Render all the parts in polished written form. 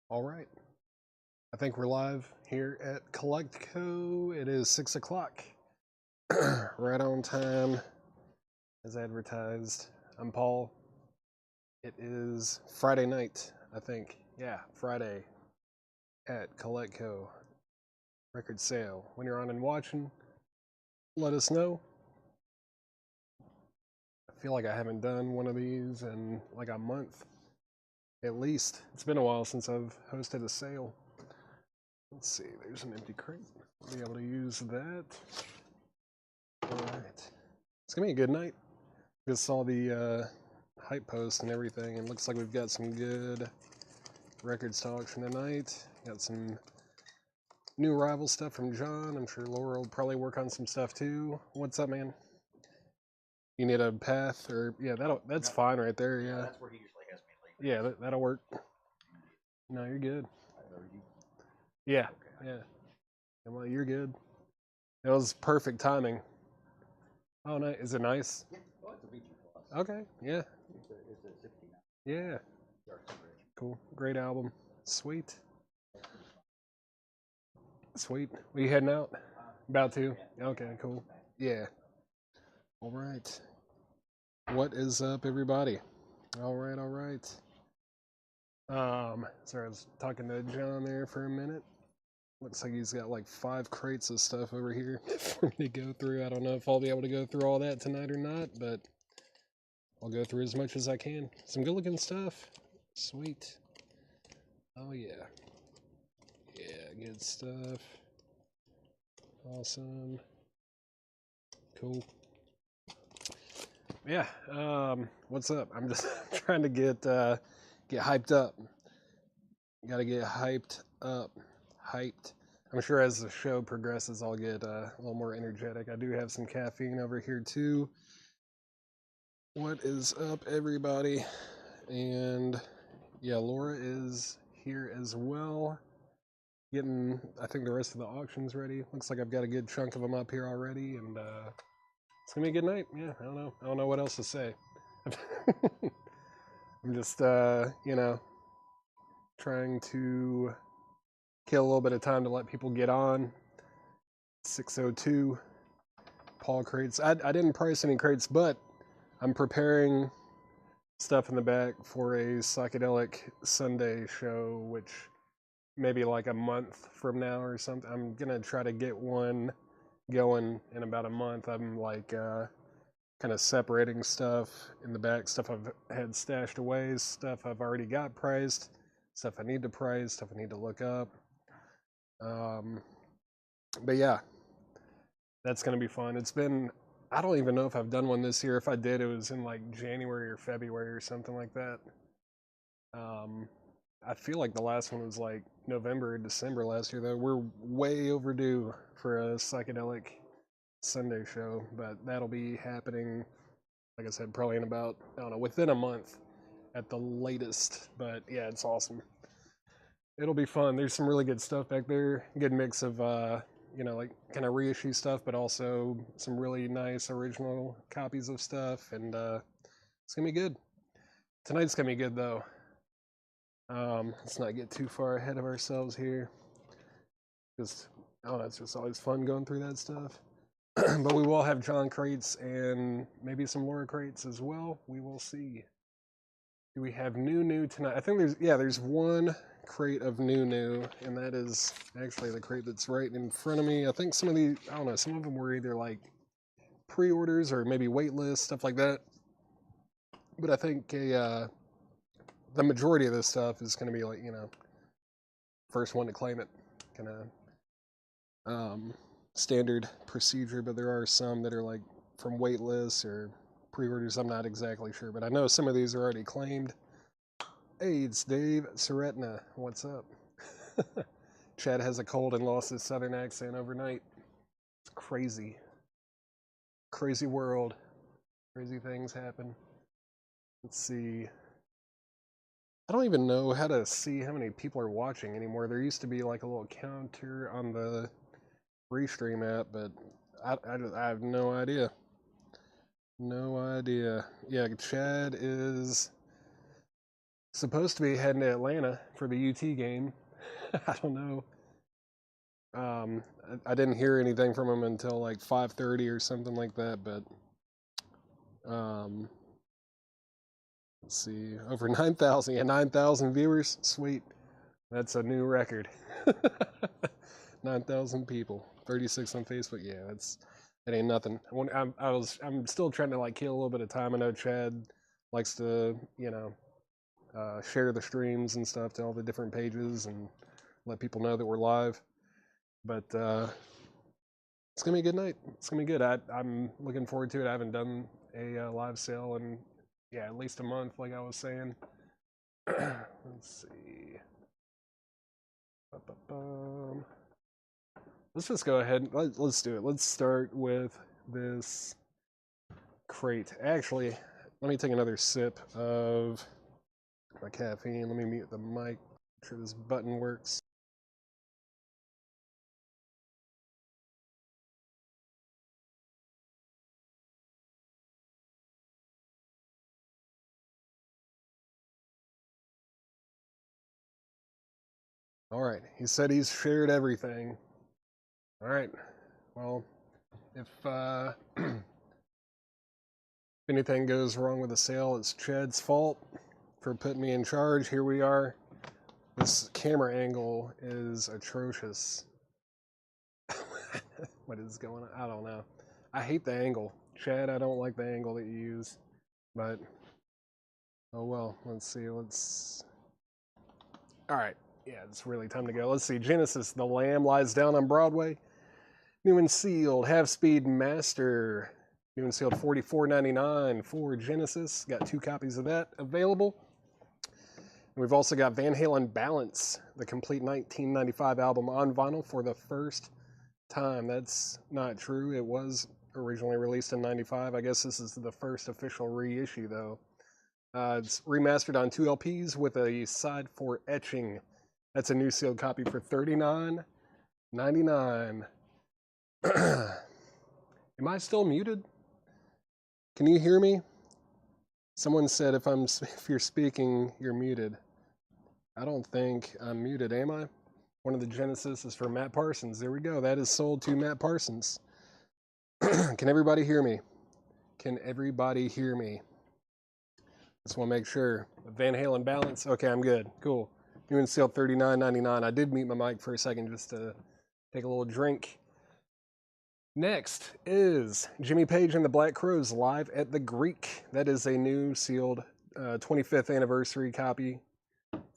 All right. I think we're live here at CollectCo. It is 6 o'clock. Right on time as advertised. I'm Paul. It is Friday night, I think. Yeah, Friday at CollectCo. Record sale. When you're on and watching, let us know. I feel like I haven't done one of these in like a month at least. It's been a while since I've hosted a sale. Let's see, there's an empty crate. I'll be able to use that. All right. It's gonna be a good night. Just saw the hype post and everything, and looks like we've got some good records to auction tonight. Got some new arrival stuff from John. I'm sure Laura will probably work on some stuff too. What's up, man? You need a path, or yeah, that's fine right there. Yeah, That's where he usually has me. yeah, that'll work. No, you're good. Yeah, yeah. Well, you're good. It was perfect timing. Oh, nice. Is it nice? Yeah. Oh, it's a VG Plus. Okay. Yeah. It's a 69. Yeah. Cool. Great album. Sweet. Sweet. Are you heading out? About to? Okay, cool. Yeah. All right. What is up, everybody? All right, all right. Sorry, I was talking to John there for a minute. Looks like he's got like 5 crates of stuff over here for me to go through. I don't know if I'll be able to go through all that tonight or not, but I'll go through as much as I can. Some good looking stuff. Sweet. Oh, yeah. Yeah, good stuff. Awesome. Cool. Yeah, what's up? I'm just trying to get hyped up. Got to get hyped up. Hyped. I'm sure as the show progresses, I'll get a little more energetic. I do have some caffeine over here too. What is up, everybody? And yeah, Laura is here as well. Getting, I think, the rest of the auctions ready. Looks like I've got a good chunk of them up here already, and it's gonna be a good night. Yeah, I don't know what else to say. I'm just, trying to kill a little bit of time to let people get on. 6:02. Paul crates. I didn't price any crates, but I'm preparing stuff in the back for a psychedelic Sunday show, which maybe like a month from now or something. I'm gonna try to get one going in about a month. I'm like kind of separating stuff in the back, stuff I've had stashed away, stuff I've already got priced, stuff I need to price, stuff I need to look up. But yeah, that's gonna be fun. It's been, I don't even know if I've done one this year. If I did, it was in like January or February or something like that. I feel like the last one was like November or December last year, though. We're way overdue for a psychedelic Sunday show, but that'll be happening, like I said, probably in about, I don't know, within a month at the latest. But yeah, it's awesome. It'll be fun. There's some really good stuff back there. Good mix of, like kind of reissue stuff, but also some really nice original copies of stuff. And it's going to be good. Tonight's going to be good, though. Let's not get too far ahead of ourselves here. Just, I don't know, it's just always fun going through that stuff. But we will have John crates and maybe some Laura crates as well. We will see. Do we have new tonight? I think there's one crate of new, and that is actually the crate that's right in front of me. I think some of the, I don't know, some of them were either like pre-orders or maybe wait lists, stuff like that. But I think the majority of this stuff is going to be like, first one to claim it, kind of standard procedure. But there are some that are like from wait lists or pre-orders. I'm not exactly sure, but I know some of these are already claimed. Hey, it's Dave Seretna. What's up? Chad has a cold and lost his southern accent overnight. It's crazy. Crazy world. Crazy things happen. Let's see. I don't even know how to see how many people are watching anymore. There used to be like a little counter on the Restream app, but I have no idea. No idea. Yeah, Chad is supposed to be heading to Atlanta for the UT game. I don't know. I didn't hear anything from him until like 5:30 or something like that. But let's see, over 9,000. Yeah, 9,000 viewers. Sweet. That's a new record. 9,000 people. 36 on Facebook. Yeah, that ain't nothing. I'm still trying to like kill a little bit of time. I know Chad likes to, share the streams and stuff to all the different pages and let people know that we're live. But it's gonna be a good night. It's gonna be good. I'm looking forward to it. I haven't done a live sale in at least a month, like I was saying. Let's see. Let's just go ahead. Let's do it. Let's start with this crate. Actually, let me take another sip of my caffeine. Let me mute the mic. Make sure this button works. All right. He said he's shared everything. All right. Well, if anything goes wrong with the sale, it's Chad's fault for putting me in charge. Here we are. This camera angle is atrocious. What is going on? I don't know. I hate the angle. Chad, I don't like the angle that you use. But, oh well. Let's see. All right. Yeah, it's really time to go. Let's see. Genesis, The Lamb Lies Down on Broadway. New and sealed. Half-Speed Master. New and sealed $44.99 for Genesis. Got 2 copies of that available. And we've also got Van Halen Balance, the complete 1995 album on vinyl for the first time. That's not true. It was originally released in 95. I guess this is the first official reissue, though. It's remastered on 2 LPs with a side for etching. That's a new sealed copy for $39.99. Am I still muted? Can you hear me? Someone said if you're speaking, you're muted. I don't think I'm muted, am I? One of the Genesis is for Matt Parsons. There we go. That is sold to Matt Parsons. Can everybody hear me? Can everybody hear me? Just want to make sure. Van Halen Balance. Okay, I'm good. Cool. New and sealed $39.99. I did mute my mic for a second just to take a little drink. Next is Jimmy Page and the Black Crowes live at the Greek. That is a new sealed 25th anniversary copy.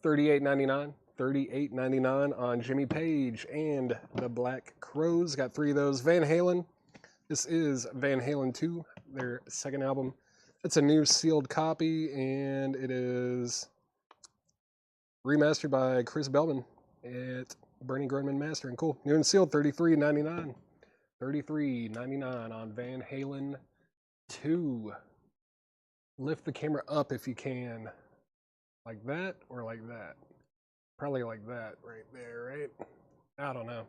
$38.99. $38.99 on Jimmy Page and the Black Crowes. Got 3 of those. Van Halen. This is Van Halen 2, their second album. It's a new sealed copy, and it is remastered by Chris Bellman at Bernie Grundman Mastering. Cool. New and sealed, $33.99. $33.99 on Van Halen 2. Lift the camera up if you can. Like that or like that? Probably like that right there, right? I don't know.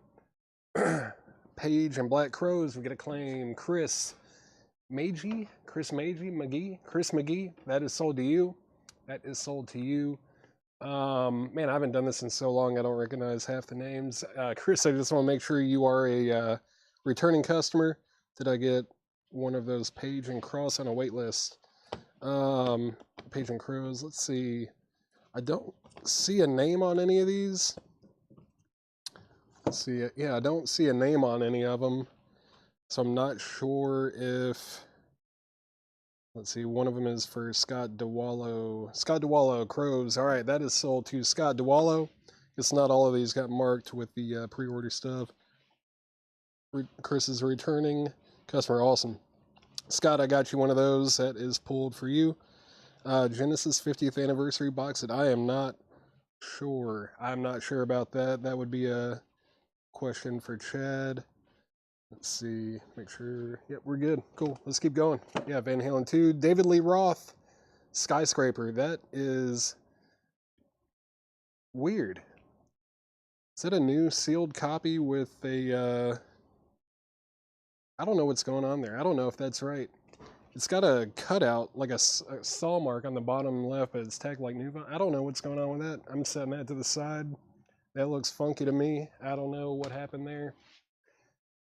Page and Black Crowes, we get a claim. Chris McGee, that is sold to you. That is sold to you. Man, I haven't done this in so long, I don't recognize half the names. Chris, I just want to make sure you are a returning customer. Did I get one of those Page and Cross on a wait list? Page and Crowes, let's see. I don't see a name on any of these. Let's see. Yeah, I don't see a name on any of them. So I'm not sure if... Let's see, one of them is for Scott DeWallow. Scott DeWallow, Crowes. All right, that is sold to Scott DeWallow. It's not all of these got marked with the pre-order stuff. Chris is returning customer. Awesome. Scott, I got you one of those. That is pulled for you. Genesis 50th anniversary box that I am not sure. I'm not sure about that. That would be a question for Chad. Let's see. Make sure. Yep, we're good. Cool. Let's keep going. Yeah, Van Halen 2. David Lee Roth, Skyscraper. That is weird. Is that a new sealed copy with a... I don't know what's going on there. I don't know if that's right. It's got a cutout, like a saw mark on the bottom left, but it's tagged like new. I don't know what's going on with that. I'm setting that to the side. That looks funky to me. I don't know what happened there.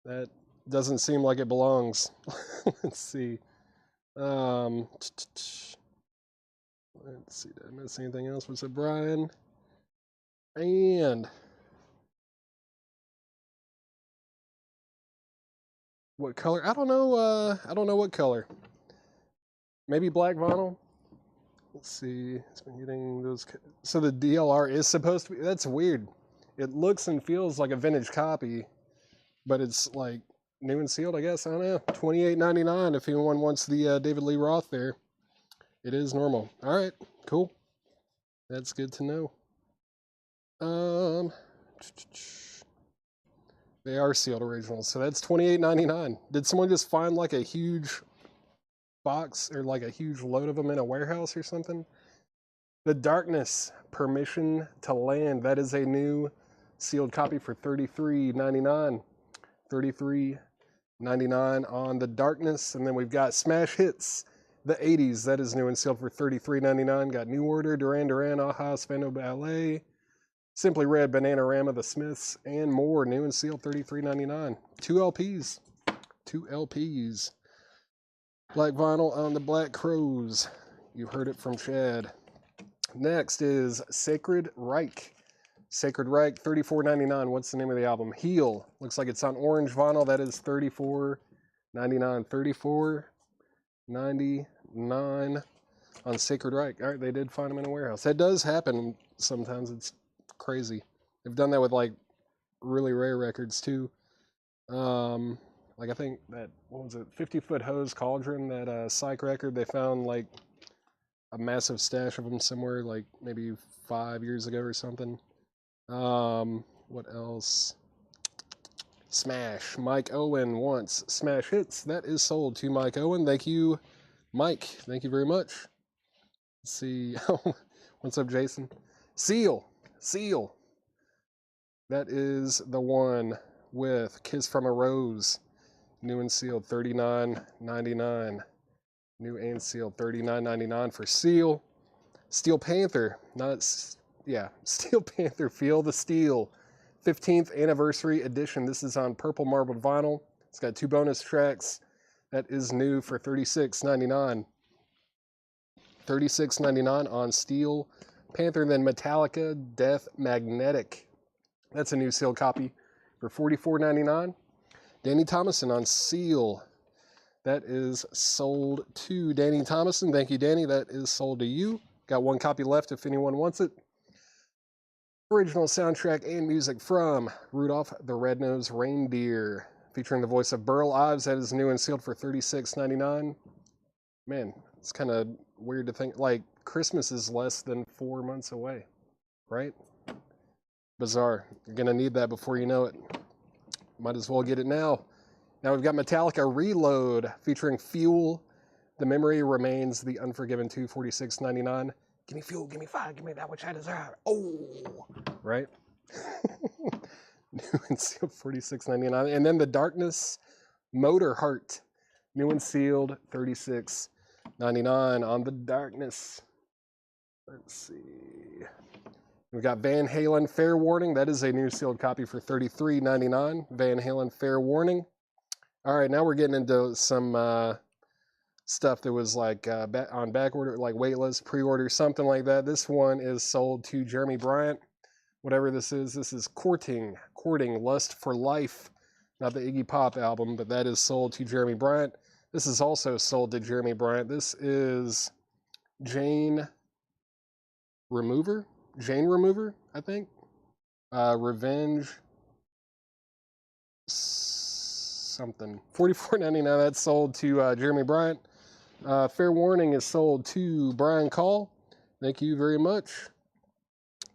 That doesn't seem like it belongs. Let's see. Let's see. Did I miss anything else? Was it Brian? And what color? I don't know. I don't know what color. Maybe black vinyl. Let's see. It's been getting those. So the DLR is supposed to be. That's weird. It looks and feels like a vintage copy, but it's like new and sealed, I guess. I don't know. $28.99 if anyone wants the David Lee Roth there. It is normal. All right. Cool. That's good to know. They are sealed originals, so that's $28.99. Did someone just find like a huge box or like a huge load of them in a warehouse or something? The Darkness, Permission to Land. That is a new sealed copy for $33.99. $33.99 on The Darkness. And then we've got Smash Hits, the 80s. That is new and sealed for $33.99. Got New Order, Duran Duran, Aha, Spandau Ballet, Simply Red, Bananarama, The Smiths, and more. New and sealed, $33.99. 2 LPs. 2 LPs. Black vinyl on the Black Crowes. You heard it from Chad. Next is Sacred Reich. Sacred Reich, $34.99. What's the name of the album? Heal. Looks like it's on orange vinyl. That is $34.99. $34.99 on Sacred Reich. All right, they did find them in a warehouse. That does happen sometimes. It's crazy. They've done that with like really rare records too. Like I think that, what was it, 50 Foot Hose Cauldron, that Psych record, they found like a massive stash of them somewhere, like maybe 5 years ago or something. What else? Smash. Mike Owen wants Smash Hits. That is sold to Mike Owen. Thank you, Mike. Thank you very much. Let's see. What's up, Jason? Seal. That is the one with Kiss from a Rose. New and sealed, $39.99. New and sealed, $39.99 for Seal. Steel Panther. Steel Panther, Feel the Steel. 15th Anniversary Edition. This is on purple marbled vinyl. It's got 2 bonus tracks. That is new for $36.99. $36.99 on Steel Panther. Then Metallica Death Magnetic. That's a new sealed copy for $44.99. Danny Thomason on Seal. That is sold to Danny Thomason. Thank you, Danny. That is sold to you. Got 1 copy left if anyone wants it. Original soundtrack and music from Rudolph the Red-Nosed Reindeer, featuring the voice of Burl Ives. That is new and sealed for $36.99. Man, it's kind of weird to think, like, Christmas is less than 4 months away, right? Bizarre. You're going to need that before you know it. Might as well get it now. Now we've got Metallica Reload, featuring Fuel. The Memory Remains, The Unforgiven 2, $46.99. Give me fuel, give me fire, give me that which I desire. Oh, right? New and sealed, $46.99. And then The Darkness, Motor Heart. New and sealed, $36.99 on The Darkness. Let's see. We've got Van Halen, Fair Warning. That is a new sealed copy for $33.99. Van Halen, Fair Warning. All right, now we're getting into some stuff that was like on back order, like waitlist, pre-order, something like that. This one is sold to Jeremy Bryant. Whatever this is Courting, Lust for Life. Not the Iggy Pop album, but that is sold to Jeremy Bryant. This is also sold to Jeremy Bryant. This is Jane Remover, I think. Revenge something. $44.99. That's sold to Jeremy Bryant. Fair Warning is sold to Brian Call. Thank you very much.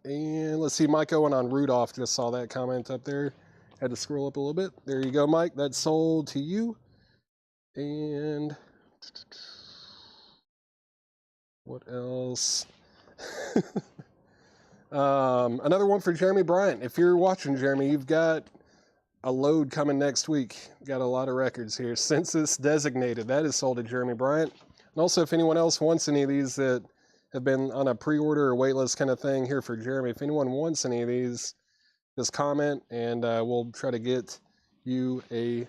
And let's see, Mike Owen on Rudolph. Just saw that comment up there. Had to scroll up a little bit. There you go, Mike. That's sold to you. And what else? Another one for Jeremy Bryant. If you're watching, Jeremy, you've got a load coming next week. Got a lot of records here. Census Designated. That is sold to Jeremy Bryant. And also, if anyone else wants any of these that have been on a pre-order or waitlist kind of thing here for Jeremy, if anyone wants any of these, just comment and we'll try to get you a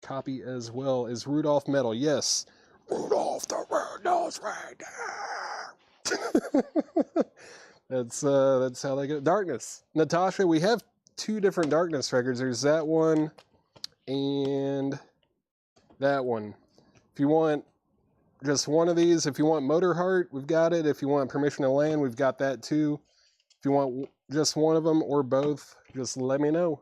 copy as well. Is Rudolph Metal? Yes. Rudolph the Red-Nosed Reindeer. That's how they go. Darkness. Natasha, we have 2 different Darkness records. There's that one and that one. If you want just one of these, if you want Motorheart, we've got it. If you want Permission to Land, we've got that too. If you want just one of them or both, just let me know.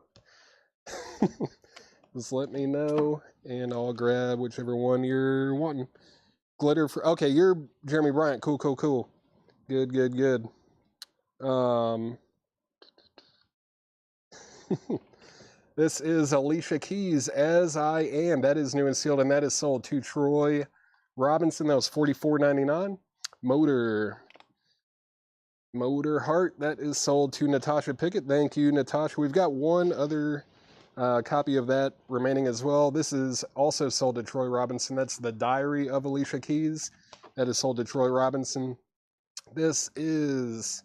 Just let me know and I'll grab whichever one you're wanting. Glitter for, okay, you're Jeremy Bryant. Cool, cool, cool. Good, good, good. This is Alicia Keys, As I Am. That is new and sealed, and that is sold to Troy Robinson. That was $44.99. Motor Heart, that is sold to Natasha Pickett. Thank you, Natasha. We've got one other copy of that remaining as well. This is also sold to Troy Robinson. That's The Diary of Alicia Keys. That is sold to Troy Robinson. This is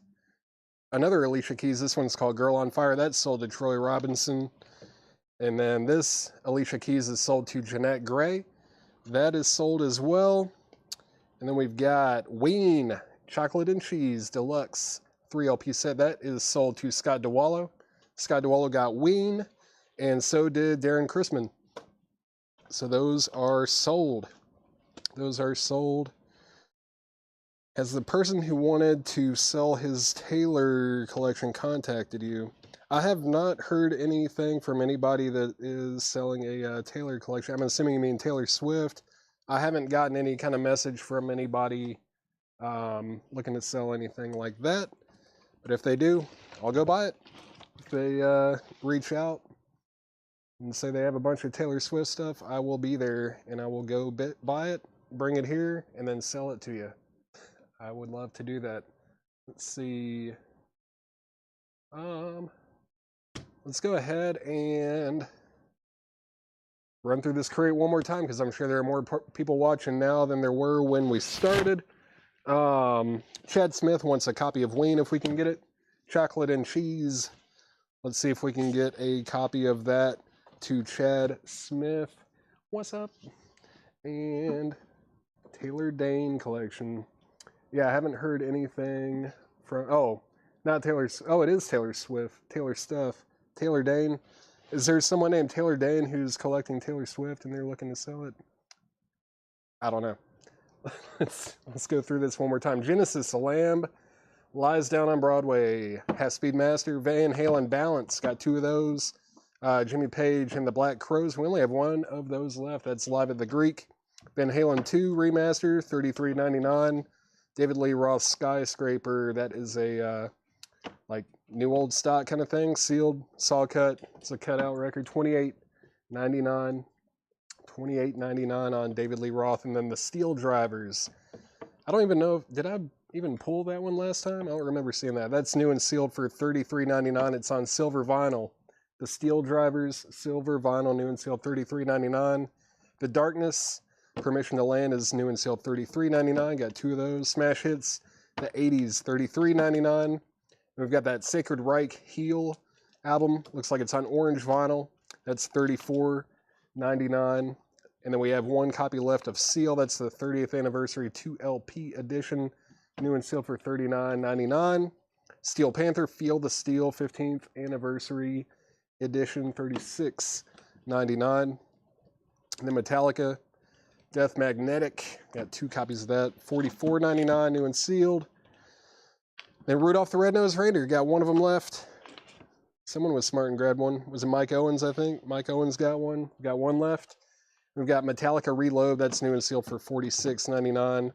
another Alicia Keys. This one's called Girl on Fire. That's sold to Troy Robinson. And then this Alicia Keys is sold to Jeanette Gray. That is sold as well. And then we've got Ween Chocolate and Cheese Deluxe 3 LP set. That is sold to Scott DeWallow. Scott DeWallow got Ween, and so did Darren Chrisman. So those are sold. Those are sold. Has the person who wanted to sell his Taylor collection contacted you? I have not heard anything from anybody that is selling a Taylor collection. I'm assuming you mean Taylor Swift. I haven't gotten any kind of message from anybody looking to sell anything like that. But if they do, I'll go buy it. If they reach out and say they have a bunch of Taylor Swift stuff, I will be there and I will go buy it, bring it here, and then sell it to you. I would love to do that. Let's see. Let's go ahead and run through this crate one more time because I'm sure there are more people watching now than there were when we started. Chad Smith wants a copy of Ween if we can get it. Chocolate and Cheese. Let's see if we can get a copy of that to Chad Smith. What's up? And Taylor Dane collection. Yeah, I haven't heard anything from... Oh, not Taylor... Oh, it is Taylor Swift. Taylor stuff. Taylor Dane. Is there someone named Taylor Dane who's collecting Taylor Swift and they're looking to sell it? I don't know. Let's go through this one more time. Genesis, a Lamb, Lies Down on Broadway, Half Speed Master, Van Halen Balance, got 2 of those. Jimmy Page and the Black Crowes, we only have 1 of those left. That's Live at the Greek. Van Halen 2 Remaster, $33.99. David Lee Roth Skyscraper, that is a like new old stock kind of thing, sealed, saw cut. It's a cutout record, $28.99. $28.99 on David Lee Roth. And then the Steel Drivers. I don't even know, did I even pull that one last time? I don't remember seeing that. That's new and sealed for $33.99. It's on silver vinyl. The Steel Drivers, silver vinyl, new and sealed, $33.99. The Darkness, Permission to Land is new and sealed, $33.99. Got 2 of those. Smash Hits, the 80s, $33.99. We've got that Sacred Reich Heal album. Looks like it's on orange vinyl. That's $34.99. And then we have 1 copy left of Seal. That's the 30th anniversary 2 LP edition. New and sealed for $39.99. Steel Panther, Feel the Steel, 15th anniversary edition, $36.99. And then Metallica, Death Magnetic, got 2 copies of that, $44.99, new and sealed. Then Rudolph the Red-Nosed Reindeer, got 1 of them left. Someone was smart and grabbed one. Was it Mike Owens, I think? Mike Owens got 1. Got 1 left. We've got Metallica Reload, that's new and sealed for $46.99.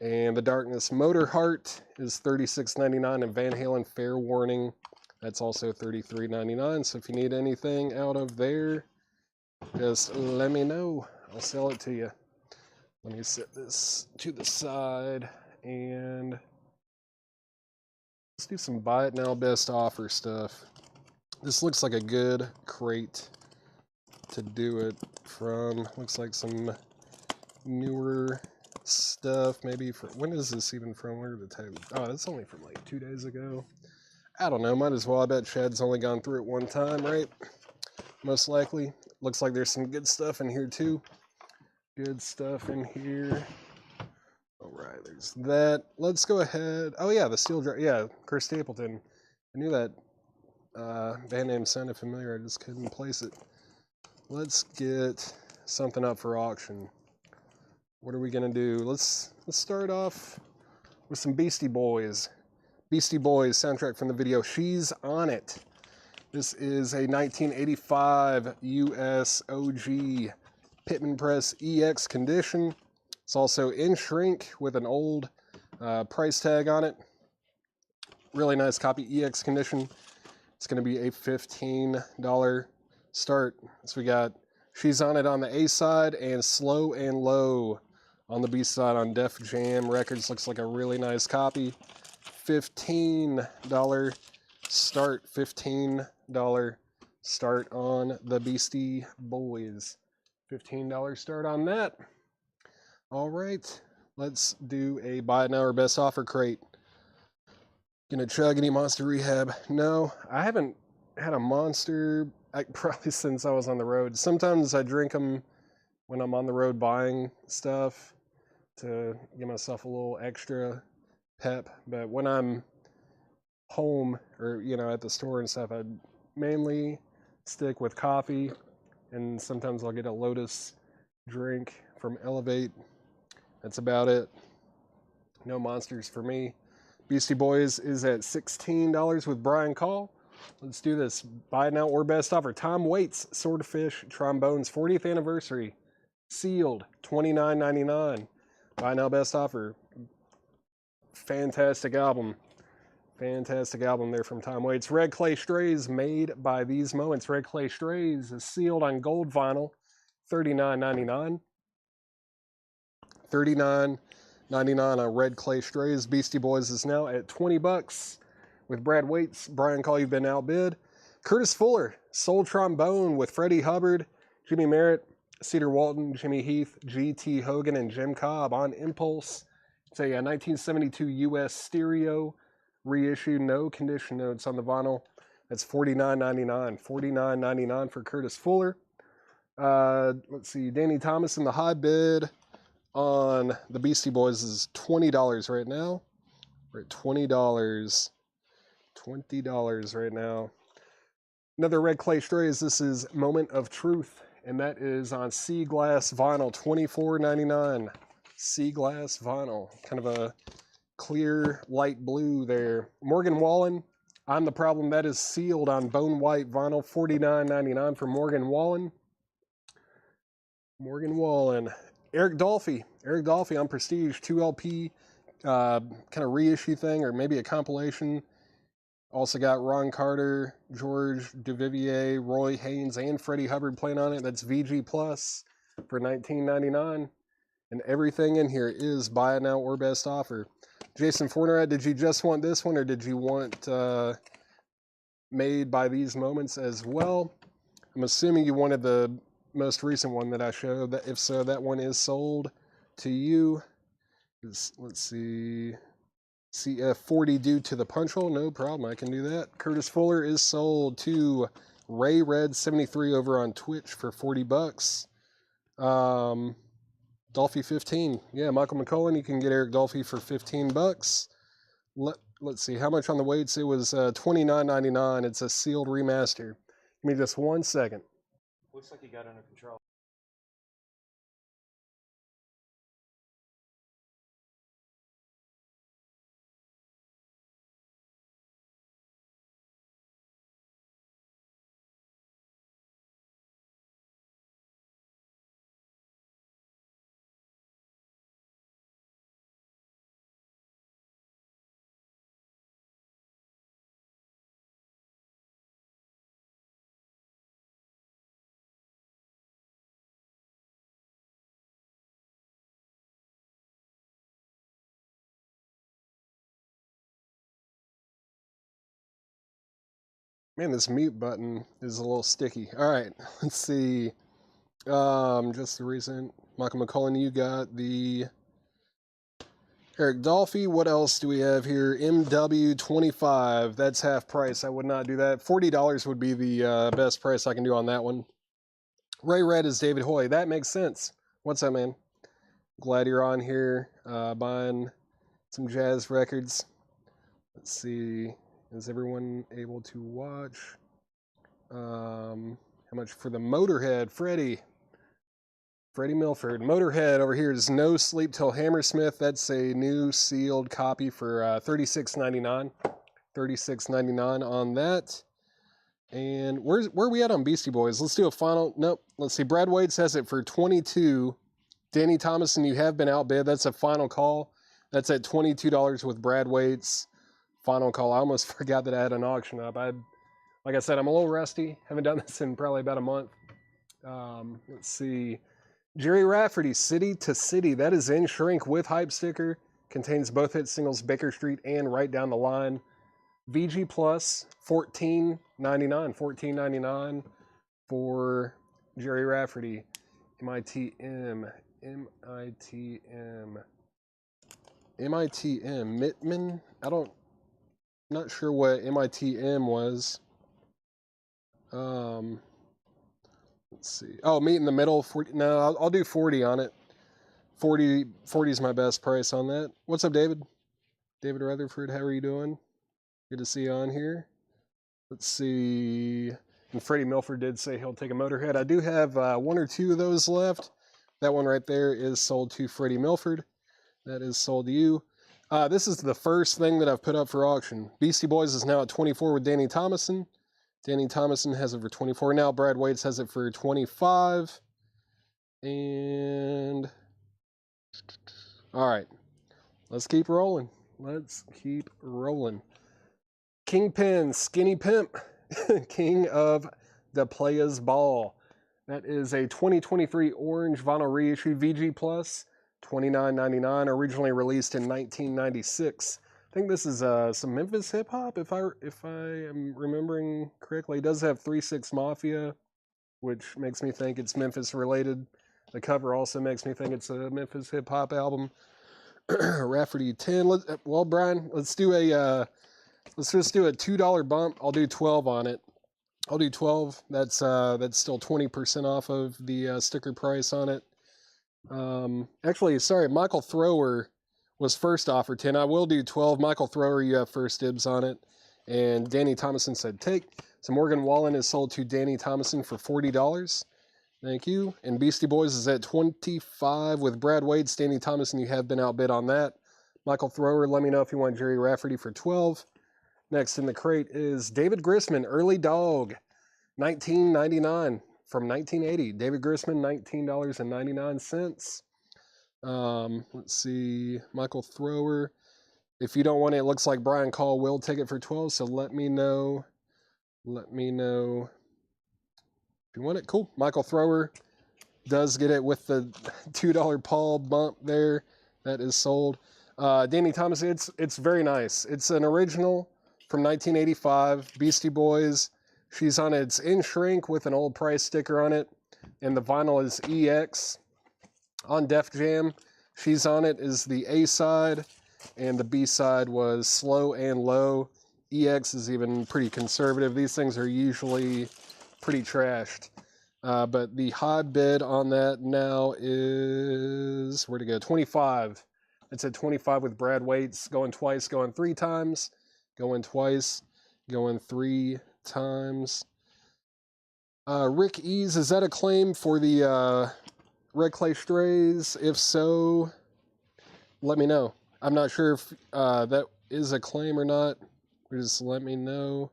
And The Darkness Motor Heart is $36.99. And Van Halen Fair Warning, that's also $33.99. So if you need anything out of there, just let me know. I'll sell it to you. Let me set this to the side and let's do some buy it now best offer stuff. This looks like a good crate to do it from. Looks like some newer stuff. Maybe for, when is this even from? Where are the tags? Oh, that's only from like 2 days ago. I don't know. Might as well. I bet Chad's only gone through it one time, right? Most likely. Looks like there's some good stuff in here too. Good stuff in here. All right, there's that. Let's go ahead. Oh yeah, the steel jar. Yeah, Chris Stapleton. I knew that band name sounded familiar. I just couldn't place it. Let's get something up for auction. What are we gonna do? Let's start off with some Beastie Boys. Beastie Boys soundtrack from the video She's on It. This is a 1985 US OG Pitman Press EX condition. It's also in shrink with an old price tag on it. Really nice copy, EX condition. It's going to be a $15 start. So we got She's on It on the A side and Slow and Low on the B side on Def Jam Records. Looks like a really nice copy. $15 start. $15 start on the Beastie Boys. $15 start on that. All right, let's do a buy it now or best offer crate. Gonna chug any Monster Rehab? No, I haven't had a Monster probably since I was on the road. Sometimes I drink them when I'm on the road buying stuff to give myself a little extra pep. But when I'm home or at the store and stuff, I mainly stick with coffee, and sometimes I'll get a Lotus drink from Elevate. That's about it. No Monsters for me. Beastie Boys is at $16 with Brian Call. Let's do this. Buy it now or best offer. Tom Waits, Swordfish Trombones 40th anniversary. Sealed, $29.99. Buy now, best offer. Fantastic album. Fantastic album there from Tom Waits. Red Clay Strays, made by These Moments. Red Clay Strays is sealed on gold vinyl, $39.99. $39.99 on Red Clay Strays. Beastie Boys is now at $20 with Brad Waits. Brian Call, you've been outbid. Curtis Fuller, Soul Trombone with Freddie Hubbard, Jimmy Merritt, Cedar Walton, Jimmy Heath, G.T. Hogan, and Jim Cobb on Impulse. It's a 1972 US stereo reissue. No condition notes on the vinyl. That's $49.99. $49.99 for Curtis Fuller. Let's see. Danny Thomas in the high bid on the Beastie Boys is $20 right now. We're at $20. $20 right now. Another Red Clay Strays. This is Moment of Truth, and that is on Sea Glass vinyl, $24.99. Sea Glass vinyl. Kind of a clear light blue there. Morgan Wallen, I'm the Problem. That is sealed on bone white vinyl, $49.99 for Morgan Wallen. Morgan Wallen. Eric Dolphy on Prestige, 2LP kind of reissue thing, or maybe a compilation. Also got Ron Carter, George Duvivier, Roy Haynes, and Freddie Hubbard playing on it. That's VG Plus for $19.99. And everything in here is buy it now or best offer. Jason Fornerat, did you just want this one, or did you want made by These Moments as well? I'm assuming you wanted the most recent one that I showed. If so, that one is sold to you. Let's see. CF40 due to the punch hole. No problem. I can do that. Curtis Fuller is sold to Ray Red 73 over on Twitch for $40. Dolphy 15. Yeah, Michael McCullen. You can get Eric Dolphy for $15. Let's see. How much on the weights? It was $29.99. It's a sealed remaster. Give me just 1 second. Looks like you got under control. Man, this mute button is a little sticky. All right, let's see. Just the recent Michael McCullen, you got the Eric Dolphy. What else do we have here? MW25. That's half price. I would not do that. $40 would be the best price I can do on that one. Ray Red is David Hoy. That makes sense. What's up, man? Glad you're on here buying some jazz records. Let's see. Is everyone able to watch? How much for the Motorhead? Freddie Milford. Motorhead over here is No Sleep Till Hammersmith. That's a new sealed copy for $36.99. $36.99 on that. And where are we at on Beastie Boys? Let's do a final. Nope. Let's see. Brad Waits has it for $22. Danny Thomason, you have been outbid. That's a final call. That's at $22 with Brad Waits. Final call. I almost forgot that I had an auction up. Like I said, I'm a little rusty. Haven't done this in probably about a month. Let's see. Jerry Rafferty, City to City. That is in shrink with hype sticker. Contains both hit singles, Baker Street and Right Down the Line. VG Plus, $14.99. $14.99 for Jerry Rafferty. MITM. Mittman. Not sure what MITM was. Let's see. Oh, meet in the middle. 40. No, I'll do 40 on it. 40 is my best price on that. What's up, David? David Rutherford, how are you doing? Good to see you on here. Let's see. And Freddie Milford did say he'll take a Motorhead. I do have one or two of those left. That one right there is sold to Freddie Milford. That is sold to you. This is the first thing that I've put up for auction. Beastie Boys is now at 24 with Danny Thomason. Danny Thomason has it for 24 now. Brad Waits has it for 25. And all right, let's keep rolling. Kingpin, Skinny Pimp, King of the Players Ball. That is a 2023 orange vinyl reissue VG Plus, $29.99. Originally released in 1996. I think this is some Memphis hip hop, if I am remembering correctly. It does have 3 6 Mafia, which makes me think it's Memphis related. The cover also makes me think it's a Memphis hip hop album. Rafferty 10. Well, Brian, let's just do a $2 bump. I'll do 12 on it. I'll do 12. That's still 20% off of the sticker price on it. Actually, sorry, Michael Thrower was first offer 10. I will do 12. Michael Thrower, you have first dibs on it. And Danny Thomason said take. So Morgan Wallen is sold to Danny Thomason for $40. Thank you. And Beastie Boys is at 25 with Brad Waits. Danny Thomason, you have been outbid on that. Michael Thrower, let me know if you want Jerry Rafferty for 12. Next in the crate is David Grisman, Early Dog, $19.99 from 1980. David Grisman, $19.99. Let's see, Michael Thrower. If you don't want it, it looks like Brian Call will take it for 12, so let me know. Let me know if you want it. Cool. Michael Thrower does get it with the $2 Paul bump there. That is sold. Danny Thomas, it's very nice. It's an original from 1985, Beastie Boys. She's on it. It's in shrink with an old price sticker on it, and the vinyl is EX. On Def Jam, She's on It is the A side, and the B side was Slow and Low. EX is even pretty conservative. These things are usually pretty trashed. But the high bid on that now is, where'd it go? 25. It's at 25 with Brad Waits, going twice, going 3 times, going twice, going 3 times. Rick Ease, is that a claim for the Red Clay Strays? If so, let me know. I'm not sure if that is a claim or not. Just let me know.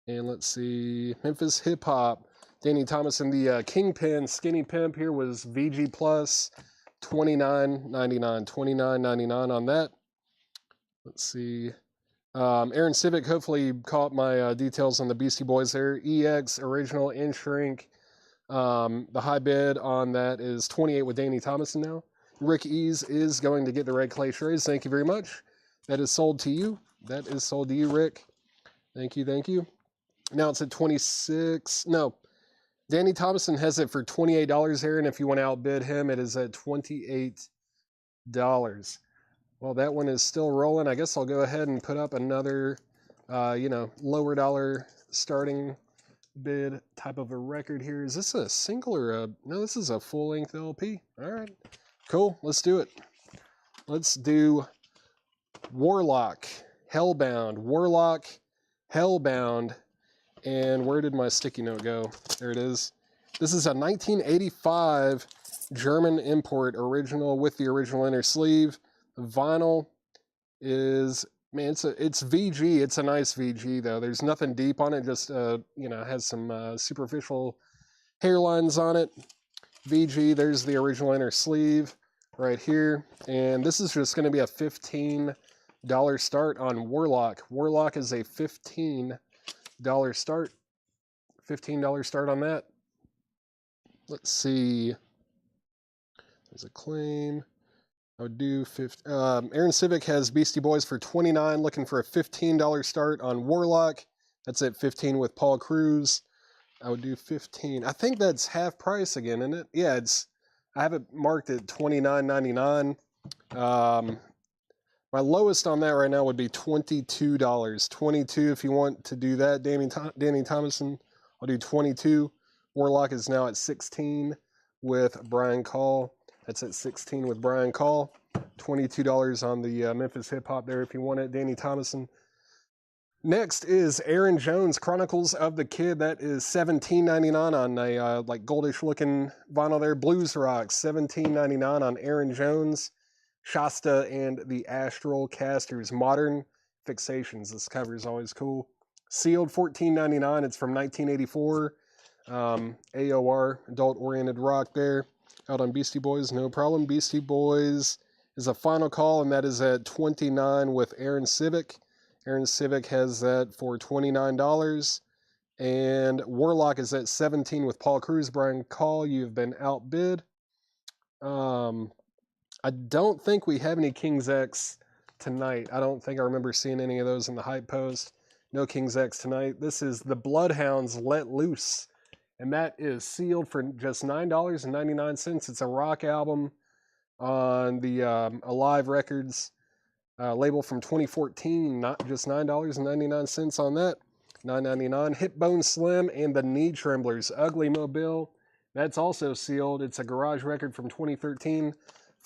And let's see, Memphis Hip Hop, Danny Thomason, the Kingpin Skinny Pimp here was VG Plus, $29.99. $29.99 on that. Let's see. Aaron Civic hopefully caught my details on the Beastie Boys there. EX original in shrink. The high bid on that is 28 with Danny Thomason now. Rick Ease is going to get the Red Clay Strays. Thank you very much. That is sold to you. That is sold to you, Rick. Thank you, thank you. Now it's at 26. No, Danny Thomason has it for $28 here, and if you want to outbid him, it is at $28. Well, that one is still rolling. I guess I'll go ahead and put up another, lower dollar starting bid type of a record here. Is this a single or a... No, this is a full-length LP. All right, cool. Let's do it. Let's do Warlock, Hellbound, Warlock, Hellbound, and where did my sticky note go? There it is. This is a 1985 German import original with the original inner sleeve. The vinyl is, man, it's VG. It's a nice VG though. There's nothing deep on it. Just has some superficial hairlines on it. VG. There's the original inner sleeve right here, and this is just going to be a $15 start on Warlock. Warlock is a $15 start. $15 start on that. Let's see. There's a claim. I would do Aaron Civic has Beastie Boys for $29, looking for a $15 start on Warlock. That's at 15 with Paul Cruz. I would do 15. I think that's half price again, isn't it? Yeah, I have it marked at $29.99. My lowest on that right now would be $22. $22 if you want to do that. Danny Thomason, I'll do 22. Warlock is now at 16 with Brian Call. That's at 16 with Brian Call. $22 on the Memphis Hip Hop there if you want it. Danny Thomason. Next is Aaron Jones, Chronicles of the Kid. That is $17.99 on a goldish looking vinyl there. Blues Rock, $17.99 on Aaron Jones. Shasta and the Astral Casters, Modern Fixations. This cover is always cool. Sealed, $14.99. It's from 1984. AOR, adult-oriented rock there. Out on Beastie Boys, no problem. Beastie Boys is a final call, and that is at 29 with Aaron Civic. Aaron Civic has that for $29. And Warlock is at 17 with Paul Cruz. Brian Call, you've been outbid. I don't think we have any King's X tonight. I don't think I remember seeing any of those in the hype post. No King's X tonight. This is the Bloodhounds Let Loose. And that is sealed for just $9.99. It's a rock album on the Alive Records label from 2014. Not just $9.99 on that. $9.99. Hipbone Slim and the Knee Tremblers, Ugly Mobile. That's also sealed. It's a garage record from 2013.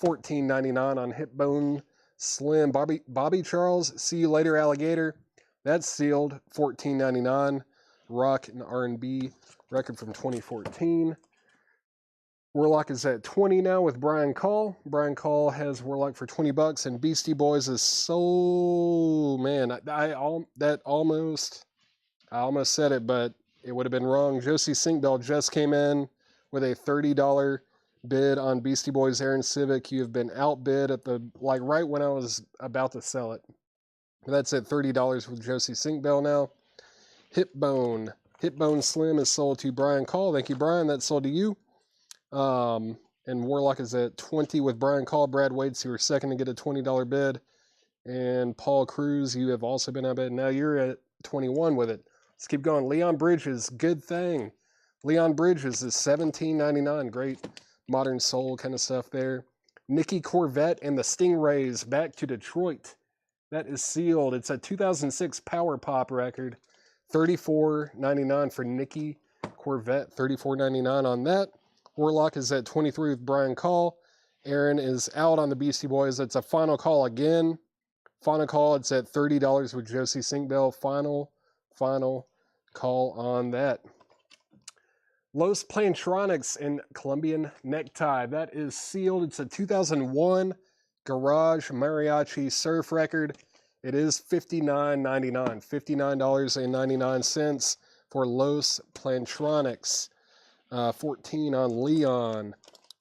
$14.99 on Hipbone Slim. Bobby Charles, See You Later Alligator. That's sealed. $14.99. Rock and R&B record from 2014. Warlock is at 20 now with Brian Call. Brian Call has Warlock for $20, and Beastie Boys is so, man, I almost said it, but it would have been wrong. Josie Sinkbell just came in with a $30 bid on Beastie Boys Aaron Civic. You have been outbid at right when I was about to sell it. That's at $30 with Josie Sinkbell now. Hipbone Slim is sold to Brian Call. Thank you, Brian. That's sold to you. And Warlock is at 20 with Brian Call. Brad Waits, you were second to get a $20 bid. And Paul Cruz, you have also been outbid. Now you're at 21 with it. Let's keep going. Leon Bridges, Good Thing. Leon Bridges is $17.99. Great modern soul kind of stuff there. Nikki Corvette and the Stingrays, Back to Detroit. That is sealed. It's a 2006 power pop record. $34.99 for Nikki Corvette. $34.99 on that. Warlock is at 23 with Brian Call. Aaron is out on the Beastie Boys. It's a final call again. Final call, it's at $30 with Josie Sinkbell. Final call on that. Los Plantronics and Colombian Necktie. That is sealed. It's a 2001 Garage Mariachi Surf record. It is $59.99. $59.99 for Los Plantronics. 14 on Leon.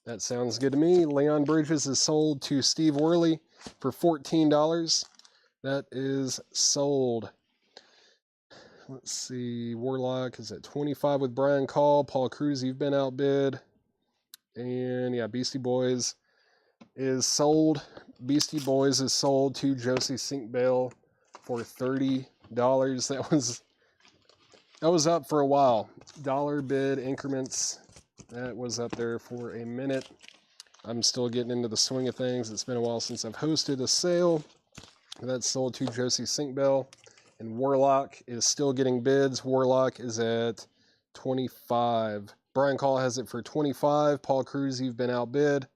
That sounds good to me. Leon Bridges is sold to Steve Worley for $14. That is sold. Let's see. Warlock is at 25 with Brian Call. Paul Cruz, you've been outbid. And yeah, Beastie Boys is sold. Beastie Boys is sold to Josie Sinkbell for $30. That was That was up for a while. Dollar bid increments. That was up there for a minute. I'm still getting into the swing of things. It's been a while since I've hosted a sale. That's sold to Josie Sinkbell. And Warlock is still getting bids. Warlock is at 25. Brian Call has it for 25. Paul Cruz, you've been outbid.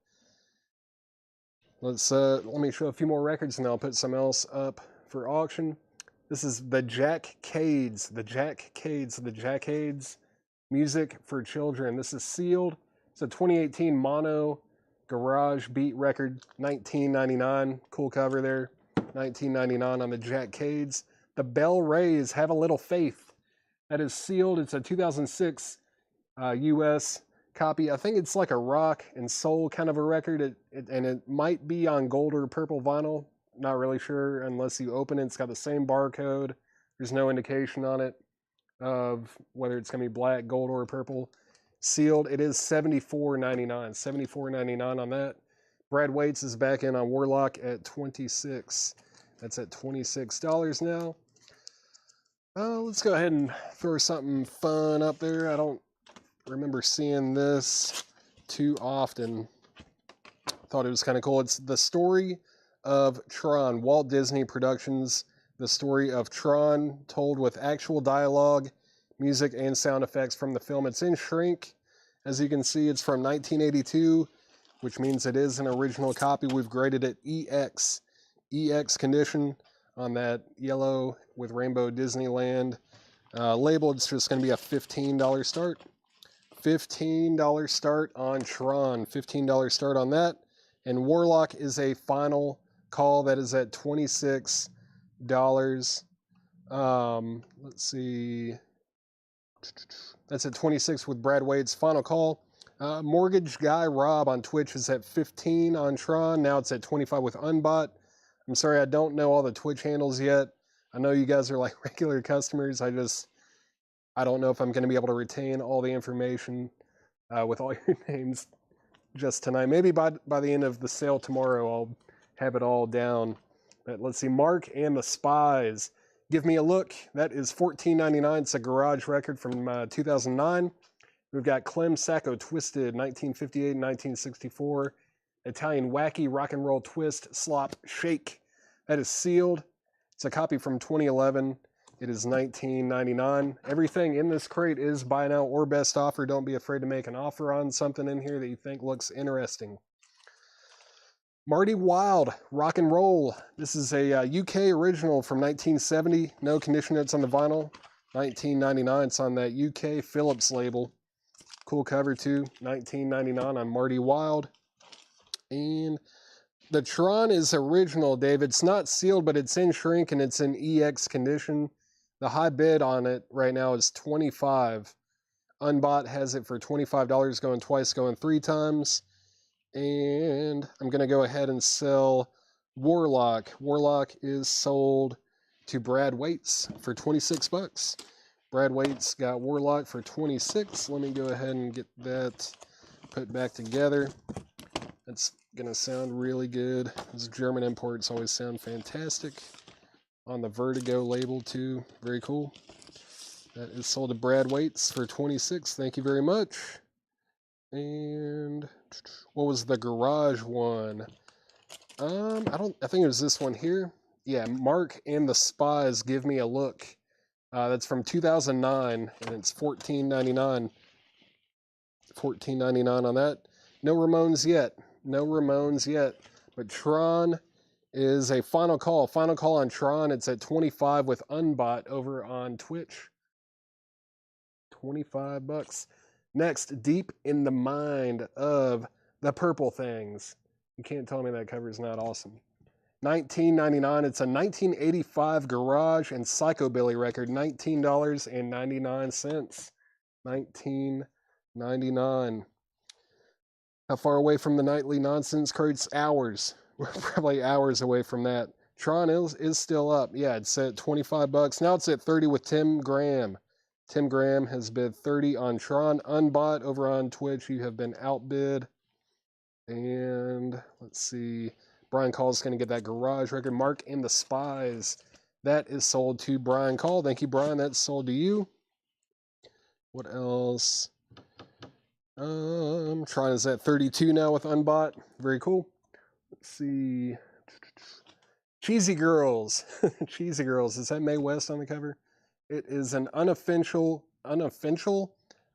Let me show a few more records and then I'll put some else up for auction. This is the Jack Cades, the Jackades Music for Children. This is sealed. It's a 2018 mono garage beat record, $19.99. Cool cover there, $19.99 on the Jackades. The Bell Rays, Have a Little Faith. That is sealed. It's a 2006 US copy. I think it's like a rock and soul kind of a record, and it might be on gold or purple vinyl. Not really sure unless you open it. It's got the same barcode. There's no indication on it of whether it's going to be black, gold, or purple. Sealed. It is $74.99. $74.99 on that. Brad Waits is back in on Warlock at $26. That's at $26 now. Let's go ahead and throw something fun up there. I don't remember seeing this too often. Thought it was kind of cool. It's The Story of Tron, Walt Disney Productions. The Story of Tron, told with actual dialogue, music, and sound effects from the film. It's in shrink. As you can see, it's from 1982, which means it is an original copy. We've graded it EX condition on that yellow with Rainbow Disneyland label. It's just going to be a $15 start. $15 start on Tron. $15 start on that. And Warlock is a final call that is at $26. Let's see. That's at 26 with Brad Wade's final call. Mortgage Guy Rob on Twitch is at 15 on Tron. Now it's at 25 with Unbot. I'm sorry, I don't know all the Twitch handles yet. I know you guys are like regular customers. I don't know if I'm going to be able to retain all the information with all your names just tonight. Maybe by the end of the sale tomorrow, I'll have it all down. But let's see, Mark and the Spies. Give Me a Look. That is $14.99. It's a garage record from 2009. We've got Clem Sacco Twisted, 1958 and 1964. Italian Wacky Rock and Roll Twist Slop Shake. That is sealed. It's a copy from 2011. It is $19.99. Everything in this crate is buy now or best offer. Don't be afraid to make an offer on something in here that you think looks interesting. Marty Wilde, Rock and Roll. This is a UK original from 1970. No condition notes on the vinyl. $19.99. It's on that UK Philips label. Cool cover too. $19.99 on Marty Wilde. And the Tron is original, Dave. It's not sealed, but it's in shrink and it's in EX condition. The high bid on it right now is $25. Unbot has it for $25, going twice, going three times. And I'm going to go ahead and sell Warlock. Warlock is sold to Brad Waits for $26. Brad Waits got Warlock for $26. Let me go ahead and get that put back together. That's going to sound really good. These German imports always sound fantastic. On the Vertigo label too. Very cool. That is sold to Brad Waits for $26. Thank you very much. And what was the garage one? I think it was this one here. Yeah, Mark and the Spies, Give Me a Look. That's from 2009 and it's $14.99. $14.99 on that. No Ramones yet. No Ramones yet. But Tron is a final call. Final call on Tron. It's at 25 with Unbot over on Twitch. $25. Next, Deep in the Mind of the Purple Things. You can't tell me that cover is not awesome. $19.99. It's a 1985 garage and psychobilly record. $19.99. $19.99. How far away from the nightly nonsense crates? Hours. We're probably hours away from that. Tron is still up. Yeah, it's at $25. Now it's at 30 with Tim Graham. Tim Graham has bid 30 on Tron. Unbot over on Twitch. You have been outbid. And let's see. Brian Call's going to get that garage record. Mark and the Spies. That is sold to Brian Call. Thank you, Brian. That's sold to you. What else? Tron is at 32 now with Unbought. Very cool. Let's see. Cheesy Girls. Cheesy Girls. Is that Mae West on the cover? It is an unofficial, I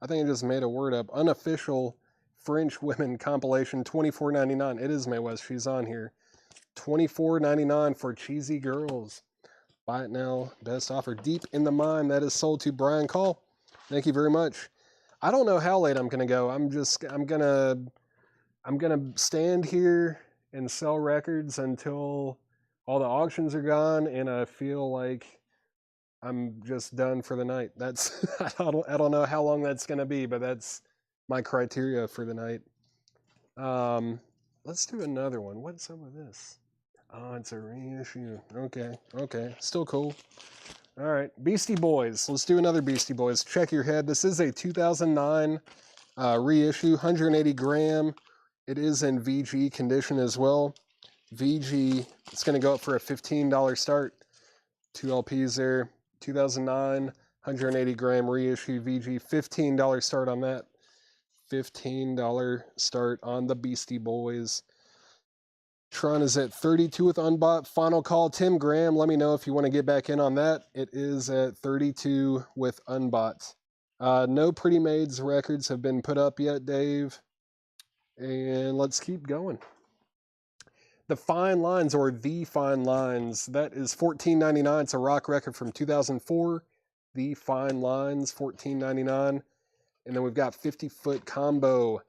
think I just made a word up, unofficial French women compilation, $24.99. It is Mae West. She's on here. $24.99 for Cheesy Girls. Buy it now. Best offer. Deep in the Mine. That is sold to Brian Call. Thank you very much. I don't know how late I'm gonna go. I'm gonna stand here and sell records until all the auctions are gone and I feel like I'm just done for the night. That's I don't know how long that's gonna be, but that's my criteria for the night. Let's do another one. What's up with this? Oh, it's a reissue. Okay. Still cool. All right, Beastie Boys. Let's do another Beastie Boys. Check your head. This is a 2009 reissue, 180 gram. It is in VG condition as well. VG, it's going to go up for a $15 start. 2 LPs there. 2009, 180 gram reissue VG. $15 start on that. $15 start on the Beastie Boys. Tron is at 32 with Unbought. Final call, Tim Graham. Let me know if you want to get back in on that. It is at 32 with Unbought. No Pretty Maids records have been put up yet, Dave. And let's keep going. The Fine Lines, or The Fine Lines, that is $14.99. It's a rock record from 2004. The Fine Lines, $14.99. And then we've got 50-foot combo.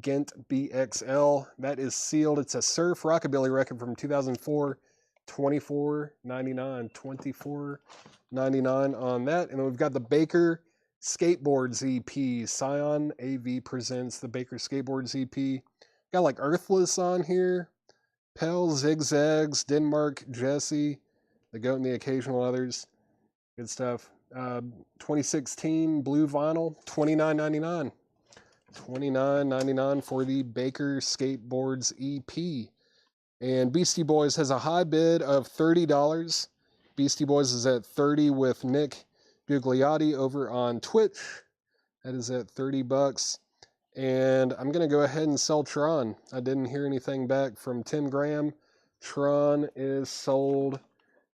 Ghent BXL. That is sealed. It's a surf rockabilly record from 2004. $24.99. $24.99 on that. And then we've got the Baker Skateboards EP. Scion AV presents the Baker Skateboards EP. Got like Earthless on here. Pell, Zigzags, Denmark, Jesse, The Goat and the Occasional Others. Good stuff. 2016 blue vinyl. $29.99. $29.99 for the Baker Skateboards EP. And Beastie Boys has a high bid of $30. Beastie Boys is at 30 with Nick Gugliotti over on Twitch. That is at $30. And I'm going to go ahead and sell Tron. I didn't hear anything back from Tim Graham. Tron is sold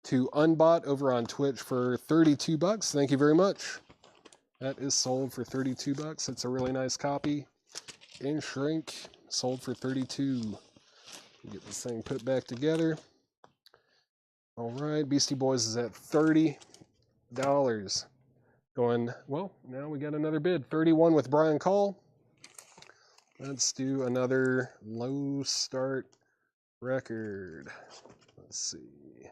to Unbought over on Twitch for $32. Thank you very much. That is sold for $32. It's a really nice copy. In shrink, sold for $32. Get this thing put back together. All right, Beastie Boys is at $30. Going, well, now we got another bid. 31 with Brian Call. Let's do another low start record. Let's see.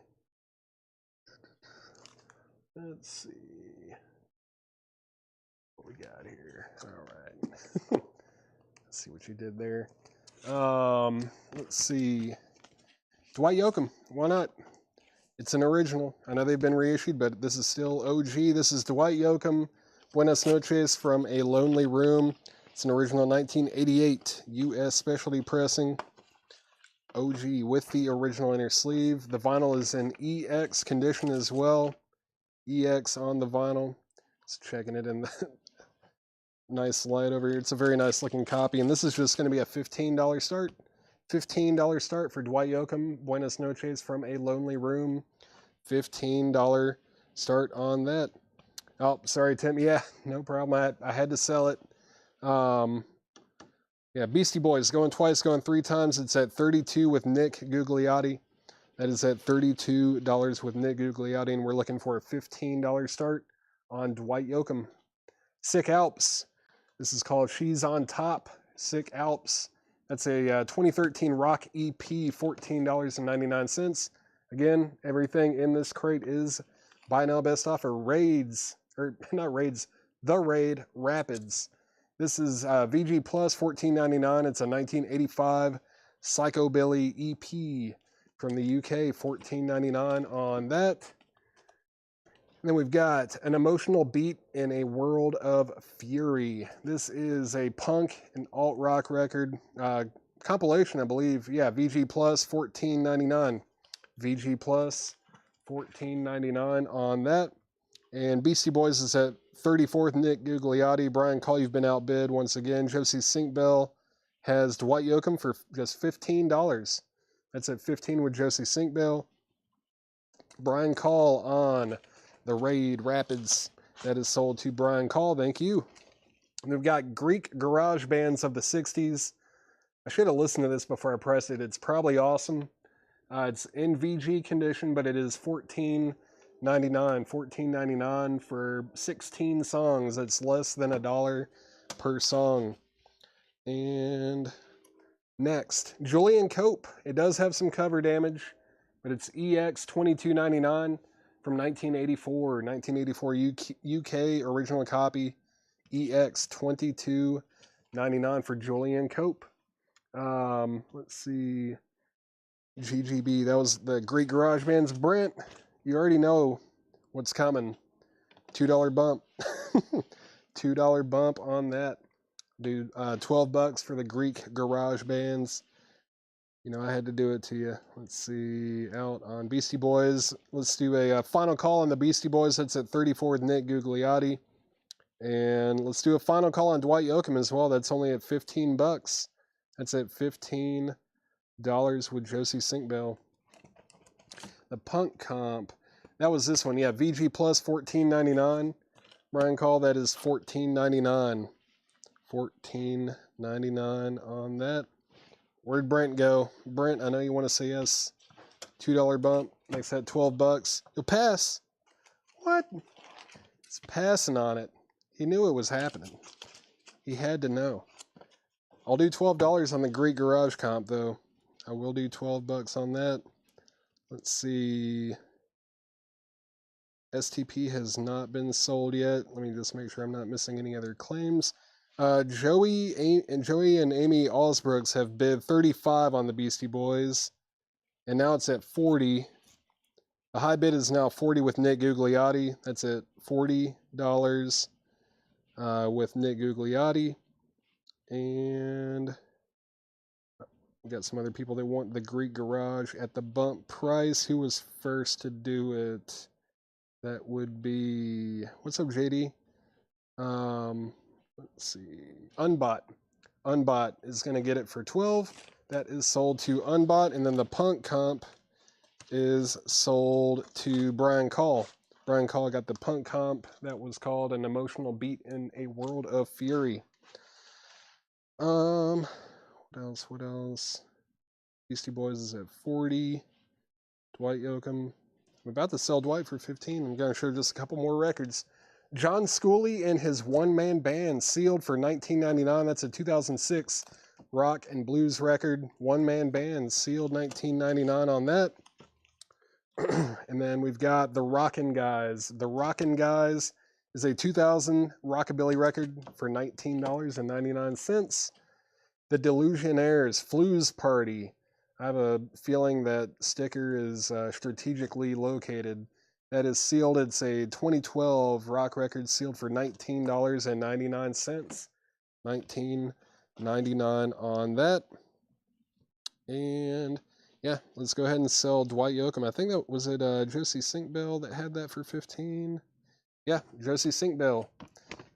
What we got here. All right. Let's see what you did there. Let's see. Dwight Yoakam. Why not? It's an original. I know they've been reissued, but this is still OG. This is Dwight Yoakam. Buenas noches from A Lonely Room. It's an original 1988 U.S. Specialty Pressing. OG with the original inner sleeve. The vinyl is in EX condition as well. EX on the vinyl. Just checking it in the nice light over here. It's a very nice looking copy. And this is just going to be a $15 start. $15 start for Dwight Yoakam. Buenas noches from A Lonely Room. $15 start on that. Oh, sorry, Tim. Yeah, no problem. I had to sell it. Yeah, Beastie Boys going twice, going 3 times. It's at 32 with Nick Gugliotti. That is at $32 with Nick Gugliotti, and we're looking for a $15 start on Dwight Yoakam. Sick Alps. This is called She's on Top. Sick Alps. That's a 2013 rock EP, $14.99. Again, everything in this crate is buy now best offer. Raids, or not Raids, The Raid Rapids. This is VG Plus, $14.99. It's a 1985 Psychobilly EP from the UK, $14.99 on that. And then we've got An Emotional Beat in a World of Fury. This is a punk and alt-rock record compilation, I believe. Yeah, VG Plus, $14.99. VG Plus, $14.99 on that. And Beastie Boys is at 34th, Nick Gugliotti. Brian Call, you've been outbid once again. Josie Sinkbell has Dwight Yoakam for just $15. That's at 15 with Josie Sinkbell. Brian Call on the Raid Rapids. That is sold to Brian Call. Thank you. And we've got Greek Garage Bands of the 60s. I should have listened to this before I pressed it. It's probably awesome. It's in VG condition, but it is $14.99 for 16 songs. That's less than $1 per song. And next, Julian Cope. It does have some cover damage, but it's EX 22.99 from 1984 UK original copy. EX 22.99 for Julian Cope. Let's see. GGB, that was the Greek Garage Bands. Brent, you already know what's coming. $2 bump. $2 bump on that. Dude, $12 for the Greek Garage Bands. You know, I had to do it to you. Let's see, out on Beastie Boys. Let's do a final call on the Beastie Boys. That's at 34 with Nick Gugliotti. And let's do a final call on Dwight Yoakam as well. That's only at $15. That's at $15 with Josie Sinkbell. The Punk Comp. That was this one. Yeah, VG Plus $14.99. Brian Call, that is $14.99. $14.99 on that. Where'd Brent go? Brent, I know you want to say yes. $2 bump. Makes that $12. You'll pass. What? He's passing on it. He knew it was happening. He had to know. I'll do $12 on the Greek Garage Comp, though. I will do $12 on that. Let's see. STP has not been sold yet. Let me just make sure I'm not missing any other claims. Joey and Amy Allsbrooks have bid $35 on the Beastie Boys, and now it's at $40. The high bid is now $40 with Nick Gugliotti. That's at $40 with Nick Gugliotti. And we got some other people that want the Greek Garage at the bump price. Who was first to do it? That would be, what's up, JD? Let's see. Unbot. Unbot is going to get it for $12. That is sold to Unbot. And then the Punk Comp is sold to Brian Call. Brian Call got the Punk Comp. That was called An Emotional Beat in a World of Fury. What else? Beastie Boys is at 40. Dwight Yoakam. I'm about to sell Dwight for 15. I'm going to show just a couple more records. John Schooley and his one-man band, sealed for $19.99. That's a 2006 rock and blues record. One-man band, sealed $19.99 on that. And then we've got The Rockin' Guys. The Rockin' Guys is a 2000 rockabilly record for $19.99. The Delusionaires, Flues Party. I have a feeling that sticker is strategically located. That is sealed. It's a 2012 rock record, sealed for $19.99. $19.99 on that. And yeah, let's go ahead and sell Dwight Yoakam. I think that was it. Josie Sinkbell that had that for 15. Yeah, Josie Sinkbell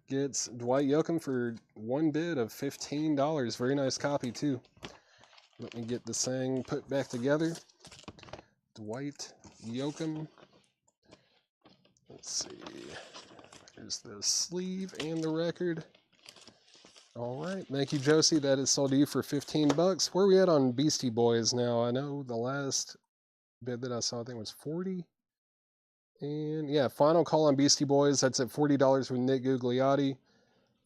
gets Dwight Yoakam for one bid of $15. Very nice copy too. Let me get this thing put back together. Dwight Yoakam. Let's see. Here's the sleeve and the record. All right. Thank you, Josie. That is sold to you for $15. Where are we at on Beastie Boys now? I know the last bid that I saw, I think, was 40. And yeah, final call on Beastie Boys. That's at $40 with Nick Gugliotti.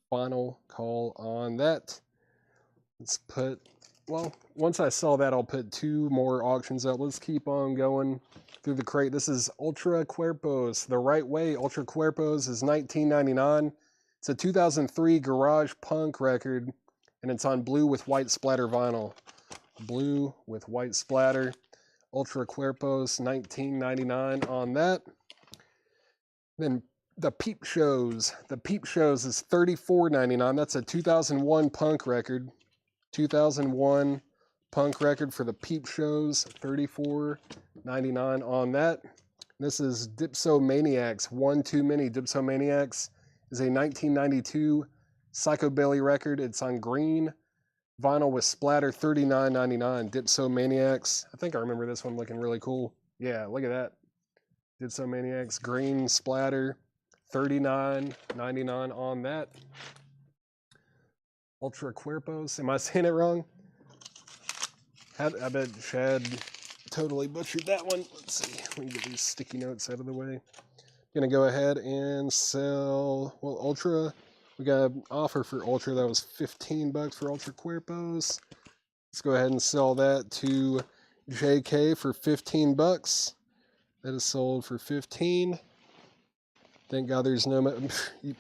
Final call on that. Let's put, well, once I sell that, I'll put two more auctions up. Let's keep on going through the crate. This is Ultra Cuerpos. The Right Way Ultra Cuerpos is $19.99. It's a 2003 garage punk record, and it's on blue with white splatter vinyl. Blue with white splatter. Ultra Cuerpos, $19.99 on that. Then the Peep Shows. The Peep Shows is $34.99. That's a 2001 punk record. 2001 punk record for the Peep Shows. $34.99 on that. This is Dipsomaniacs. One Too Many. Dipsomaniacs is a 1992 Psychobilly record. It's on green vinyl with splatter, $39.99. Dipsomaniacs. I think I remember this one looking really cool. Yeah, look at that. Dipsomaniacs, green splatter, $39.99 on that. Ultra Cuerpos. Am I saying it wrong? I bet Chad totally butchered that one. Let's see. Let me get these sticky notes out of the way. Gonna go ahead and sell, well, Ultra. We got an offer for Ultra that was $15 for Ultra Cuerpos. Let's go ahead and sell that to JK for $15. That is sold for $15. Thank God there's no, you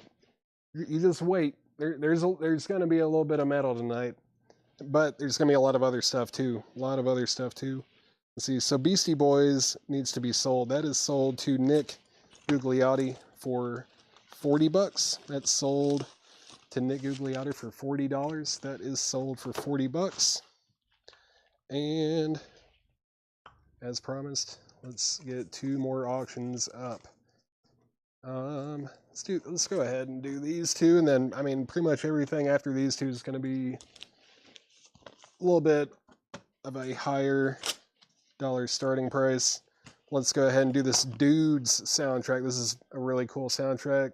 just wait. There's going to be a little bit of metal tonight, but there's going to be a lot of other stuff too. Let's see. So Beastie Boys needs to be sold. That is sold to Nick Gugliotti for $40. That's sold to Nick Gugliotti for $40. That is sold for $40. And as promised, let's get 2 more auctions up. Let's go ahead and do these 2, and then, I mean, pretty much everything after these 2 is going to be a little bit of a higher dollar starting price. Let's go ahead and do this Dudes soundtrack. This is a really cool soundtrack.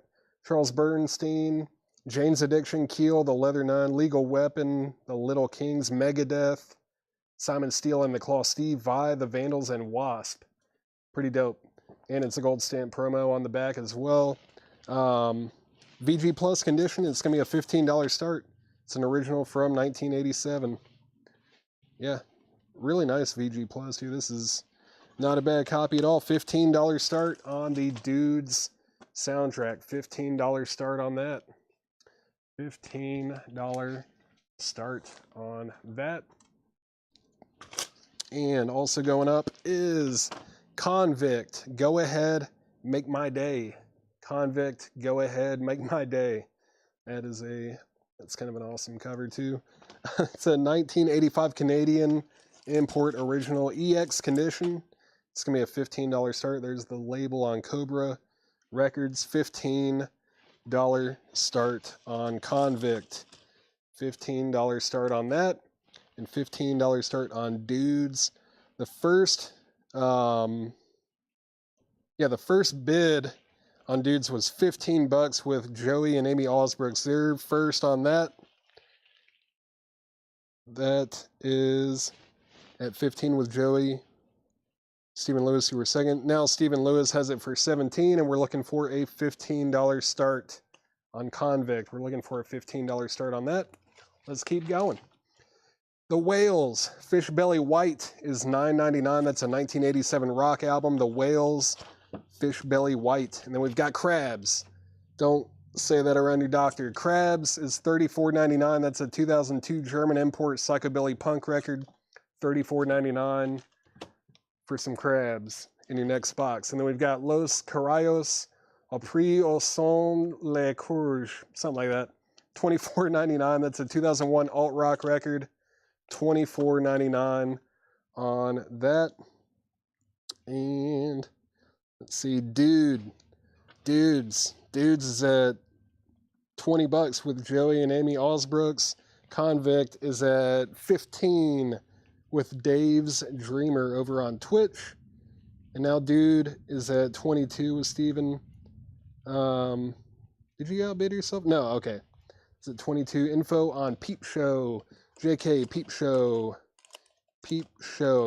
Charles Bernstein, Jane's Addiction, Keel, The Leather Nun, Lethal Weapon, The Little Kings, Megadeth, Simon Steele and the Claw Steve, Vi, The Vandals, and Wasp. Pretty dope. And it's a gold stamp promo on the back as well. VG Plus condition, it's going to be a $15 start. It's an original from 1987. Yeah, really nice VG Plus, too. This is not a bad copy at all. $15 start on the Dudes soundtrack. $15 start on that. $15 start on that. And also going up is Convict, Go Ahead, Make My Day. Convict, Go Ahead, Make My Day. That's kind of an awesome cover too. It's a 1985 Canadian import original EX condition. It's going to be a $15 start. There's the label on Cobra Records. $15 start on Convict. $15 start on that. And $15 start on Dudes. The first bid on Dudes was $15 with Joey and Amy Osbrooks. They're first on that. That is at 15 with Joey. Stephen Lewis, you were second. Now Stephen Lewis has it for 17, and we're looking for a $15 start on Convict. We're looking for a $15 start on that. Let's keep going. The Whales, Fish Belly White is $9.99. That's a 1987 rock album. The Whales, Fish Belly White. And then we've got Crabs. Don't say that around your doctor. Crabs is $34.99. That's a 2002 German import psychobilly punk record. $34.99 for some Crabs in your next box. And then we've got Los Carayos, Au Prix au Son Le Courge, something like that. $24.99. That's a 2001 alt rock record. $24.99 on that. And let's see, Dudes is at $20 with Joey and Amy Osbrooks. Convict is at $15 with Dave's Dreamer over on Twitch. And now Dude is at $22 with Steven. Did you outbid yourself? No, okay. It's at $22. Info on Peep Show. JK, Peep Show.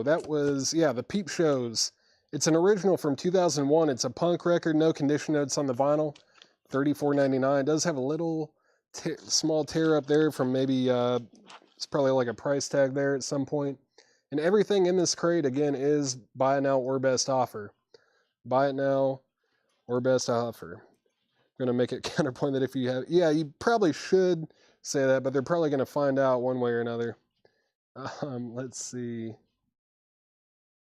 That was, the Peep Shows. It's an original from 2001. It's a punk record, no condition notes on the vinyl. $34.99. It does have a little small tear up there from maybe, it's probably like a price tag there at some point. And everything in this crate, again, is buy it now or best offer. Buy it now or best offer. I'm going to make it counterpoint that if you have, you probably should say that, but they're probably going to find out one way or another. Let's see.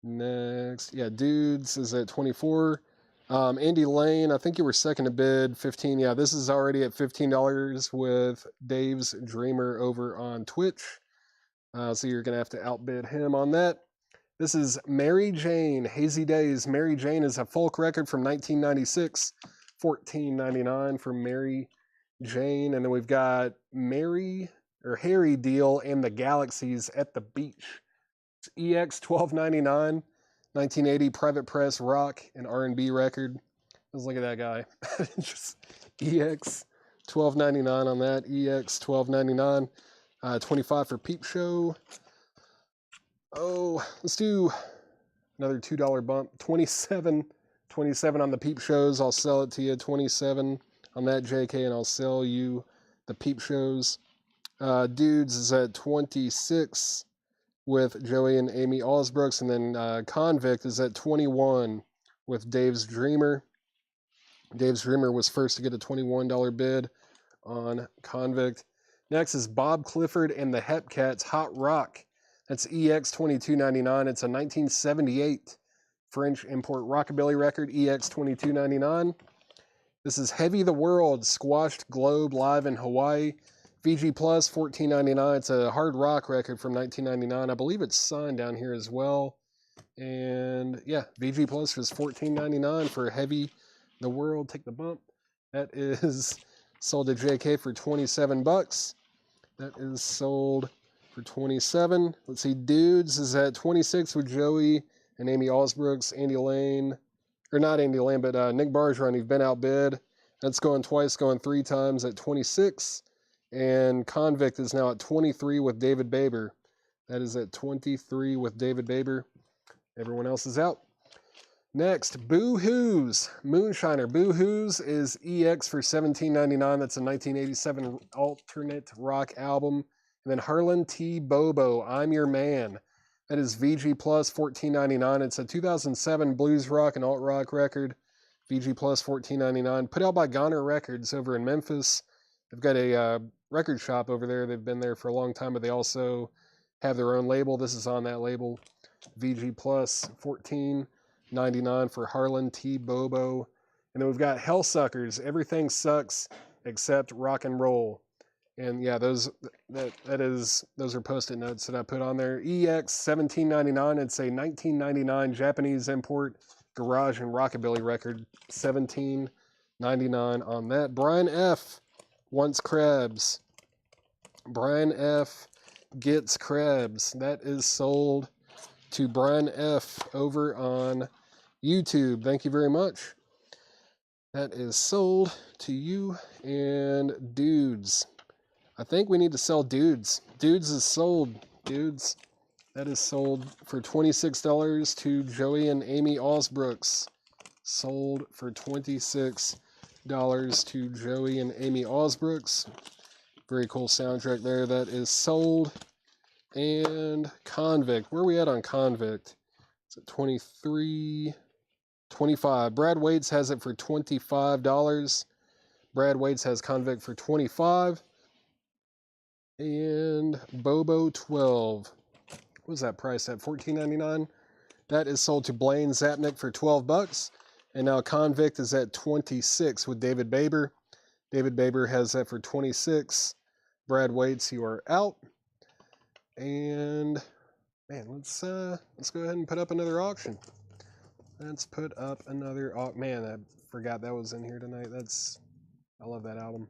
Next. Dudes is at 24. Andy Lane, I think you were second to bid, 15. Yeah, this is already at $15 with Dave's Dreamer over on Twitch. So you're going to have to outbid him on that. This is Mary Jane, Hazy Days. Mary Jane is a folk record from 1996. $14.99 for Mary Jane, and then we've got Harry Deal and the Galaxies at the Beach. It's EX 1299, 1980 Private Press rock and R&B record. Let's look at that guy. Just EX 1299 on that. EX 1299. 25 for Peep Show. Oh, let's do another $2 bump. 27 on the Peep Shows. I'll sell it to you. 27 on that, JK, and I'll sell you the Peep Shows. Dudes is at 26 with Joey and Amy Osbrooks, and then Convict is at 21 with Dave's Dreamer. Dave's Dreamer was first to get a $21 bid on Convict. Next is Bob Clifford and the Hepcats Hot Rock. That's EX 2299. It's a 1978 French import rockabilly record, EX 2299. This is Heavy the World, Squashed Globe live in Hawaii. VG Plus, $14.99. It's a hard rock record from 1999. I believe it's signed down here as well. And yeah, VG Plus was $14.99 for Heavy the World. Take the bump. That is sold to JK for 27 bucks. That is sold for 27. Let's see, Dudes is at 26 with Joey and Amy Osbrooks, Andy Lane, or not Andy Lane, but Nick Bargeron. You've been outbid. That's going twice, going 3 times at 26. And Convict is now at 23 with David Baber. That is at 23 with David Baber. Everyone else is out. Next, Boo Hoo's Moonshiner. Boo Hoo's is EX for $17.99. That's a 1987 alternate rock album. And then Harlan T. Bobo, I'm Your Man. That is VG Plus, $14.99. It's a 2007 blues rock and alt rock record. VG Plus, $14.99. Put out by Goner Records over in Memphis. They've got a record shop over there. They've been there for a long time, but they also have their own label. This is on that label. VG Plus, $14.99 for Harlan T. Bobo. And then we've got Hellsuckers. Everything Sucks Except Rock and Roll. And yeah, those are post-it notes that I put on there. EX $17.99. It's a 1999 Japanese import garage and rockabilly record. $17.99 on that. Brian F. wants crabs. Brian F. gets crabs. That is sold to Brian F. over on YouTube. Thank you very much. That is sold to you. And Dudes. I think we need to sell Dudes. Dudes is sold. Dudes. That is sold for $26 to Joey and Amy Osbrooks. Sold for $26 to Joey and Amy Osbrooks. Very cool soundtrack there. That is sold. And Convict. Where are we at on Convict? It's at 23, 25. Brad Waits has it for $25. Brad Waits has Convict for $25. And Bobo 12. What was that price at? $14.99. That is sold to Blaine Zapnick for 12 bucks. And now Convict is at 26 with David Baber. David Baber has that for 26. Brad Waits, you are out. And man, let's go ahead and put up another auction. Let's put up another man, I forgot that was in here tonight. I love that album.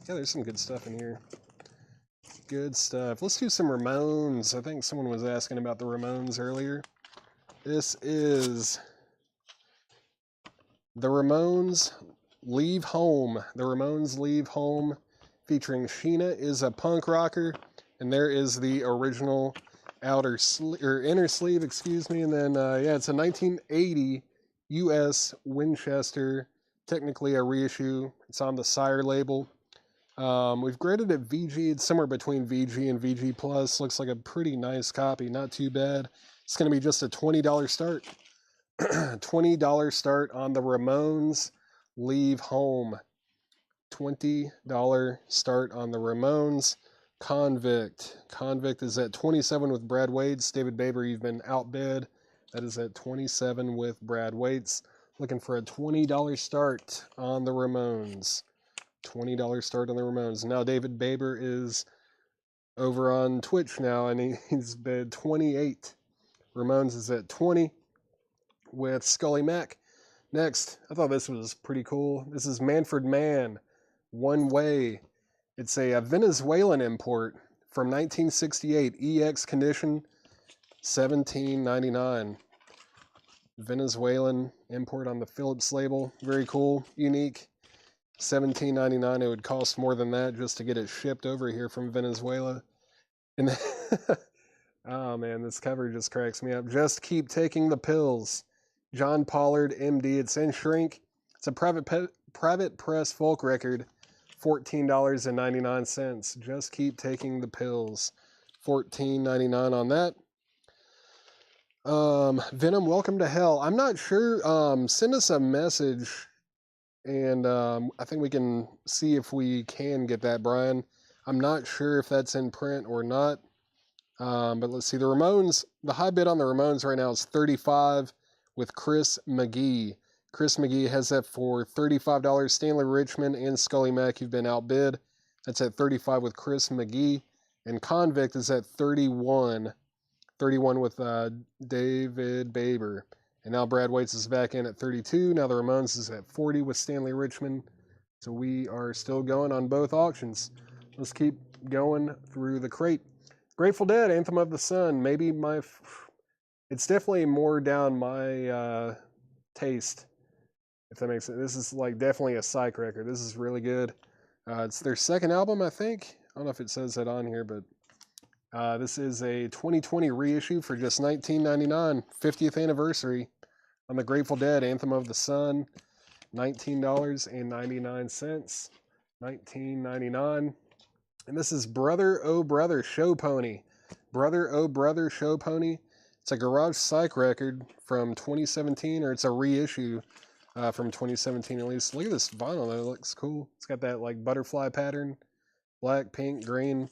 Yeah, there's some good stuff in here. Good stuff. Let's do some Ramones. I think someone was asking about the Ramones earlier. This is the Ramones Leave Home. The Ramones Leave Home, featuring Sheena is a punk rocker, and there is the original inner sleeve, excuse me. And then yeah, it's a 1980 U.S. Winchester, technically a reissue. It's on the Sire label. We've graded it VG. It's somewhere between VG and VG Plus. Looks like a pretty nice copy. Not too bad. It's going to be just a $20 start. $20 start on the Ramones Leave Home. $20 start on the Ramones. Convict. Convict is at 27 with Brad Waits. David Baber, you've been outbid. That is at 27 with Brad Waits. Looking for a $20 start on the Ramones. $20 start on the Ramones. Now David Baber is over on Twitch now, and he's bid 28. Ramones is at 20 with Scully Mack. Next, I thought this was pretty cool. This is Manfred Mann, One Way. It's a Venezuelan import from 1968, EX condition, $17.99. Venezuelan import on the Phillips label. Very cool, unique. $17.99. It would cost more than that just to get it shipped over here from Venezuela. And oh man, this cover just cracks me up. Just keep taking the pills. John Pollard, MD. It's in shrink. It's a private press folk record. $14.99. Just keep taking the pills. $14.99 on that. Venom, Welcome to Hell. I'm not sure. Send us a message, and I think we can see if we can get that, Brian. I'm not sure if that's in print or not. But let's see. The Ramones, the high bid on the Ramones right now is $35 with Chris McGee. Chris McGee has that for $35. Stanley Richmond and Scully Mack, you've been outbid. That's at $35 with Chris McGee. And Convict is at $31. $31 with David Baber. And now Brad Waits is back in at $32. Now the Ramones is at $40 with Stanley Richmond. So we are still going on both auctions. Let's keep going through the crate. Grateful Dead, Anthem of the Sun. Maybe it's definitely more down my taste, if that makes sense. This is like definitely a psych record. This is really good. It's their second album, I think. I don't know if it says that on here, but this is a 2020 reissue for just $19.99, 50th anniversary on the Grateful Dead, Anthem of the Sun, $19.99, $19.99. And this is Brother Oh Brother Show Pony. Brother Oh Brother Show Pony. It's a garage psych record from 2017, or it's a reissue from 2017 at least. Look at this vinyl though, it looks cool. It's got that like butterfly pattern, black, pink, green.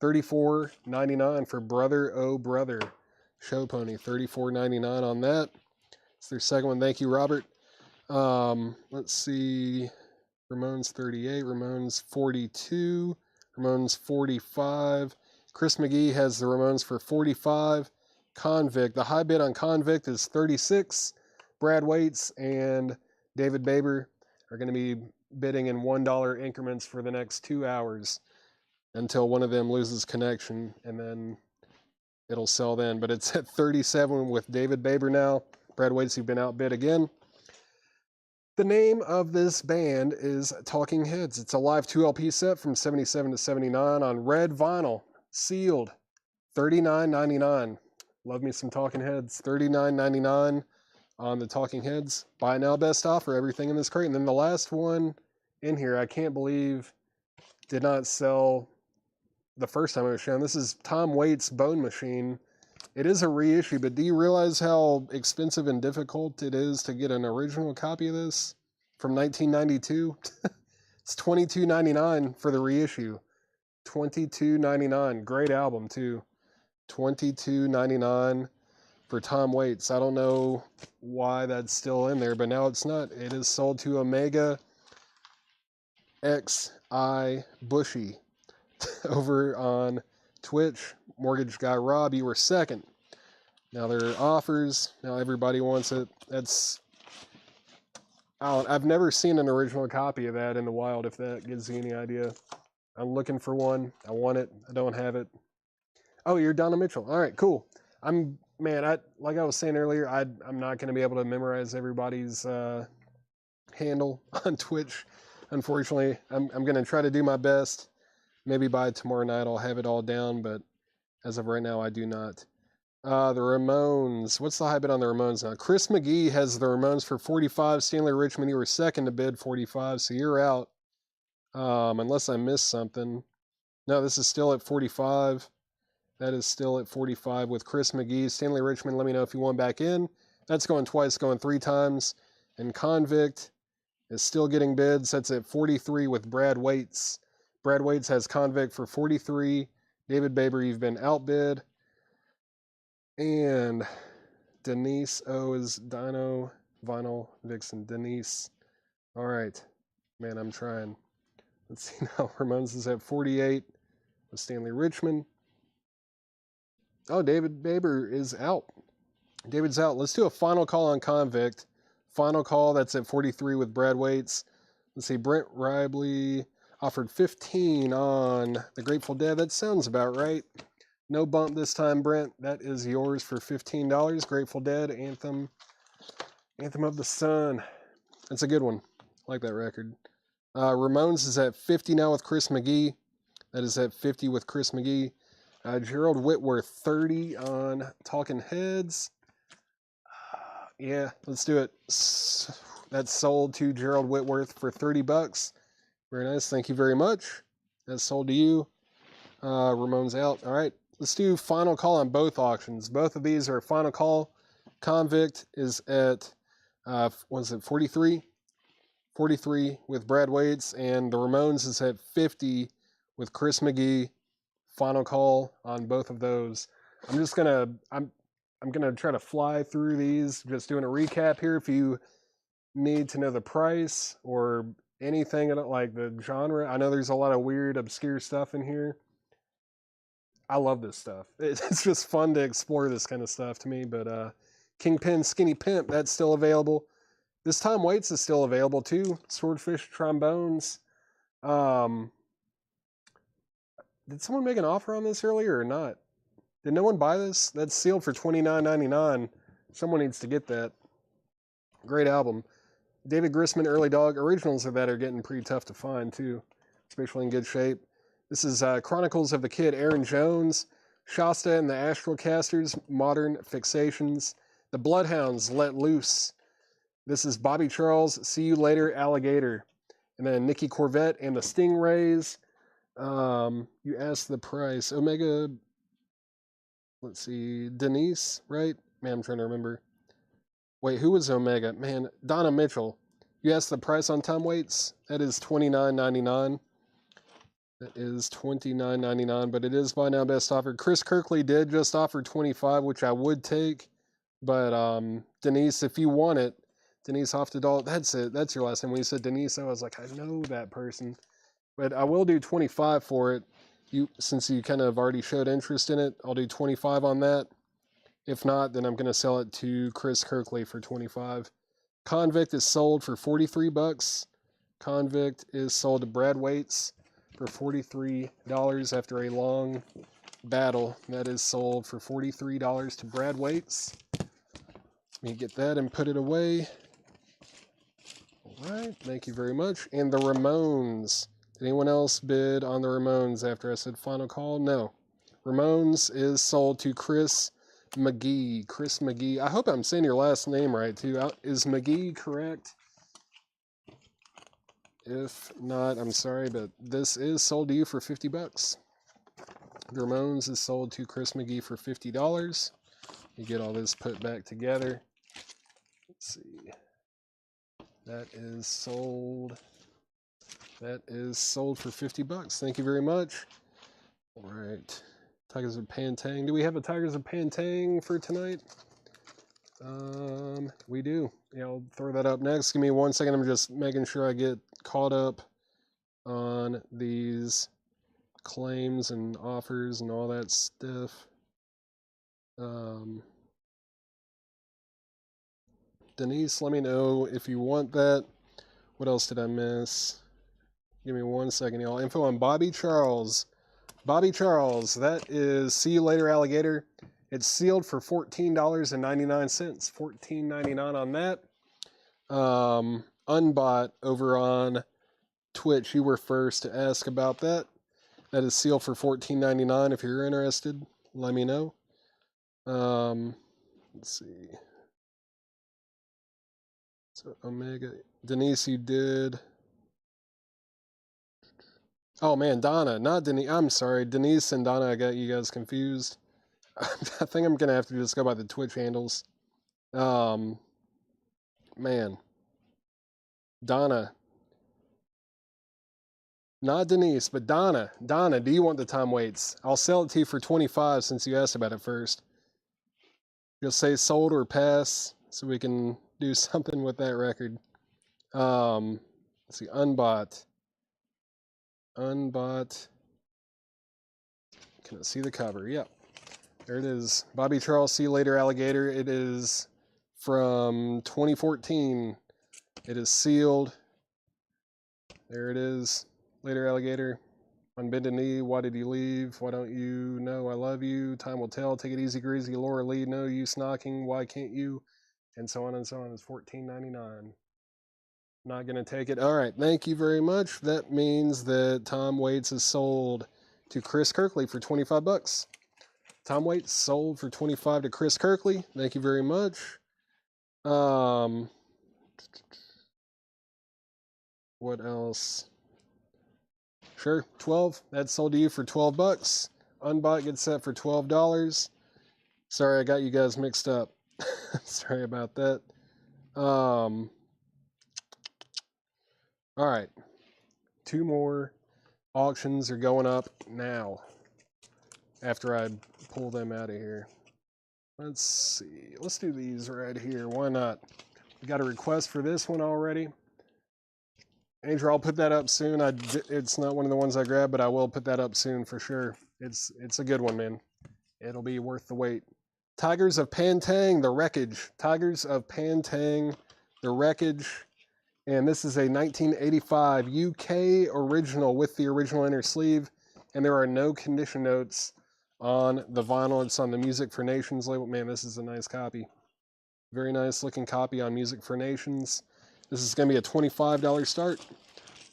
$34.99 for Brother Oh Brother Show Pony. $34.99 on that. It's their second one. Thank you, Robert. Let's see. Ramones 38, Ramones 42, Ramones 45. Chris McGee has the Ramones for 45. Convict. The high bid on Convict is 36. Brad Waits and David Baber are going to be bidding in $1 increments for the next 2 hours until one of them loses connection, and then it'll sell then. But it's at 37 with David Baber now. Brad Waits, you've been outbid again. The name of this band is Talking Heads. It's a live 2 LP set from 77 to 79 on red vinyl, sealed, $39.99. Love me some Talking Heads. $39.99 on the Talking Heads. Buy now, best offer, everything in this crate. And then the last one in here, I can't believe did not sell the first time it was shown. This is Tom Waits' Bone Machine. It is a reissue, but do you realize how expensive and difficult it is to get an original copy of this from 1992? It's $22.99 for the reissue. $22.99. Great album, too. $22.99 for Tom Waits. I don't know why that's still in there, but now it's not. It is sold to Omega XI Bushy over on Twitch. Mortgage Guy Rob, you were second. Now there are offers. Now everybody wants it. I've never seen an original copy of that in the wild, if that gives you any idea. I'm looking for one. I want it. I don't have it. Oh, you're Donna Mitchell. All right, cool. Like I was saying earlier, I'm not going to be able to memorize everybody's handle on Twitch. Unfortunately, I'm going to try to do my best. Maybe by tomorrow night I'll have it all down, but as of right now, I do not. The Ramones. What's the high bid on the Ramones now? Chris McGee has the Ramones for 45. Stanley Richmond, you were second to bid 45, so you're out. Unless I missed something. No, this is still at 45. That is still at 45 with Chris McGee. Stanley Richmond, let me know if you want back in. That's going twice, going 3 times. And Convict is still getting bids. That's at 43 with Brad Waits. Brad Waits has Convict for 43. David Baber, you've been outbid. And Denise O is Dino Vinyl Vixen. Denise. All right. Man, I'm trying. Let's see now. Ramones is at 48 with Stanley Richmond. Oh, David Baber is out. David's out. Let's do a final call on Convict. Final Call, that's at 43 with Brad Waits. Let's see, Brent Ribley offered 15 on the Grateful Dead. That sounds about right. No bump this time, Brent. That is yours for $15. Grateful Dead, Anthem of the Sun. That's a good one. I like that record. Ramones is at 50 now with Chris McGee. That is at 50 with Chris McGee. Gerald Whitworth, 30 on Talking Heads. Yeah, let's do it. That's sold to Gerald Whitworth for $30. Very nice. Thank you very much. That's sold to you. Ramon's out. All right. Let's do final call on both auctions. Both of these are final call. Convict is at, was it 43? 43 with Brad Waits. And the Ramones is at 50 with Chris McGee. Final call on both of those. I'm gonna try to fly through these, just doing a recap here. If you need to know the price or anything like the genre, I know there's a lot of weird, obscure stuff in here. I love this stuff. It's just fun to explore this kind of stuff to me. But Kingpin Skinny Pimp, that's still available. This Tom Waits is still available too. Swordfish Trombones. Did someone make an offer on this earlier or not? Did no one buy this? That's sealed for $29.99. Someone needs to get that. Great album. David Grisman, Early Dog. Originals of that are getting pretty tough to find too, especially in good shape. This is Chronicles of the Kid, Aaron Jones. Shasta and the Astrocasters, Modern Fixations. The Bloodhounds, Let Loose. This is Bobby Charles, See You Later, Alligator. And then Nikki Corvette and the Stingrays. You asked the price. Omega, let's see, Denise, right? Man, I'm trying to remember. Wait, who was Omega? Man, Donna Mitchell. You asked the price on Tom Waits? That is $29.99. That is $29.99, but it is buy now best offer. Chris Kirkley did just offer $25, which I would take. But Denise, if you want it, Denise Hoftedal, that's it. That's your last name. When you said Denise, I was like, I know that person. But I will do $25 for it. Since you kind of already showed interest in it, I'll do $25 on that. If not, then I'm going to sell it to Chris Kirkley for $25. Convict is sold for $43. Convict is sold to Brad Waits for $43 after a long battle. That is sold for $43 to Brad Waits. Let me get that and put it away. All right, thank you very much. And the Ramones. Did anyone else bid on the Ramones after I said final call? No. Ramones is sold to Chris McGee. Chris McGee. I hope I'm saying your last name right, too. Is McGee correct? If not, I'm sorry, but this is sold to you for $50. The Ramones is sold to Chris McGee for $50. You get all this put back together. Let's see. That is sold. That is sold for $50. Thank you very much. All right. Tigers of Pantang. Do we have a Tigers of Pantang for tonight? We do. Yeah, I'll throw that up next. Give me 1 second. I'm just making sure I get caught up on these claims and offers and all that stuff. Denise, let me know if you want that. What else did I miss? Give me 1 second, y'all. Info on Bobby Charles. Bobby Charles, that is See You Later, Alligator. It's sealed for $14.99. $14.99 on that. Unbought over on Twitch. You were first to ask about that. That is sealed for $14.99. If you're interested, let me know. Let's see. So Omega. Denise, you did. Oh man, Donna, not Denise. I'm sorry, Denise and Donna. I got you guys confused. I think I'm gonna have to just go by the Twitch handles. Man, Donna, not Denise, but Donna. Donna, do you want the Tom Waits? I'll sell it to you for $25 since you asked about it first. Just say sold or pass, so we can do something with that record. Let's see, unbought. Unbought. Can I see the cover? Yep. There it is. Bobby Charles, See You Later, Alligator. It is from 2014. It is sealed. There it is. Later, alligator. On bended knee, why did you leave? Why don't you know I love you? Time will tell. Take it easy, greasy. Laura Lee, no use knocking. Why can't you? And so on and so on. It's $14.99. Not going to take it. All right. Thank you very much. That means that Tom Waits is sold to Chris Kirkley for 25 bucks. Tom Waits sold for 25 to Chris Kirkley. Thank you very much. What else? Sure, 12. That's sold to you for 12 bucks. Unbought gets set for $12. Sorry, I got you guys mixed up. Sorry about that. All right. 2 more auctions are going up now after I pull them out of here. Let's see. Let's do these right here. Why not? We got a request for this one already. Andrew, I'll put that up soon. It's not one of the ones I grabbed, but I will put that up soon for sure. It's a good one, man. It'll be worth the wait. Tigers of Pantang, The Wreckage. Tigers of Pantang, The Wreckage. And this is a 1985 UK original with the original inner sleeve. And there are no condition notes on the vinyl. It's on the Music for Nations label. Man, this is a nice copy. Very nice looking copy on Music for Nations. This is going to be a $25 start.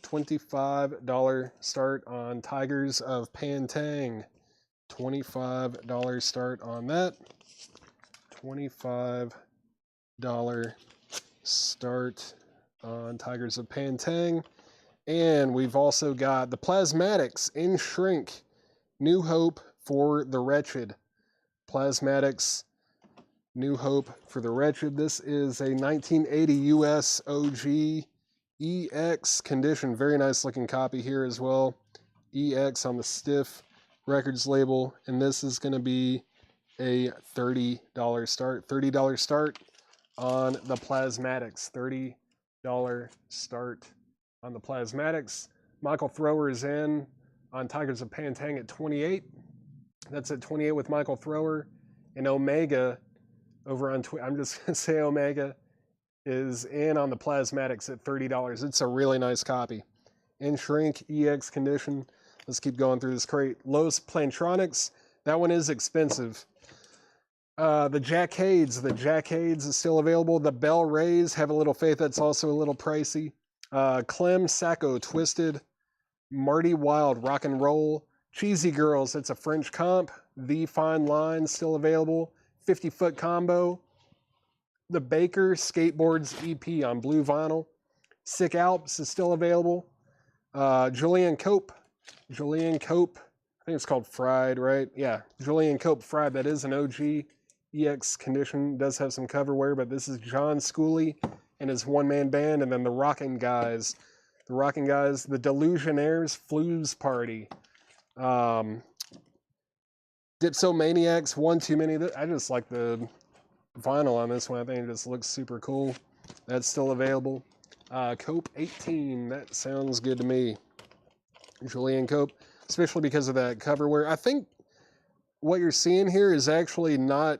$25 start on Tigers of Pantang. $25 start on that. $25 start on Tigers of Pantang. And we've also got the Plasmatics in Shrink. New Hope for the Wretched. Plasmatics, New Hope for the Wretched. This is a 1980 US OG EX condition. Very nice looking copy here as well. EX on the Stiff Records label. And this is going to be a $30 start. $30 start on the Plasmatics. $30 start on the Plasmatics. Michael Thrower is in on Tigers of Pantang at 28. That's at 28 with Michael Thrower. And Omega over on I'm just going to say Omega is in on the Plasmatics at $30. It's a really nice copy. In Shrink, EX condition. Let's keep going through this crate. Los Plantronics. That one is expensive. The Jackades is still available. The Bell Rays, Have a Little Faith. That's also a little pricey. Clem Sacco Twisted. Marty Wild Rock and Roll. Cheesy Girls, it's a French comp. The Fine Line still available. 50-foot combo. The Baker Skateboards EP on blue vinyl. Sick Alps is still available. Julian Cope. I think it's called Fried, right? Yeah, Julian Cope Fried. That is an OG EX condition. Does have some cover wear, but this is John Schooley and his one-man band. And then the Rockin' Guys. The Delusionaires Flues Party. Dipsomaniacs, One Too Many. I just like the vinyl on this one. I think it just looks super cool. That's still available. Cope 18. That sounds good to me. Julian Cope, especially because of that cover wear. I think what you're seeing here is actually not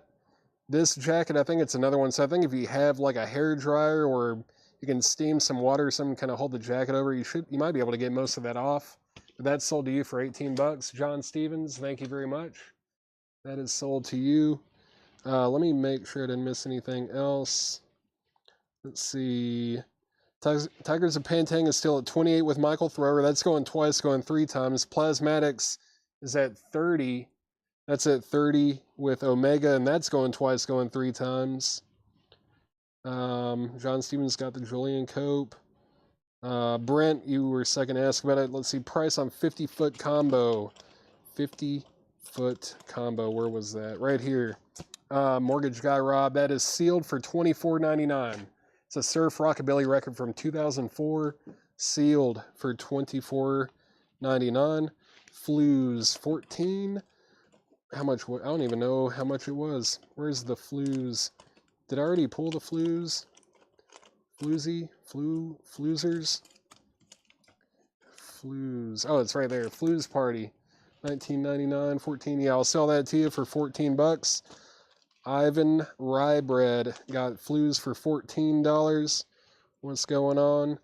this jacket. I think it's another one. So I think if you have like a hair dryer or you can steam some water or something, kind of hold the jacket over, you might be able to get most of that off. But that's sold to you for 18 bucks. John Stevens, thank you very much. That is sold to you. Let me make sure I didn't miss anything else. Let's see. Tigers of Pantang is still at 28 with Michael Thrower. That's going twice, going 3 times. Plasmatics is at 30. That's at 30 with Omega, and that's going twice, going 3 times. John Stevens got the Julian Cope. Brent, you were second to ask about it. Let's see, price on 50-foot combo. 50-foot combo, where was that? Right here. Mortgage Guy Rob, that is sealed for $24.99. It's a Surf Rockabilly record from 2004, sealed for $24.99. Flues 14. How much? I don't even know how much it was. Where's the Flues? Did I already pull the Flues? Floozers? Flues. Oh, it's right there. Flues Party. $19.99, 14. Yeah, I'll sell that to you for 14 bucks. Ivan Rye Bread got flues for $14. What's going on?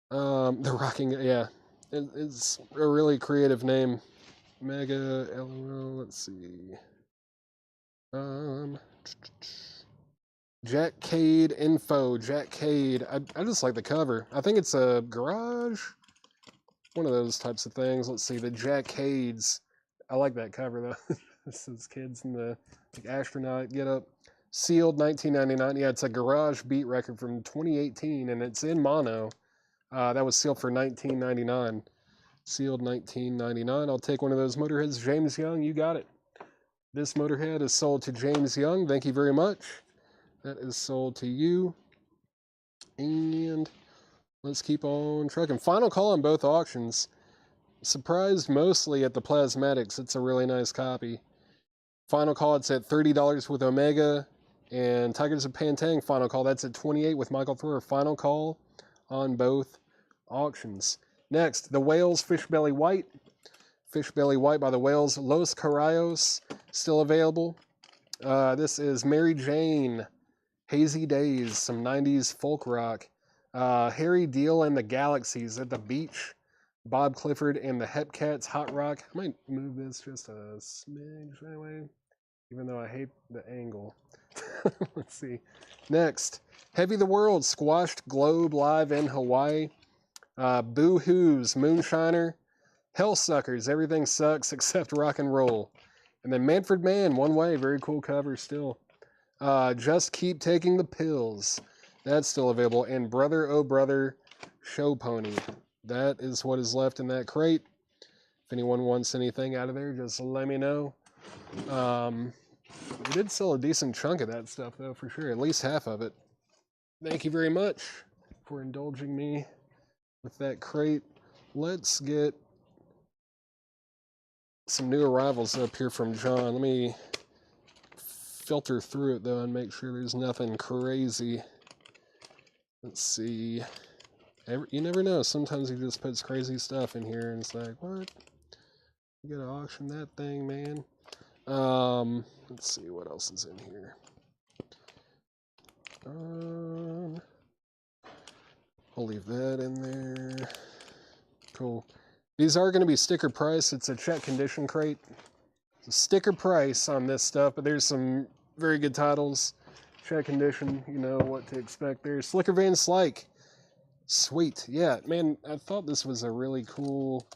The Rocking, yeah. It's a really creative name. Mega LOL, let's see. Jack Cade info. Jack Cade. I just like the cover. I think it's a garage. One of those types of things. Let's see. The Jack Cades. I like that cover though. This is kids in the like, astronaut get up. Sealed 1999. Yeah, it's a garage beat record from 2018 and it's in mono. That was sealed for $19.99. Sealed $19.99. I'll take one of those Motorheads. James Young, you got it. This Motorhead is sold to James Young. Thank you very much. That is sold to you. And let's keep on trucking. Final call on both auctions. Surprised mostly at the Plasmatics. It's a really nice copy. Final call, it's at $30 with Omega. And Tigers of Pantang, final call. That's at $28 with Michael Thrower. Final call on both auctions. Next, the Whales Fish Belly White. Fish Belly White by the Whales. Los Carayos, still available. This is Mary Jane. Hazy Days, some 90s folk rock. Harry Deal and the Galaxies at the Beach. Bob Clifford and the Hepcats, Hot Rock. I might move this just a smidge anyway, even though I hate the angle. Let's see. Next, Heavy the World, Squashed Globe live in Hawaii. Boo Hoo's, Moonshiner. Hellsuckers, Everything Sucks Except Rock and Roll. And then Manfred Mann, One Way, very cool cover still. Just Keep Taking the Pills. That's still available. And Brother Oh Brother, Show Pony. That is what is left in that crate. If anyone wants anything out of there, just let me know. We did sell a decent chunk of that stuff, though, for sure. At least half of it. Thank you very much for indulging me with that crate. Let's get some new arrivals up here from John. Let me filter through it, though, and make sure there's nothing crazy. Let's see. You never know. Sometimes he just puts crazy stuff in here, and it's like, what? You gotta auction that thing, man. Let's see what else is in here. I'll leave that in there. Cool. These are going to be sticker price. It's a check condition crate. It's a sticker price on this stuff, but there's some very good titles. Check condition, you know what to expect there. Slicker Van Slyke. Sweet. Yeah, man, I thought this was a really cool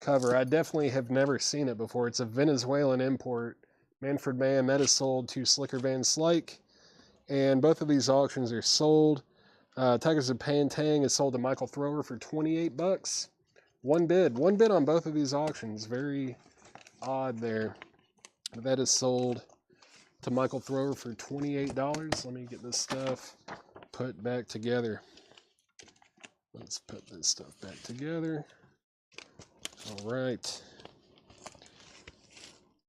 cover. I definitely have never seen it before. It's a Venezuelan import. Manfred Mann, that is sold to Slicker Van Slyke. And both of these auctions are sold. Tigers of Pantang is sold to Michael Thrower for $28. One bid on both of these auctions. Very odd there. But that is sold to Michael Thrower for $28. Let me get this stuff put back together. Let's put this stuff back together. All right.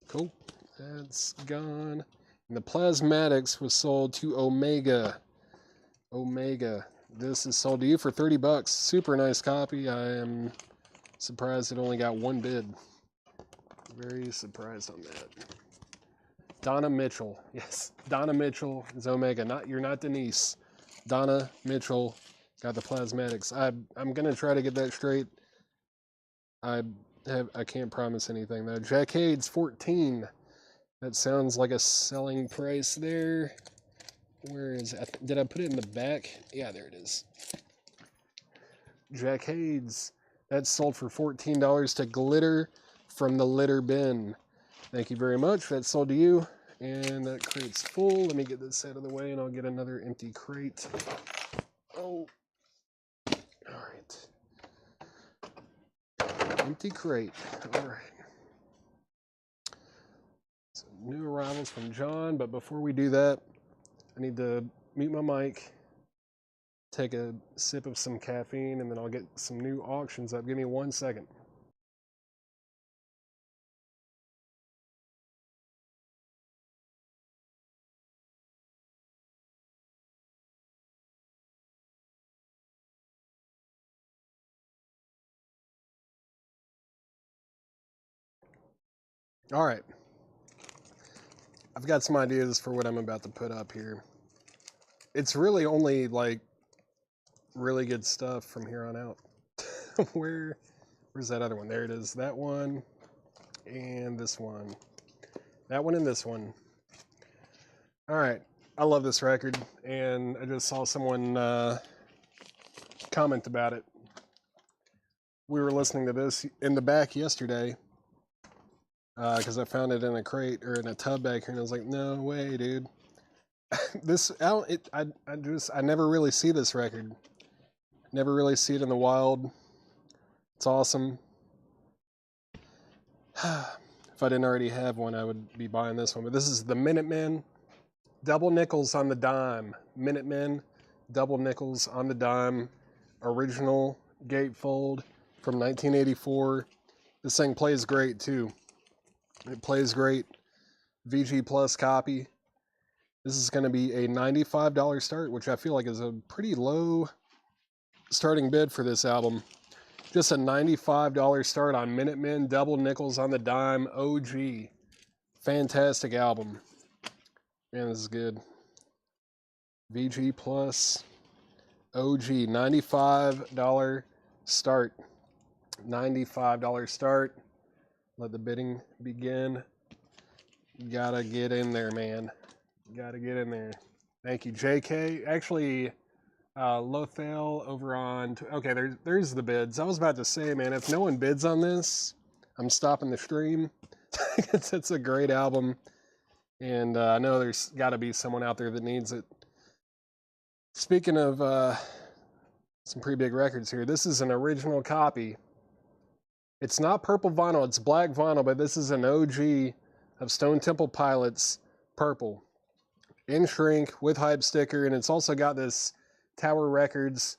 Cool. That's gone. And the Plasmatics was sold to Omega. Omega. This is sold to you for $30. Super nice copy. I am surprised it only got one bid. Very surprised on that. Donna Mitchell. Yes, Donna Mitchell is Omega. You're not Denise. Donna Mitchell got the Plasmatics. I'm gonna try to get that straight. I can't promise anything though. Jackades 14. That sounds like a selling price there. Where is it? Did I put it in the back? Yeah, there it is. Jackades. That's sold for $14 to Glitter from the Litter Bin. Thank you very much. That's sold to you. And that crate's full. Let me get this out of the way and I'll get another empty crate. Oh. All right. Empty crate. All right. So new arrivals from John, but before we do that, I need to mute my mic, take a sip of some caffeine, and then I'll get some new auctions up. Give me 1 second. All right. I've got some ideas for what I'm about to put up here. It's really only like really good stuff from here on out. Where's that other one? There it is. That one and this one. That one and this one. All right. I love this record, and I just saw someone comment about it. We were listening to this in the back yesterday because I found it in a crate or in a tub back here, and I was like, no way, dude. I never really see this record. Never really see it in the wild. It's awesome. If I didn't already have one, I would be buying this one. But this is the Minutemen Double Nickels on the Dime. Minutemen Double Nickels on the Dime. Original gatefold from 1984. This thing plays great too. It plays great. VG Plus copy. This is going to be a $95 start, which I feel like is a pretty low starting bid for this album. Just a $95 start on Minutemen Double Nickels on the Dime OG. Fantastic album. Man, this is good. VG Plus OG. $95 start. $95 start. Let the bidding begin. Gotta get in there, man. Gotta get in there. Thank you, JK. Actually, Lothal over on... Okay, there's the bids. I was about to say, man, if no one bids on this, I'm stopping the stream. It's a great album. And I know there's got to be someone out there that needs it. Speaking of some pretty big records here, this is an original copy. It's not purple vinyl, it's black vinyl, but this is an OG of Stone Temple Pilots, Purple. In shrink, with hype sticker, and it's also got this Tower Records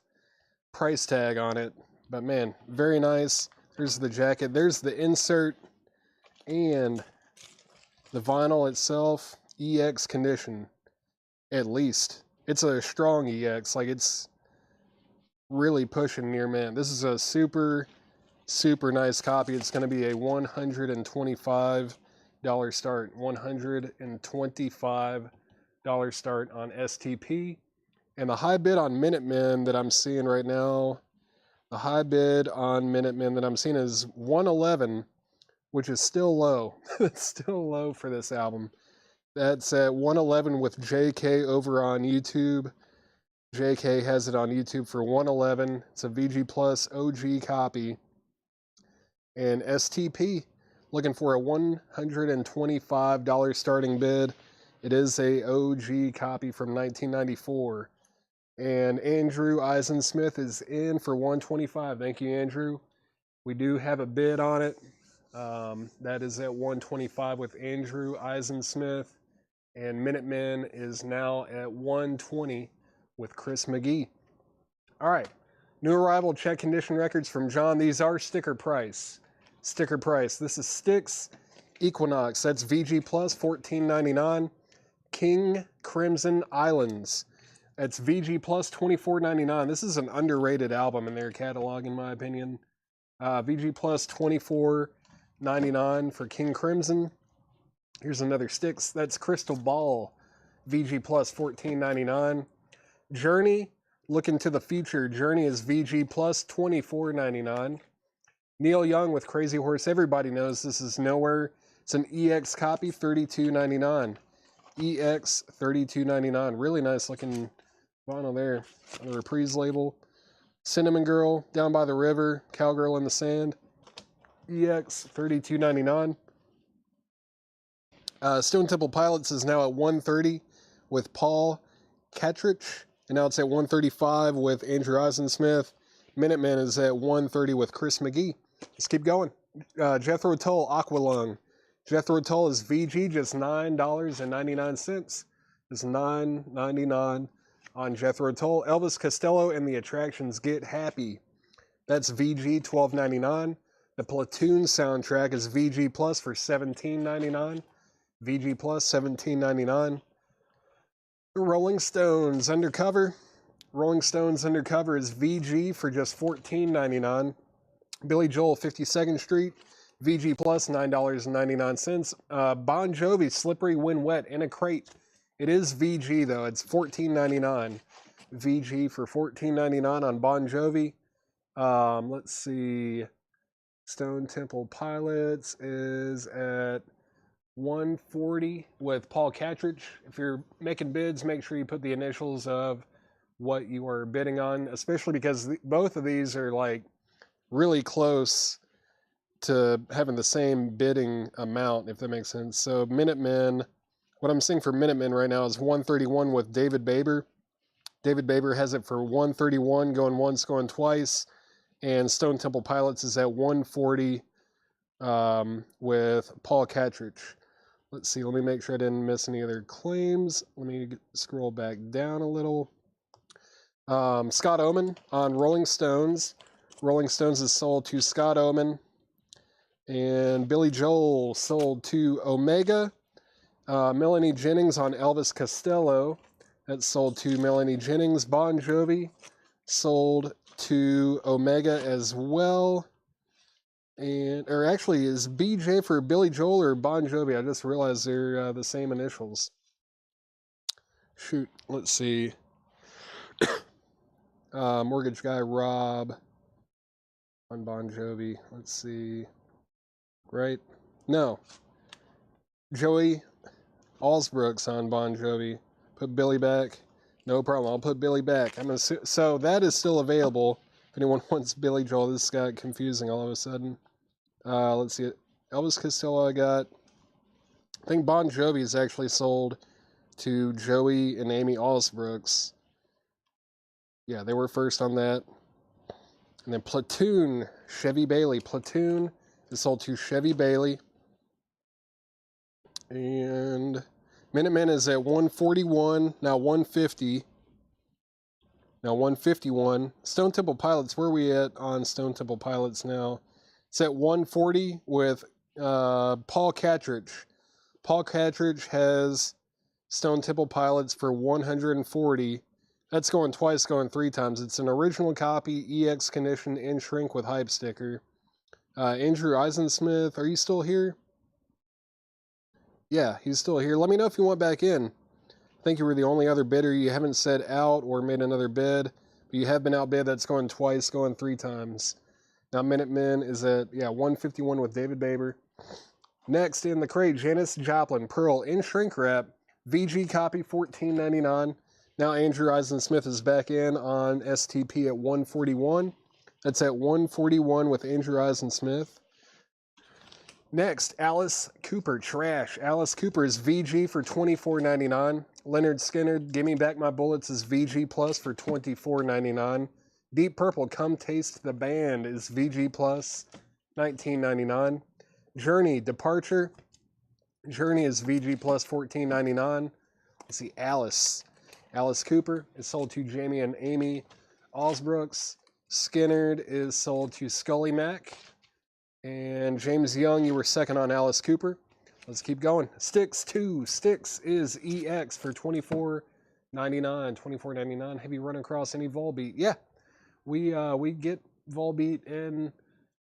price tag on it. But man, very nice. There's the jacket, there's the insert, and the vinyl itself, EX condition, at least. It's a strong EX, like it's really pushing near man. This is a super nice copy. It's going to be a $125 start. $125 start on STP. And the high bid on Minutemen that I'm seeing right now, the high bid on Minutemen that I'm seeing is $111, which is still low. It's still low for this album. That's at $111 with JK over on YouTube. JK has it on YouTube for $111. It's a VG Plus OG copy. And STP, looking for a $125 starting bid. It is a OG copy from 1994. And Andrew Eisensmith is in for $125. Thank you, Andrew. We do have a bid on it. That is at $125 with Andrew Eisensmith. And Minutemen is now at $120 with Chris McGee. All right. New arrival check condition records from John. These are sticker price. Sticker price. This is Styx Equinox. That's VG Plus, $14.99. King Crimson Islands. That's VG Plus, $24.99. This is an underrated album in their catalog, in my opinion. VG Plus, $24.99 for King Crimson. Here's another Styx. That's Crystal Ball. VG Plus, $14.99. Journey, looking to the future. Journey is VG Plus, $24.99. Neil Young with Crazy Horse. Everybody knows this is Nowhere. It's an EX copy, $32.99. EX, $32.99. Really nice looking vinyl there on the Reprise label. Cinnamon Girl, Down by the River. Cowgirl in the Sand. EX, $32.99. Stone Temple Pilots is now at $130 with Paul Catrich. And now it's at $135 with Andrew Eisensmith. Minutemen is at $130 with Chris McGee. Let's keep going. Jethro Tull, Aqualung. Jethro Tull is VG, just $9.99. It's $9.99 on Jethro Tull. Elvis Costello and the Attractions, Get Happy. That's VG, $12.99. The Platoon soundtrack is VG Plus for $17.99. VG Plus, $17.99. The Rolling Stones Undercover. Rolling Stones Undercover is VG for just $14.99. Billy Joel, 52nd Street, VG Plus, $9.99. Bon Jovi, Slippery When Wet in a crate. It is VG though. It's $14.99. VG for $14.99 on Bon Jovi. Let's see. Stone Temple Pilots is at $140 with Paul Catridge. If you're making bids, make sure you put the initials of what you are bidding on, especially because both of these are like really close to having the same bidding amount, if that makes sense. So Minutemen, what I'm seeing for Minutemen right now is $131 with David Baber. David Baber has it for $131, going once, going twice. And Stone Temple Pilots is at $140 with Paul Catridge. Let's see, let me make sure I didn't miss any other claims. Let me scroll back down a little. Scott Oman on Rolling Stones. Rolling Stones is sold to Scott Oman. And Billy Joel sold to Omega. Melanie Jennings on Elvis Costello. That's sold to Melanie Jennings. Bon Jovi sold to Omega as well. Or actually, is BJ for Billy Joel or Bon Jovi? I just realized they're the same initials. Shoot, let's see. Mortgage Guy Rob on Bon Jovi. Let's see. Right? No. Joey Allsbrooks on Bon Jovi. Put Billy back. No problem. I'll put Billy back. So that is still available. If anyone wants Billy Joel, this got confusing all of a sudden. Let's see. Elvis Costello I got. I think Bon Jovi is actually sold to Joey and Amy Allsbrooks. Yeah, they were first on that. And then Platoon, Chevy Bailey. Platoon is sold to Chevy Bailey. And Minutemen is at 141, now 150. Now 151. Stone Temple Pilots, where are we at on Stone Temple Pilots now? It's at 140 with Paul Catridge. Paul Catridge has Stone Temple Pilots for 140. That's going twice, going three times. It's an original copy, EX condition, in shrink with hype sticker. Andrew Eisensmith, are you still here? Yeah, he's still here. Let me know if you want back in. I think you were the only other bidder. You haven't said out or made another bid, but you have been outbid. That's going twice, going three times. Now Minutemen is at, 151 with David Baber. Next in the crate, Janis Joplin, Pearl in shrink wrap. VG copy, $14.99. Now Andrew Eisensmith is back in on STP at 141. That's at 141 with Andrew Eisensmith. Next, Alice Cooper, Trash. Alice Cooper is VG for $24.99. Leonard Skinner, Give Me Back My Bullets is VG Plus for $24.99. Deep Purple, Come Taste the Band is VG Plus, $19.99. Journey, Departure. Journey is VG Plus, $14.99. Let's see, Alice. Alice Cooper is sold to Jamie and Amy Allsbrooks. Skinnerd is sold to Scully Mack. And James Young, you were second on Alice Cooper. Let's keep going. Styx 2. Styx is EX for $24.99. $24.99. Have you run across any Volbeat? Yeah, we get Volbeat in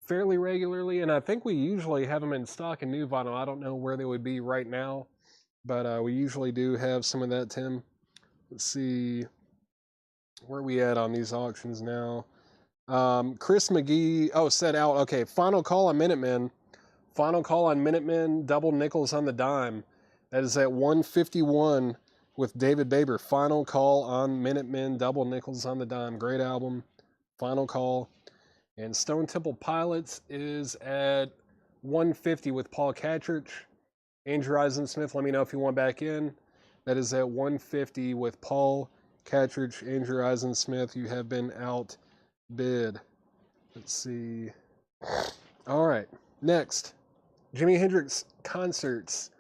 fairly regularly, and I think we usually have them in stock in new vinyl. I don't know where they would be right now, but we usually do have some of that, Tim. Let's see. Where are we at on these auctions now? Chris McGee, set out. Okay, final call on Minutemen. Final call on Minutemen, double nickels on the dime. That is at 151 with David Baber. Final call on Minutemen, double nickels on the dime. Great album. Final call. And Stone Temple Pilots is at 150 with Paul Catridge. Andrew Eisensmith, let me know if you want back in. That is at 150 with Paul Catridge. Andrew Eisensmith, you have been outbid. Let's see. All right. Next, Jimi Hendrix Concerts.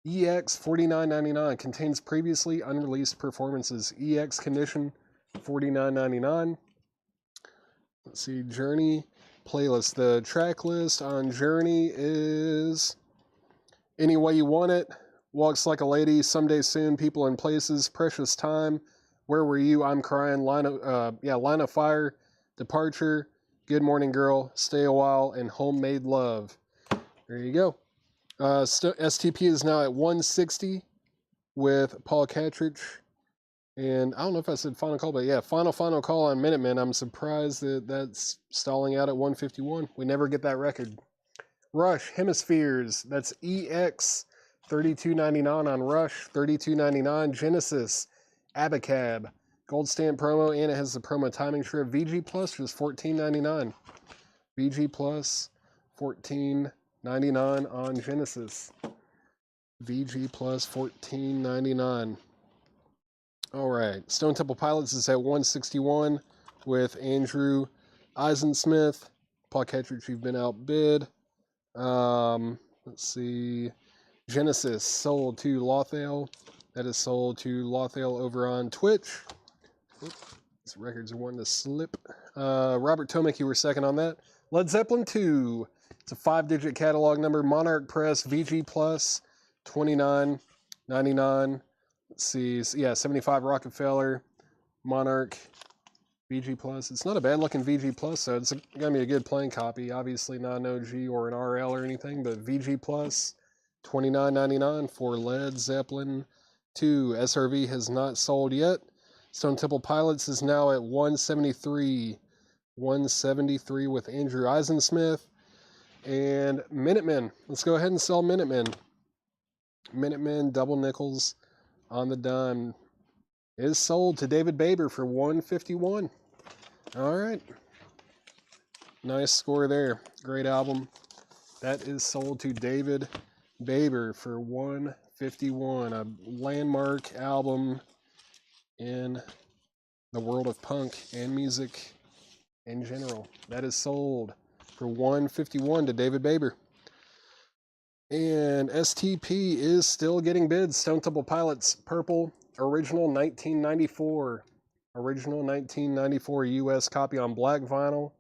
EX $49.99 contains previously unreleased performances. EX condition $49.99. Let's see. Journey playlist. The track list on Journey is Any Way You Want It, Walks Like a Lady, Someday Soon, People and Places, Precious Time, Where Were You, I'm Crying, Line of Fire, Departure, Good Morning Girl, Stay a While, and Homemade Love. There you go. STP is now at 160 with Paul Catrich. And I don't know if I said final call, but yeah, final call on Minutemen. I'm surprised that that's stalling out at 151. We never get that record. Rush, Hemispheres. That's EX, $32.99 on Rush, $32.99. Genesis, Abacab, gold stamp promo, and it has the promo timing strip. VG Plus just $14.99. VG Plus, $14.99 on Genesis. VG Plus, $14.99. All right, Stone Temple Pilots is at 161 with Andrew Eisensmith. Paul Catrich, you've been outbid. Let's see. Genesis sold to Lothale. That is sold to Lothale over on Twitch. Oop, these records are wanting to slip. Robert Tomek, you were second on that. Led Zeppelin 2. It's a 5-digit catalog number. Monarch Press, VG Plus, $29.99. Let's see. Yeah, 75 Rockefeller, Monarch, VG Plus. It's not a bad looking VG Plus, so it's going to be a good playing copy. Obviously not an OG or an RL or anything, but VG Plus, $29.99 for Led Zeppelin 2. SRV has not sold yet. Stone Temple Pilots is now at 173. 173 with Andrew Eisensmith. And Minutemen. Let's go ahead and sell Minutemen. Minutemen, double nickels on the dime, is sold to David Baber for 151. All right. Nice score there. Great album. That is sold to David Baber for 151. A landmark album in the world of punk and music in general. That is sold for 151 to David Baber. And STP is still getting bids. Stone Temple Pilots, purple, original 1994. Original 1994 US copy on black vinyl.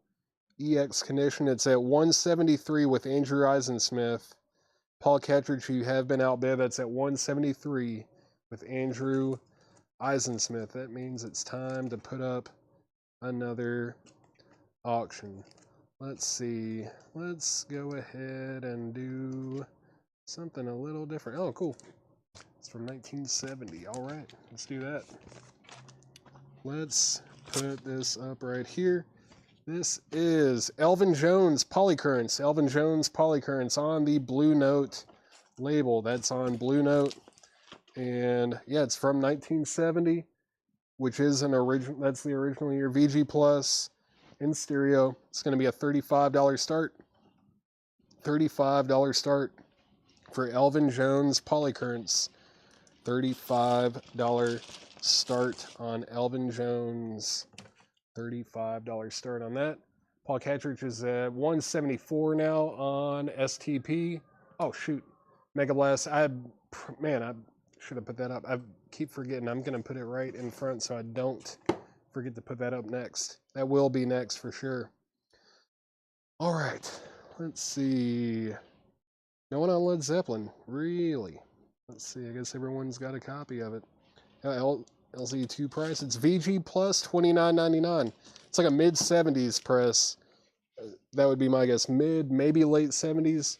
EX condition. It's at 173 with Andrew Eisensmith. Paul Catrich, you have been outbid. That's at 173 with Andrew Eisensmith. That means it's time to put up another auction. Let's see. Let's go ahead and do something a little different. Oh, cool. It's from 1970. All right, let's do that. Let's put this up right here. This is Elvin Jones Polycurrents. Elvin Jones Polycurrents on the Blue Note label. That's on Blue Note. And yeah, it's from 1970, which is an original. That's the original year. VG Plus in stereo. It's going to be a $35 start. $35 start for Elvin Jones Polycurrents. $35 start on Elvin Jones. $35 start on that. Paul Catrich is at 174 now on STP. Oh shoot, Mega Blast. I should have put that up. I keep forgetting. I'm gonna put it right in front so I don't forget to put that up next. That will be next for sure. All right, let's see. No one on Led Zeppelin, really? Let's see. I guess everyone's got a copy of it. LZ2 price. It's VG Plus, $29.99. It's like a mid 70s press. That would be my guess. Mid, maybe late 70s,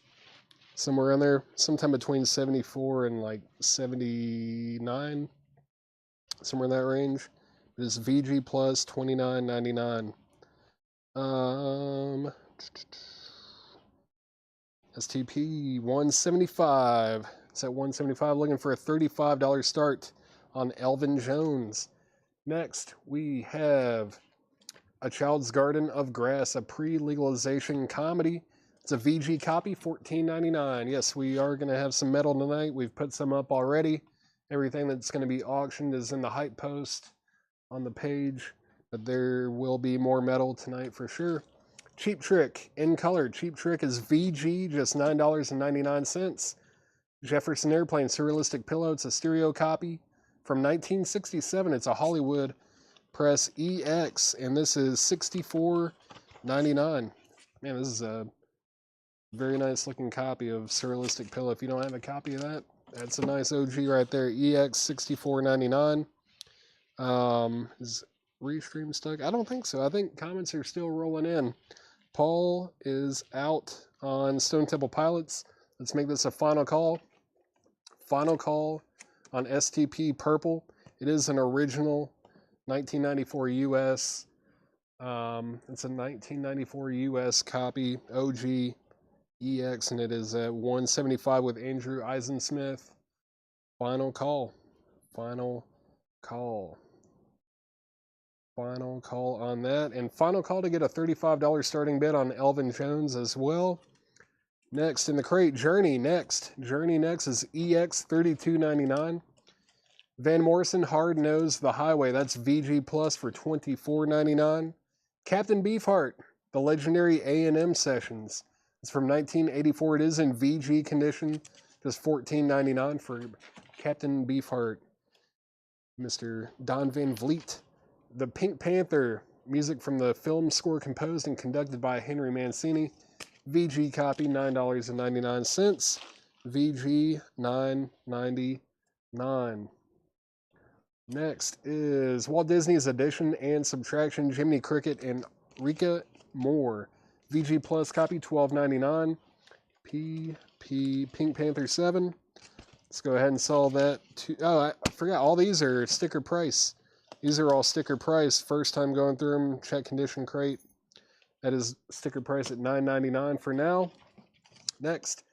somewhere around there. Sometime between 74 and like 79, somewhere in that range. It's VG Plus, $29.99. STP 175. It's at 175, looking for a $35 start on Elvin Jones. Next, we have A Child's Garden of Grass, a pre-legalization comedy. It's a VG copy, $14.99. Yes, we are going to have some metal tonight. We've put some up already. Everything that's going to be auctioned is in the hype post on the page, but there will be more metal tonight for sure. Cheap Trick in color. Cheap Trick is VG, just $9.99. Jefferson Airplane Surrealistic Pillow. It's a stereo copy from 1967. It's a Hollywood Press EX, and this is $64.99. Man, this is a very nice looking copy of Surrealistic Pillow. If you don't have a copy of that, that's a nice OG right there. EX, $64.99. Is Restream stuck? I don't think so. I think comments are still rolling in. Paul is out on Stone Temple Pilots. Let's make this a final call. Final call on STP Purple. It is an original 1994 US. It's a 1994 US copy, OG EX, and it is at 175 with Andrew Eisensmith. Final call. Final call. Final call on that. And final call to get a $35 starting bid on Elvin Jones as well. Next in the crate, Journey next. Journey next is EX 32.99. Van Morrison, Hard Nose The Highway. That's VG Plus for $24.99. Captain Beefheart, the legendary A&M Sessions. It's from 1984. It is in VG condition. Just $14.99 for Captain Beefheart. Mr. Don Van Vliet. The Pink Panther, music from the film score composed and conducted by Henry Mancini. VG copy, $9.99. VG $9.99. Next is Walt Disney's Addition and Subtraction, Jiminy Cricket and Rika Moore. VG Plus copy, $12.99. Pink Panther 7. Let's go ahead and sell that to... Oh, I forgot. All these are sticker price. These are all sticker price. First time going through them. Check condition crate. That is sticker price at $9.99 for now. Next,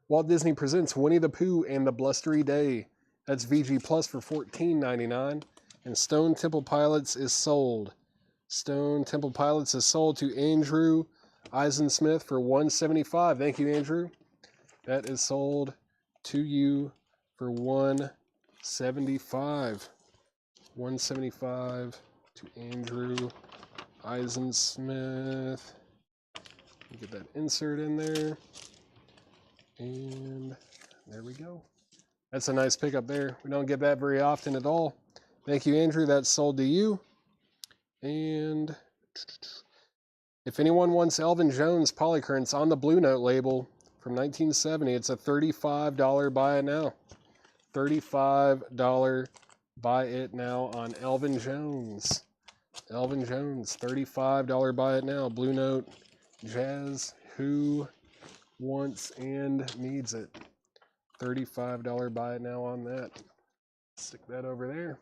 Walt Disney Presents Winnie the Pooh and the Blustery Day. That's VG Plus for $14.99. And Stone Temple Pilots is sold. Stone Temple Pilots is sold to Andrew Eisensmith for $175. Thank you, Andrew. That is sold to you for $175. $175 to Andrew Eisensmith. Get that insert in there. And there we go. That's a nice pickup there. We don't get that very often at all. Thank you, Andrew. That's sold to you. And if anyone wants Elvin Jones Polycurrents on the Blue Note label from 1970, it's a $35 buy it now. $35 buy it now on Elvin Jones. Elvin Jones, $35 buy it now. Blue Note Jazz. Who wants and needs it? $35 buy it now on that. Stick that over there.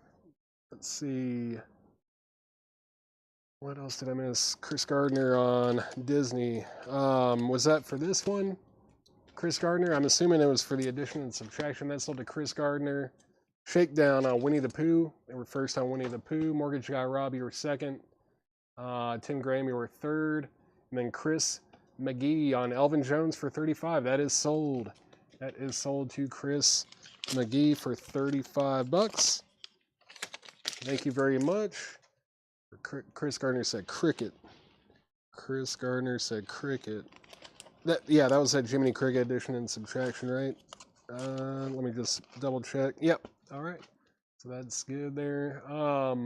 Let's see. What else did I miss? Chris Gardner on Disney. Was that for this one? Chris Gardner? I'm assuming it was for the addition and subtraction. That sold to Chris Gardner. Shakedown on Winnie the Pooh. They were first on Winnie the Pooh. Mortgage Guy Rob, you were second. Tim Graham, you were third. And then Chris McGee on Elvin Jones for $35. That is sold. That is sold to Chris McGee for $35. Thank you very much. Chris Gardner said cricket. Chris Gardner said cricket. That was that Jiminy Cricket addition and subtraction, right? Let me just double check. Yep. All right. So that's good there. How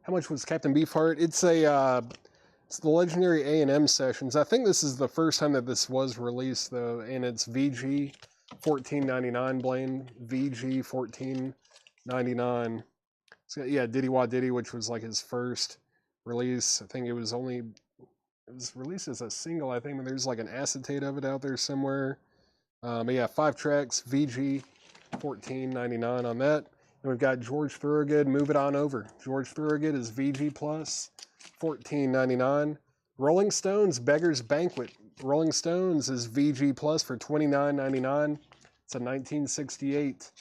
much was Captain Beefheart? It's the legendary A&M Sessions. I think this is the first time that this was released, though, and it's VG $14.99, Blaine. VG $14.99. So, yeah, Diddy Wah Diddy, which was like his first release. I think it was released as a single, I think, but there's like an acetate of it out there somewhere. But yeah, 5 tracks, VG $14.99 on that. And we've got George Thorogood, Move It On Over. George Thorogood is VG Plus, $14.99. Rolling Stones, Beggar's Banquet. Rolling Stones is VG Plus for $29.99. It's a 1968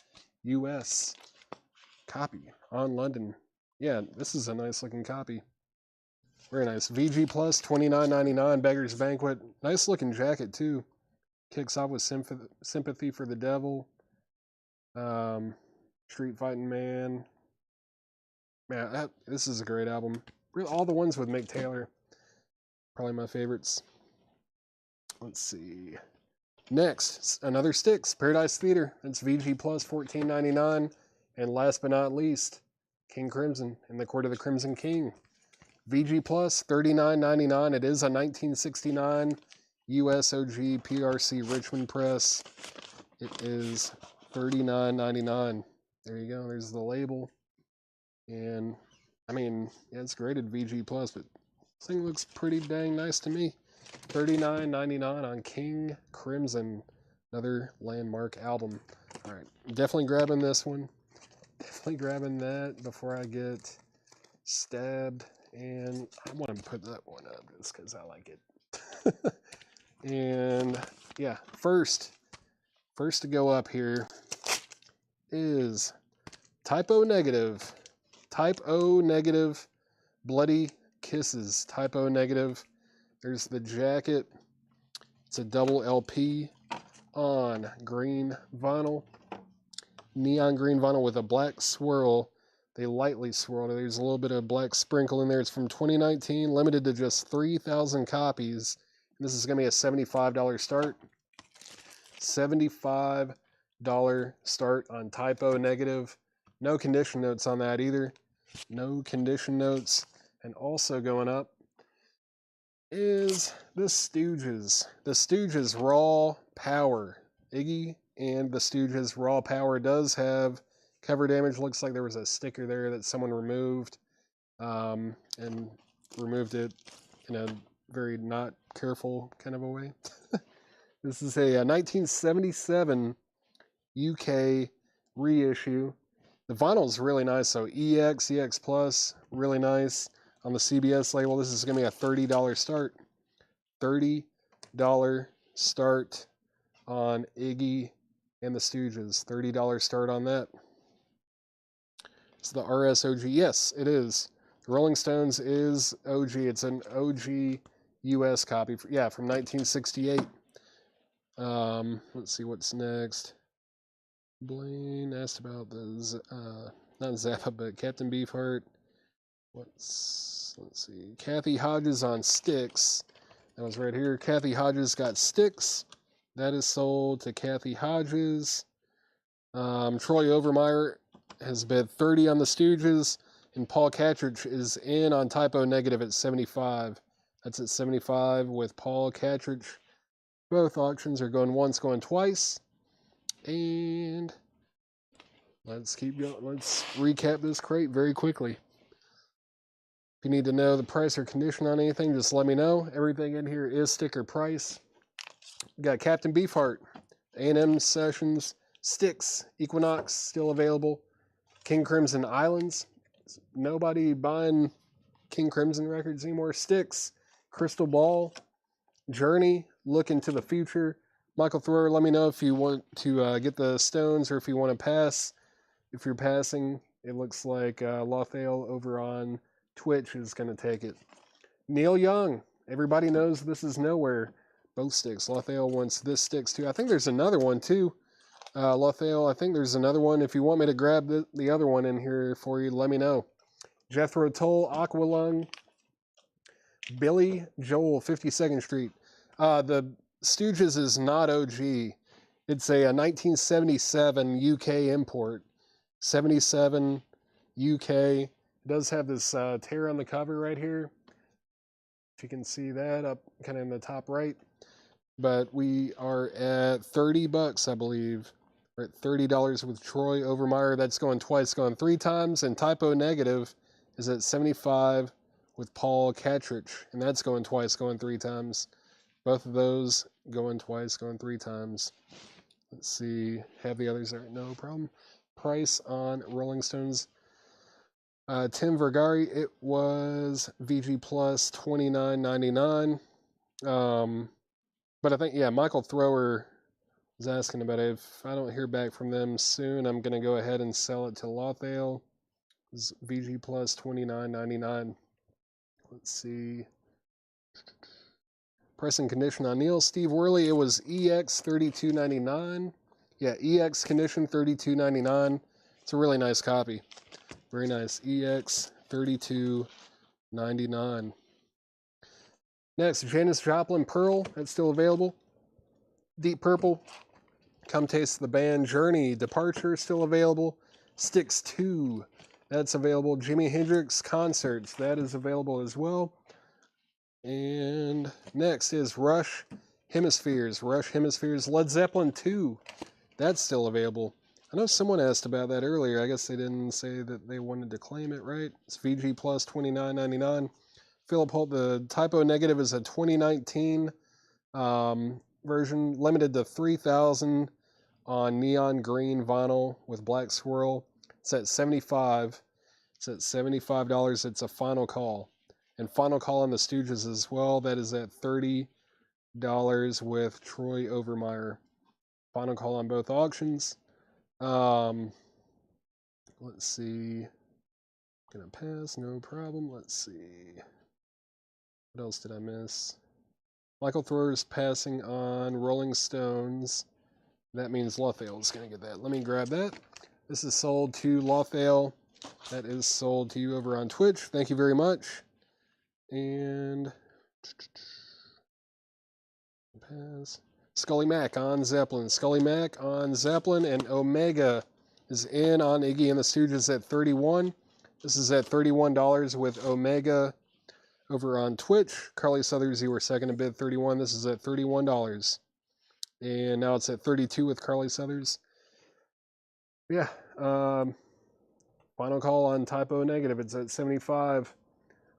US copy on London. Yeah, this is a nice looking copy. Very nice. VG Plus, $29.99. Beggar's Banquet. Nice looking jacket, too. Kicks off with Sympathy for the Devil. Street Fighting Man. Man, this is a great album. All the ones with Mick Taylor. Probably my favorites. Let's see. Next, another Styx. Paradise Theater. That's VG Plus, $14.99. And last but not least, King Crimson in the Court of the Crimson King. VG Plus, $39.99. It is a 1969 USOG PRC Richmond Press. It is $39.99. There you go. There's the label. And, I mean, yeah, it's graded VG Plus, but this thing looks pretty dang nice to me. $39.99 on King Crimson, another landmark album. All right, definitely grabbing this one. Definitely grabbing that before I get stabbed. And I want to put that one up just because I like it. And yeah, first to go up here is Type O Negative. Type O Negative Bloody Kisses. Type O Negative. There's the jacket. It's a double LP on green vinyl. Neon green vinyl with a black swirl. They lightly swirled. There's a little bit of black sprinkle in there. It's from 2019, limited to just 3,000 copies. This is going to be a $75 start. $75 start on Type O Negative. No condition notes on that either. No condition notes. And also going up is the Stooges. The Stooges Raw Power. Iggy and the Stooges Raw Power does have cover damage. Looks like there was a sticker there that someone removed, and removed it in a very not careful kind of a way. This is a 1977 UK reissue. The vinyl is really nice. So EX Plus, really nice on the CBS label. This is going to be a $30 start. $30 start on Iggy and the Stooges. $30 start on that. It's the RSOG. Yes, it is. The Rolling Stones is OG. It's an OG US copy. From 1968. Let's see what's next. Blaine asked about the not Zappa, but Captain Beefheart. Let's see. Kathy Hodges on Styx. That was right here. Kathy Hodges got Styx. That is sold to Kathy Hodges. Troy Overmeyer has bid 30 on the Stooges, and Paul Catridge is in on Type O Negative at 75. That's at 75 with Paul Catridge. Both auctions are going once, going twice. And let's keep going. Let's recap this crate very quickly. If you need to know the price or condition on anything, just let me know. Everything in here is sticker price. We got Captain Beefheart, A&M Sessions, Styx, Equinox, still available. King Crimson Islands. Nobody buying King Crimson records anymore. Styx, Crystal Ball, Journey, Look into the Future. Michael Thrower, let me know if you want to get the Stones or if you want to pass. If you're passing, it looks like Lothale over on Twitch is going to take it. Neil Young, everybody knows This Is Nowhere. Both sticks. Lothale wants this Styx too. I think there's another one too. Lothale, I think there's another one. If you want me to grab the other one in here for you, let me know. Jethro Tull, Aqualung, Billy Joel, 52nd Street. The Stooges is not OG. It's a 1977 UK import. 77 UK. It does have this tear on the cover right here. If you can see that up kind of in the top right. But we are at $30, I believe. We're at $30 with Troy Overmeyer. That's going twice, going three times. And Type O Negative is at $75 with Paul Catridge. And that's going twice, going three times. Both of those going twice, going three times. Let's see. Have the others there? No problem. Price on Rolling Stones. Tim Vergari, it was VG Plus $29.99. But I think, Michael Thrower was asking about it. If I don't hear back from them soon, I'm going to go ahead and sell it to Lothale. It's VG Plus $29.99. Let's see. Price and condition on Neil. Steve Worley, it was EX $32.99. Yeah, EX condition $32.99. It's a really nice copy. Very nice. EX $32.99. Next, Janis Joplin Pearl. That's still available. Deep Purple. Come Taste the Band. Journey. Departure. Still available. Styx 2. That's available. Jimi Hendrix Concerts. That is available as well. And next is Rush Hemispheres. Rush Hemispheres. Led Zeppelin 2. That's still available. I know someone asked about that earlier. I guess they didn't say that they wanted to claim it, right? It's VG Plus $29.99. Philip Holt, the Typo Negative is a 2019 version, limited to 3,000 on neon green vinyl with black swirl. It's at $75. It's at $75. It's a final call. And final call on the Stooges as well. That is at $30 with Troy Overmeyer. Final call on both auctions. Let's see. Gonna pass, no problem. Let's see. What else did I miss? Michael Thrower's passing on Rolling Stones. That means Lothale is going to get that. Let me grab that. This is sold to Lothale. That is sold to you over on Twitch. Thank you very much. And pass. Scully Mack on Zeppelin. Scully Mack on Zeppelin, and Omega is in on Iggy and the Stooges at $31. This is at $31 with Omega over on Twitch. Carly Southers, you were second to bid, $31. This is at $31. And now it's at $32 with Carly Southers. Yeah. Final call on Typo Negative. It's at $75.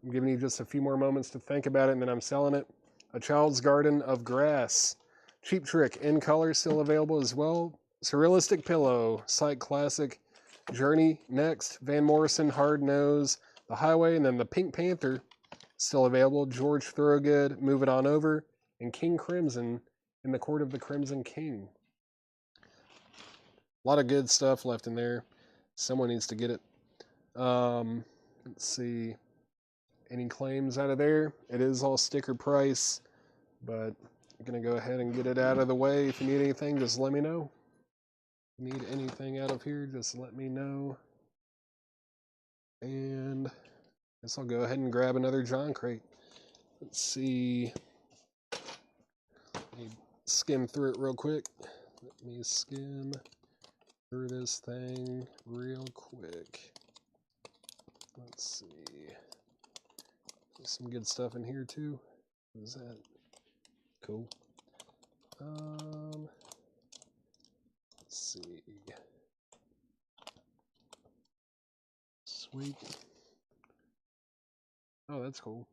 I'm giving you just a few more moments to think about it, and then I'm selling it. A Child's Garden of Grass. Cheap Trick in color, still available as well. Surrealistic Pillow. Psych Classic. Journey next. Van Morrison, Hard Nose. The Highway, and then the Pink Panther. Still available. George Thorogood, Move It On Over. And King Crimson in the Court of the Crimson King. A lot of good stuff left in there. Someone needs to get it. Let's see. Any claims out of there? It is all sticker price, but I'm going to go ahead and get it out of the way. If you need anything, just let me know. If you need anything out of here, just let me know. And I guess I'll go ahead and grab another John crate. Let's see. Let me skim through it real quick. Let me skim through this thing real quick. Let's see. There's some good stuff in here too. What is that? Cool. Let's see. Sweet. Oh, that's cool.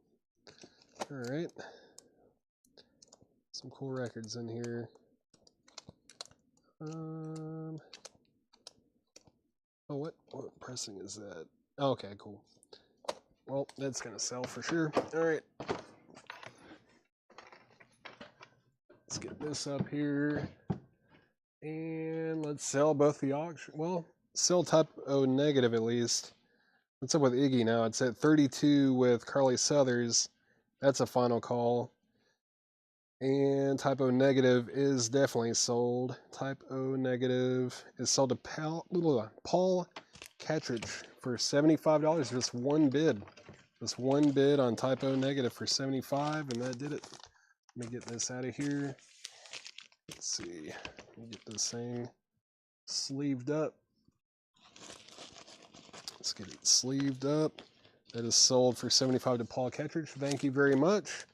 All right. Some cool records in here. Oh, what pressing is that? Oh, okay, cool. Well, that's gonna sell for sure. All right. Let's get this up here. And let's sell both the auction. Well, sell Typo Negative at least. What's up with Iggy now? It's at 32 with Carly Southers. That's a final call. And Typo Negative is definitely sold. Typo Negative is sold to Paul Catridge for $75. Just one bid. Just one bid on Typo Negative for $75, and that did it. Let me get this out of here. Let's see. Let me get this thing sleeved up. Let's get it sleeved up. That is sold for $75 to Paul Catridge. Thank you very much.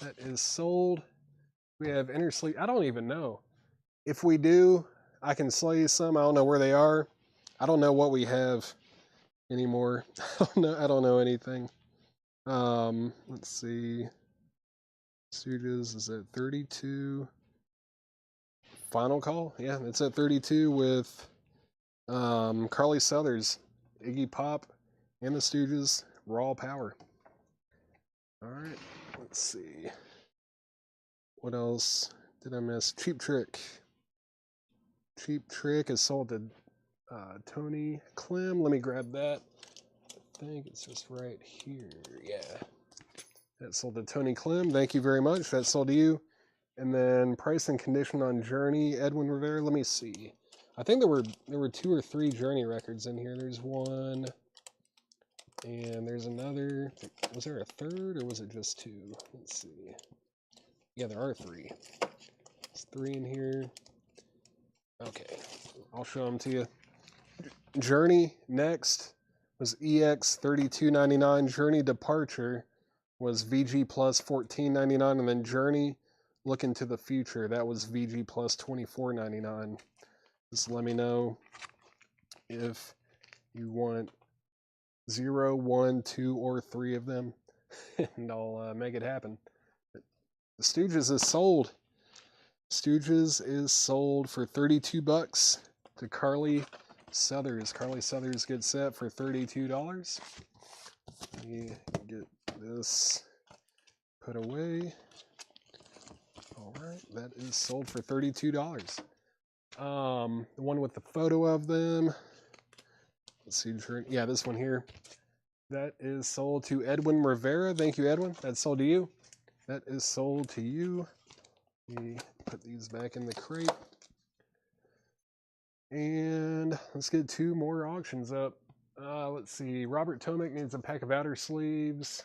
That is sold. We have inner sleeve. I don't even know. If we do, I can sell you some. I don't know where they are. I don't know what we have anymore. I don't know anything. Let's see. Stooges is at 32. Final call? Yeah, it's at 32 with Carly Southers, Iggy Pop, and the Stooges, Raw Power. All right, let's see. What else did I miss? Cheap Trick. Cheap Trick is sold to Tony Clem. Let me grab that. I think it's just right here. Yeah. That sold to Tony Clem. Thank you very much. That sold to you. And then price and condition on Journey, Edwin Rivera. Let me see. I think there were 2 or 3 Journey records in here. There's one, and there's another. Was there a third, or was it just 2? Let's see. Yeah, there are 3. There's 3 in here. Okay, I'll show them to you. Journey next was EX $32.99. Journey Departure was VG plus $14.99, and then Journey Look Into the Future, that was VG plus $24.99. Just let me know if you want 0, 1, 2, or 3 of them. and I'll make it happen. The Stooges is sold. Stooges is sold for $32 to Carly Southers. Carly Southers gets set for $32. Let me get this put away. All right, that is sold for $32. The one with the photo of them. Let's see, yeah, this one here. That is sold to Edwin Rivera. Thank you, Edwin. That's sold to you. That is sold to you. Let me put these back in the crate. And let's get 2 more auctions up. Let's see. Robert Tomek needs a pack of outer sleeves.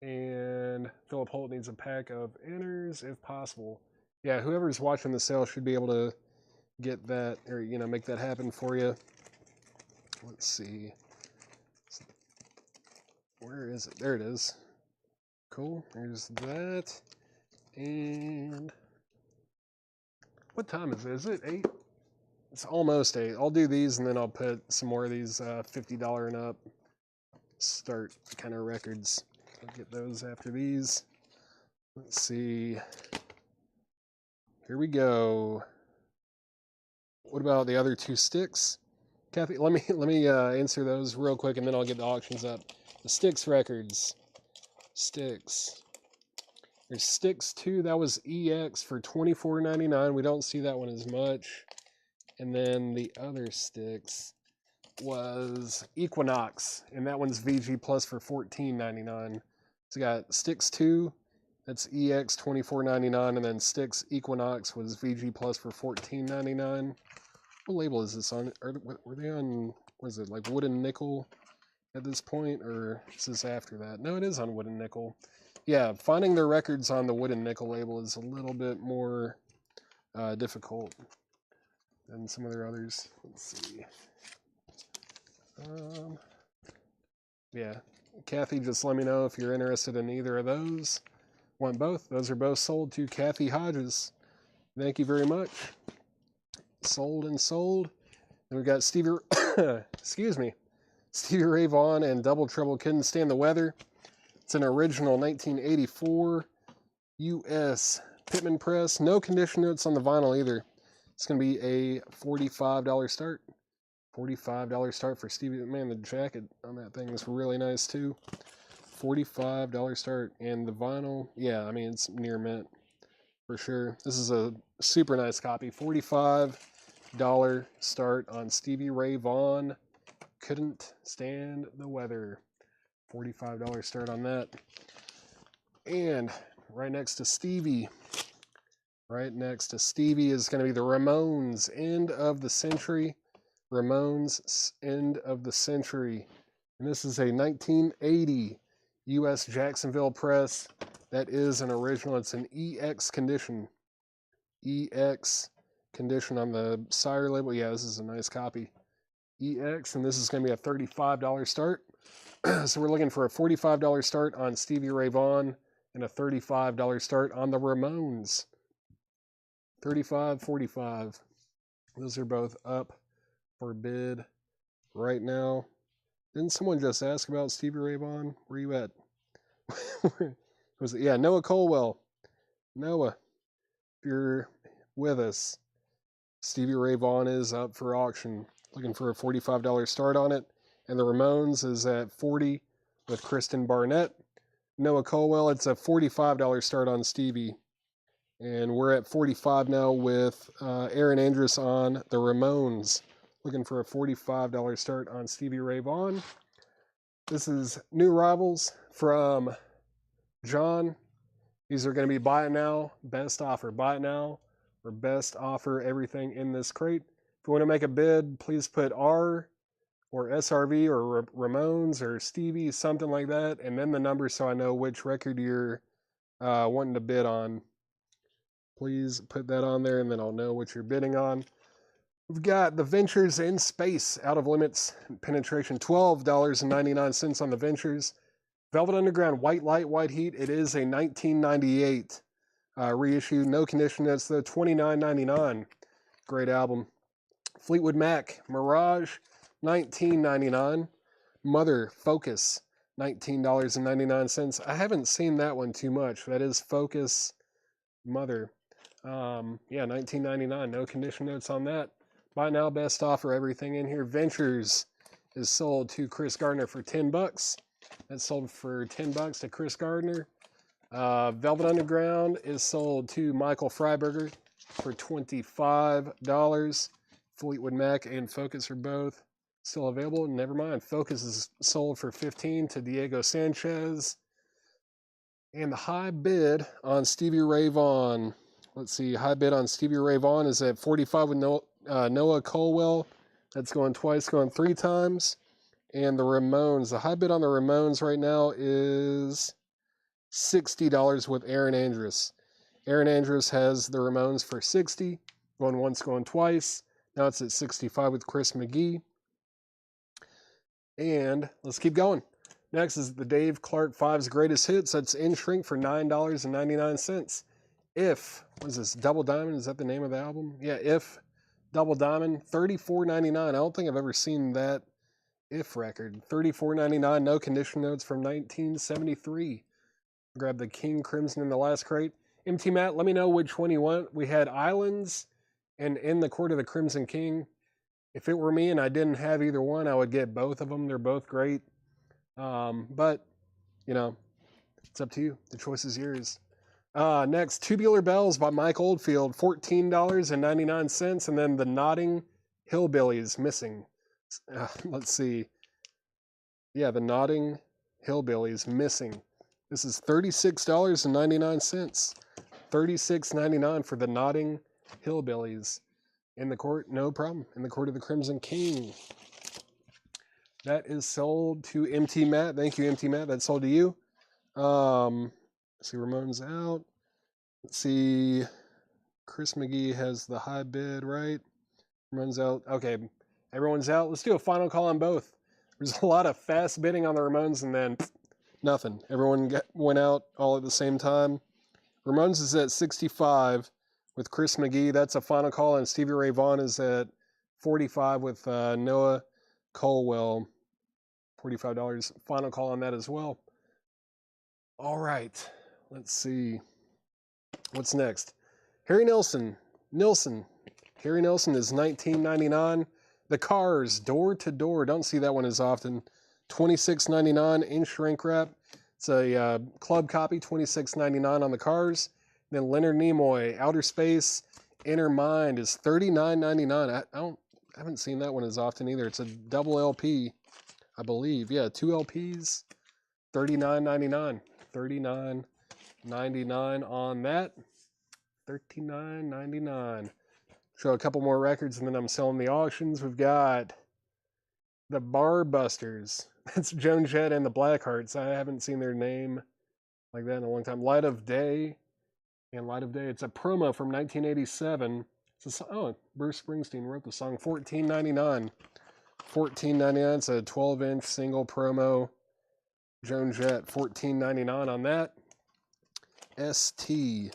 And Philip Holt needs a pack of inners if possible. Yeah, whoever's watching the sale should be able to get that, or, you know, make that happen for you. Let's see. Where is it? There it is. Cool. There's that. And what time is it? Is it 8? It's almost 8. I'll do these and then I'll put some more of these $50 and up start kind of records. I'll get those after these. Let's see. Here we go. What about the other 2 sticks? Kathy, let me answer those real quick and then I'll get the auctions up. The Sticks records. Sticks. There's Sticks 2. That was EX for $24.99. We don't see that one as much. And then the other Sticks was Equinox. And that one's VG Plus for $14.99. So we got Sticks 2. That's EX $24.99. And then Sticks Equinox was VG Plus for $14.99. What label is this on? Were they on, what is it, like wood and nickel at this point? Or is this after that? No, it is on wood and nickel. Yeah, finding their records on the wood and nickel label is a little bit more difficult than some of their others. Let's see. Yeah, Kathy, just let me know if you're interested in either of those. Want both? Those are both sold to Kathy Hodges. Thank you very much. Sold and sold. And we've got Stevie, excuse me, Stevie Ray Vaughan and Double Trouble Couldn't Stand the Weather. It's an original 1984 U.S. Pitman press. No condition notes on the vinyl either. It's going to be a $45 start. $45 start for Stevie. Man, the jacket on that thing is really nice too. $45 start. And the vinyl, yeah, I mean, it's near mint for sure. This is a super nice copy. $45 start on Stevie Ray Vaughan. Couldn't Stand the Weather. $45 start on that. And right next to Stevie is going to be the Ramones End of the Century. Ramones End of the Century. And this is a 1980 U.S. Jacksonville press. That is an original. It's an EX condition. EX condition on the sire label. Yeah, this is a nice copy. EX, and this is going to be a $35 start. So we're looking for a $45 start on Stevie Ray Vaughan and a $35 start on the Ramones. $35, $45. Those are both up for bid right now. Didn't someone just ask about Stevie Ray Vaughan? Where you at? Was it? Yeah, Noah Colwell. Noah, if you're with us, Stevie Ray Vaughan is up for auction. Looking for a $45 start on it. And the Ramones is at $40 with Kristen Barnett. Noah Colwell, it's a $45 start on Stevie. And we're at $45 now with Aaron Andrus on the Ramones. Looking for a $45 start on Stevie Ray Vaughan. This is New Rivals from John. These are going to be buy it now, best offer. Buy it now or best offer everything in this crate. If you want to make a bid, please put R or SRV or Ramones or Stevie, something like that, and then the number so I know which record you're wanting to bid on. Please put that on there, and then I'll know what you're bidding on. We've got the Ventures in Space, Out of Limits penetration, $12.99 on the Ventures. Velvet Underground, White Light, White Heat. It is a 1998 reissue. No condition notes though, $29.99. Great album. Fleetwood Mac, Mirage, $19.99. Mother, Focus, $19.99. I haven't seen that one too much. That is Focus Mother. Yeah, $19.99. No condition notes on that. Buy now, best offer, everything in here. Ventures is sold to Chris Gardner for $10. That's sold for $10 to Chris Gardner. Velvet Underground is sold to Michael Freiberger for $25. Fleetwood Mac and Focus are both still available. Never mind. Focus is sold for $15 to Diego Sanchez. And the high bid on Stevie Ray Vaughan. Let's see. High bid on Stevie Ray Vaughan is at $45 with Noah Colwell. That's going twice, going 3 times. And the Ramones. The high bid on the Ramones right now is $60 with Aaron Andrus. Aaron Andrus has the Ramones for $60. Going once, going twice. Now it's at $65 with Chris McGee. And let's keep going. Next is the Dave Clark 5's Greatest Hits. That's in shrink for $9.99. If, what is this, Double Diamond? Is that the name of the album? Yeah, If Double Diamond, $34.99. I don't think I've ever seen that If record. $34.99, no condition notes from 1973. Grab the King Crimson in the last crate. MT Matt, let me know which one you want. We had Islands and In the Court of the Crimson King. If it were me and I didn't have either one, I would get both of them. They're both great. But, you know, it's up to you. The choice is yours. Next, Tubular Bells by Mike Oldfield, $14.99. And then the Notting Hillbillies, Missing. Let's see. Yeah, the Notting Hillbillies, Missing. This is $36.99. $36.99 for the Notting Hillbillies. In the court, no problem. In the Court of the Crimson King. That is sold to MT Matt. Thank you, MT Matt. That's sold to you. Let's see, Ramone's out. Let's see. Chris McGee has the high bid, right? Ramone's out. Okay, everyone's out. Let's do a final call on both. There's a lot of fast bidding on the Ramones and then nothing. Everyone went out all at the same time. Ramones is at 65 with Chris McGee. That's a final call. And Stevie Ray Vaughan is at 45 with Noah Colwell. $45. Final call on that as well. All right. Let's see. What's next? Harry Nilsson. Harry Nilsson is $19.99. The Cars, Door to Door. Don't see that one as often. $26.99 in shrink wrap. It's a club copy, $26.99 on the Cars. Then Leonard Nimoy, Outer Space, Inner Mind is $39.99. I haven't seen that one as often either. It's a double LP, I believe. Yeah, 2 LPs, $39.99. $39.99 on that. $39.99. Show a couple more records and then I'm selling the auctions. We've got the Bar Busters. That's Joan Jett and the Blackhearts. I haven't seen their name like that in a long time. Light of Day. And Light of Day. It's a promo from 1987. Bruce Springsteen wrote the song. $14.99. $14.99. It's a 12-inch single promo. Joan Jett. $14.99 on that. ST.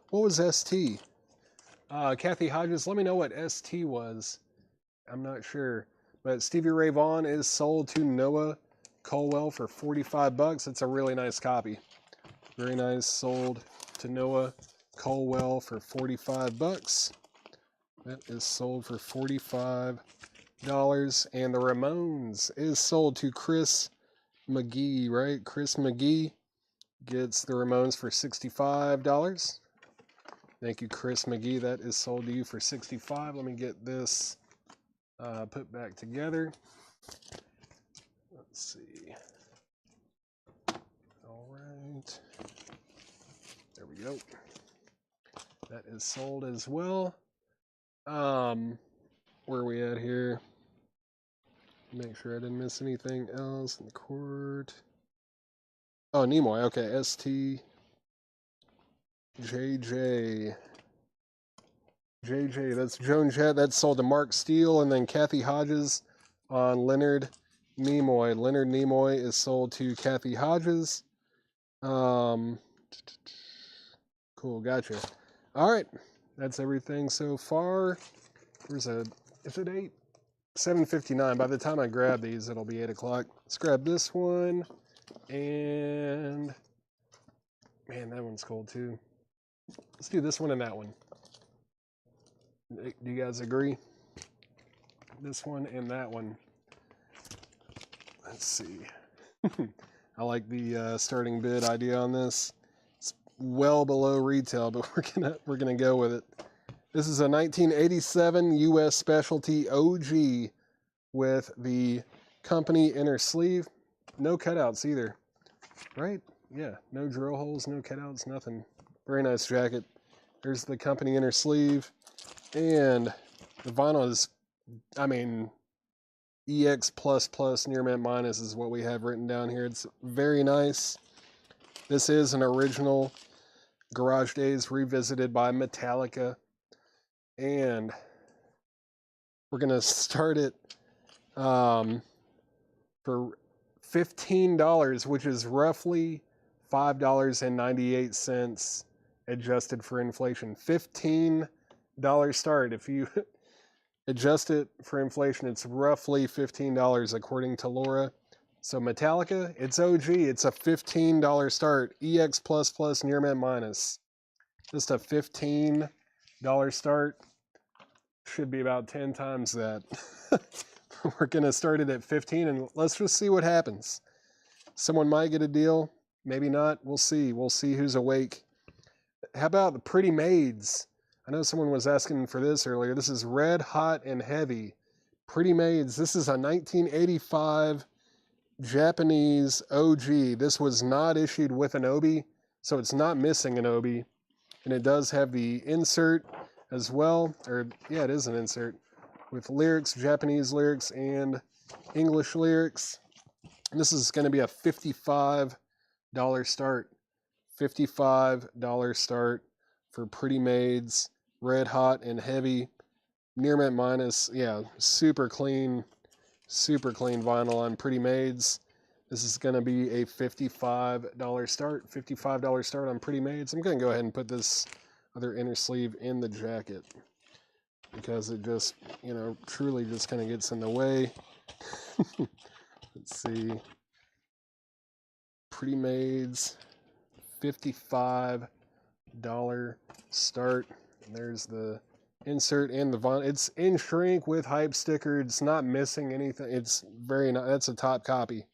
What was ST? Kathy Hodges, let me know what ST was. I'm not sure. But Stevie Ray Vaughan is sold to Noah Colwell for $45. It's a really nice copy. Very nice. Sold to Noah Colwell for $45. That is sold for $45. And the Ramones is sold to Chris McGee, right? Chris McGee gets the Ramones for $65. Thank you, Chris McGee. That is sold to you for $65. Let me get this put back together. Let's see. All right. There we go. That is sold as well. Where are we at here? Make sure I didn't miss anything else in the court. Oh, Nimoy. Okay, ST. JJ, that's Joan Jett. That's sold to Mark Steele. And then Kathy Hodges on Leonard Nimoy. Leonard Nimoy is sold to Kathy Hodges. Cool, gotcha. All right, that's everything so far. Is it 8? 7:59. By the time I grab these, it'll be 8 o'clock. Let's grab this one. And man, that one's cold too. Let's do this one and that one. Do you guys agree? This one and that one. Let's see. I like the starting bid idea on this. It's well below retail, but we're gonna go with it. This is a 1987 U.S. Specialty OG with the company inner sleeve. No cutouts either, right? Yeah, no drill holes, no cutouts, nothing. Very nice jacket. There's the company inner sleeve, and the vinyl is, I mean, EX++ near mint minus is what we have written down here. It's very nice. This is an original Garage Days revisited by Metallica, and we're gonna start it for $15, which is roughly $5.98 adjusted for inflation. $15 start. If you adjust it for inflation, it's roughly $15 according to Laura. So Metallica, it's OG. It's a $15 start. EX++ near mint minus. Just a $15 start. Should be about 10 times that. We're going to start it at 15 and let's just see what happens. Someone might get a deal. Maybe not. We'll see. We'll see who's awake. How about the Pretty Maids? I know someone was asking for this earlier. This is Red Hot and Heavy. Pretty Maids. This is a 1985 Japanese OG. This was not issued with an obi, so it's not missing an obi. And it does have the insert as well. Or, yeah, it is an insert with lyrics, Japanese lyrics and English lyrics. And this is going to be a $55 start. $55 start for Pretty Maids, Red Hot and Heavy, near mint minus. Yeah, super clean vinyl on Pretty Maids. This is going to be a $55 start. $55 start on Pretty Maids. I'm going to go ahead and put this other inner sleeve in the jacket because it just, you know, truly just kind of gets in the way. Let's see. Pretty Maids, $55 start. And there's the insert and the vinyl. It's in shrink with hype sticker. It's not missing anything. It's very nice. That's a top copy.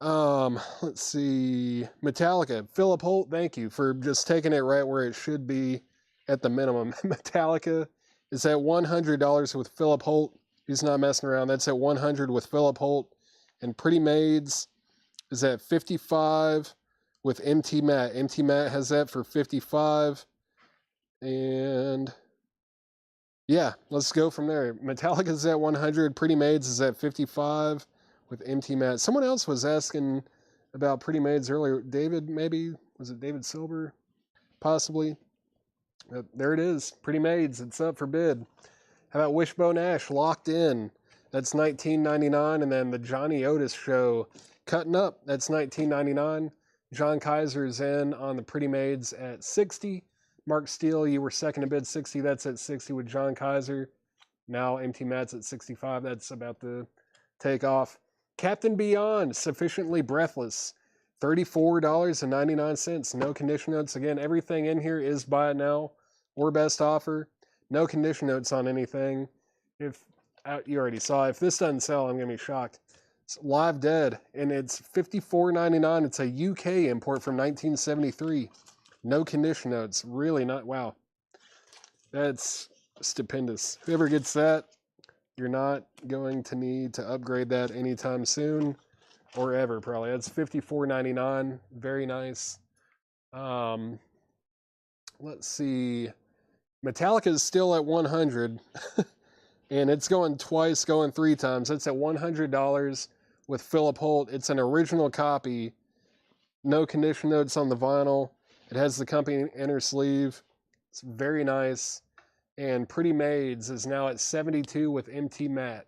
Let's see. Metallica, Philip Holt, thank you for just taking it right where it should be at the minimum. Metallica is at $100 with Philip Holt. He's not messing around. That's at $100 with Philip Holt. And Pretty Maids is at $55 with MT Matt. MT Matt has that for $55. And yeah, let's go from there. Metallica is at $100. Pretty Maids is at $55 with MT Matt. Someone else was asking about Pretty Maids earlier. David, maybe? Was it David Silver? Possibly. There it is. Pretty Maids. It's up for bid. How about Wishbone Ash? Locked In. That's $19.99. And then the Johnny Otis Show. Cutting Up. That's $19.99. John Kaiser's in on the Pretty Maids at $60. Mark Steele, you were second to bid $60. That's at $60 with John Kaiser. Now MT Matt's at $65. That's about to take off. Captain Beyond, Sufficiently Breathless. $34.99. No condition notes. Again, everything in here is buy it now or best offer. No condition notes on anything. If you already saw, if this doesn't sell, I'm going to be shocked. It's Live Dead, and it's $54.99. It's a UK import from 1973. No condition notes. Really not. Wow. That's stupendous. Whoever gets that, you're not going to need to upgrade that anytime soon or ever, probably. That's $54.99. Very nice. Let's see. Metallica is still at $100. And it's going twice, going 3 times. It's at $100 with Philip Holt. It's an original copy. No condition notes on the vinyl. It has the company inner sleeve. It's very nice. And Pretty Maids is now at $72 with MT Matt.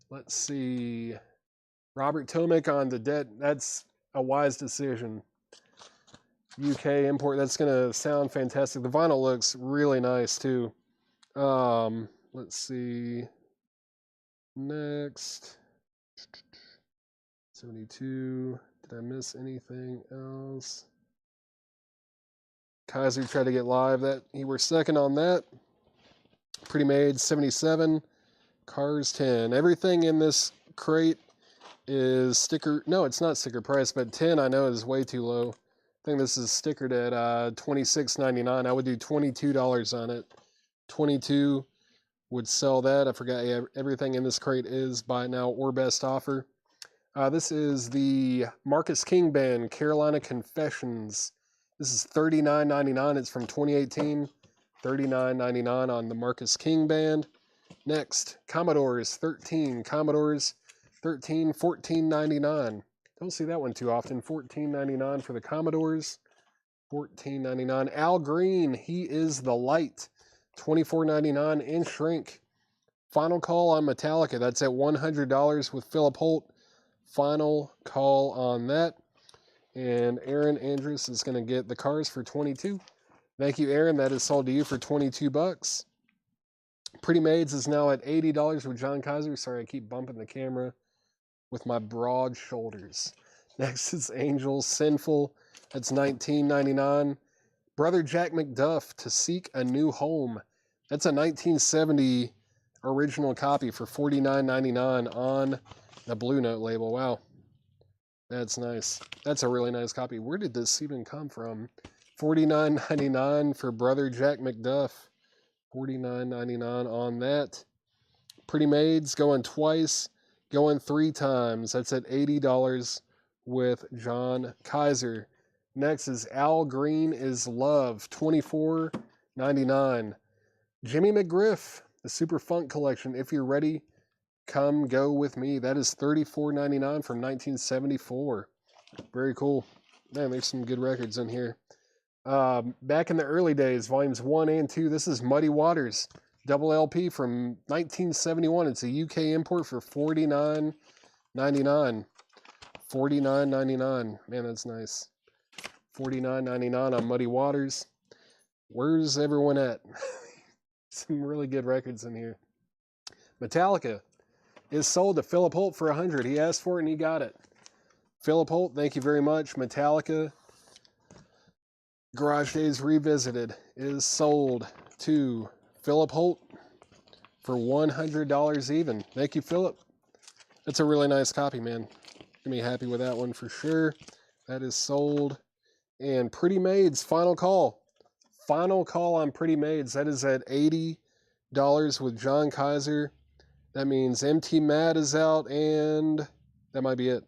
Let's see. Robert Tomic on the debt. That's a wise decision. UK import. That's going to sound fantastic. The vinyl looks really nice too. Let's see. Next. 72. Did I miss anything else? Kaiser tried to get live. That he were second on that. Pretty Made 77. Cars 10. Everything in this crate is sticker. No, it's not sticker price, but 10 I know is way too low. I think this is stickered at $26.99. I would do $22 on it. 22 would sell that. I forgot. Yeah, everything in this crate is buy now or best offer. This is the Marcus King Band Carolina Confessions. This is $39.99. It's from 2018. $39.99 on the Marcus King Band. Next, Commodores 13. Commodores 13, $14.99. Don't see that one too often. $14.99 for the Commodores. $14.99. Al Green, He Is the Light. $24.99 in shrink. Final call on Metallica. That's at $100 with Philip Holt. Final call on that. And Aaron Andrews is going to get the cars for $22. Thank you, Aaron. That is sold to you for $22. Pretty Maids is now at $80 with John Kaiser. Sorry, I keep bumping the camera with my broad shoulders. Next is Angels Sinful. That's $19.99. Brother Jack McDuff, To Seek a New Home. That's a 1970 original copy for $49.99 on the Blue Note label. Wow. That's nice. That's a really nice copy. Where did this even come from? $49.99 for Brother Jack McDuff. $49.99 on that. Pretty Maids going twice, going 3 times. That's at $80 with John Kaiser. Next is Al Green Is Love, $24.99. Jimmy McGriff, the Super Funk Collection. If you're ready, come go with me. That is $34.99 from 1974. Very cool. Man, there's some good records in here. Back in the early days, volumes 1 and 2, this is Muddy Waters, double LP from 1971. It's a UK import for $49.99. $49.99. Man, that's nice. $49.99 on Muddy Waters. Where's everyone at? Some really good records in here. Metallica is sold to Philip Holt for $100. He asked for it and he got it. Philip Holt, thank you very much. Metallica Garage Days Revisited is sold to Philip Holt for $100 even. Thank you, Philip. That's a really nice copy, man. Gonna be happy with that one for sure. That is sold. And Pretty Maids, final call. Final call on Pretty Maids. That is at $80 with John Kaiser. That means MT Matt is out, and that might be it.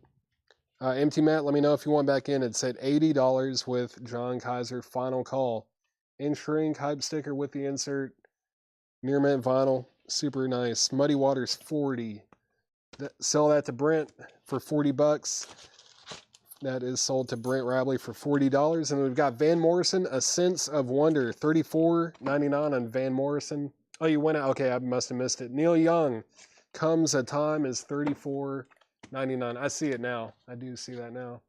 MT Matt, let me know if you want back in. It's at $80 with John Kaiser. Final call. In shrink, hype sticker with the insert. Near mint vinyl. Super nice. Muddy Waters, $40. Sell that to Brent for $40. That is sold to Brent Rabley for $40. And we've got Van Morrison, A Sense of Wonder, $34.99 on Van Morrison. Oh, you went out. Okay, I must have missed it. Neil Young, Comes a Time is $34.99. I see it now. I do see that now.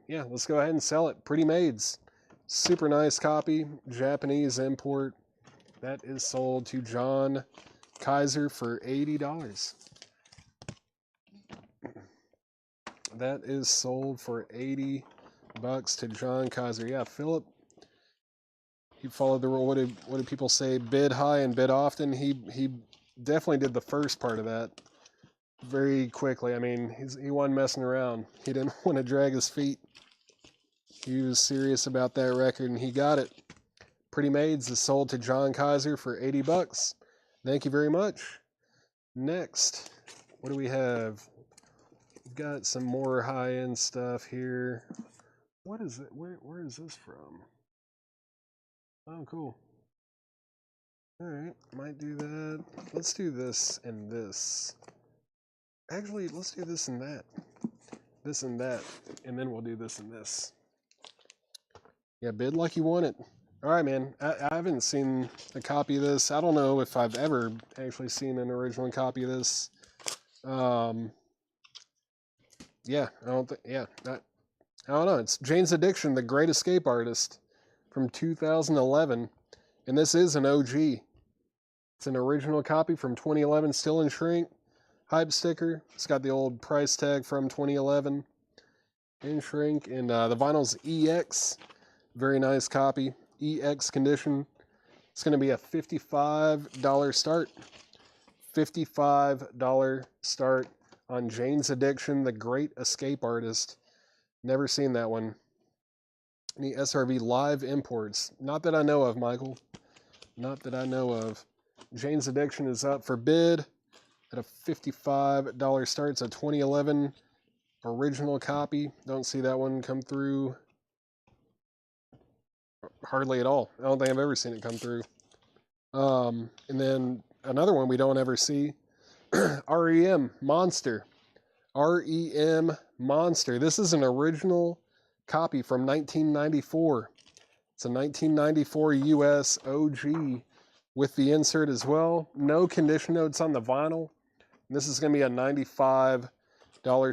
Yeah, let's go ahead and sell it. Pretty Maids. Super nice copy. Japanese import. That is sold to John Kaiser for $80. That is sold for $80 to John Kaiser. Yeah, Philip, he followed the rule. What did people say? Bid high and bid often. He definitely did the first part of that very quickly. I mean, he wasn't messing around. He didn't want to drag his feet. He was serious about that record, and he got it. Pretty Maids is sold to John Kaiser for $80. Thank you very much. Next, what do we have? We've got some more high-end stuff here. What is it? Where is this from? Oh, cool. All right, might do that. Let's do this and this. Actually, let's do this and that. This and that. And then we'll do this and this. Yeah, bid like you want it. All right, man. I haven't seen a copy of this. I don't know if I've ever actually seen an original copy of this. Yeah, I don't think. Yeah, I don't know. It's Jane's Addiction, The Great Escape Artist, from 2011, and this is an OG. It's an original copy from 2011, still in shrink. Hype sticker. It's got the old price tag from 2011 in shrink. And the vinyl's EX. Very nice copy. EX condition. It's going to be a $55 start. $55 start on Jane's Addiction, The Great Escape Artist. Never seen that one. Any SRV live imports? Not that I know of, Michael. Not that I know of. Jane's Addiction is up for bid at a $55 start. It's a 2011 original copy. Don't see that one come through hardly at all. I don't think I've ever seen it come through. And then another one we don't ever see, REM Monster. REM Monster. This is an original copy from 1994. It's a 1994 US OG with the insert as well. No condition notes on the vinyl. And this is going to be a $95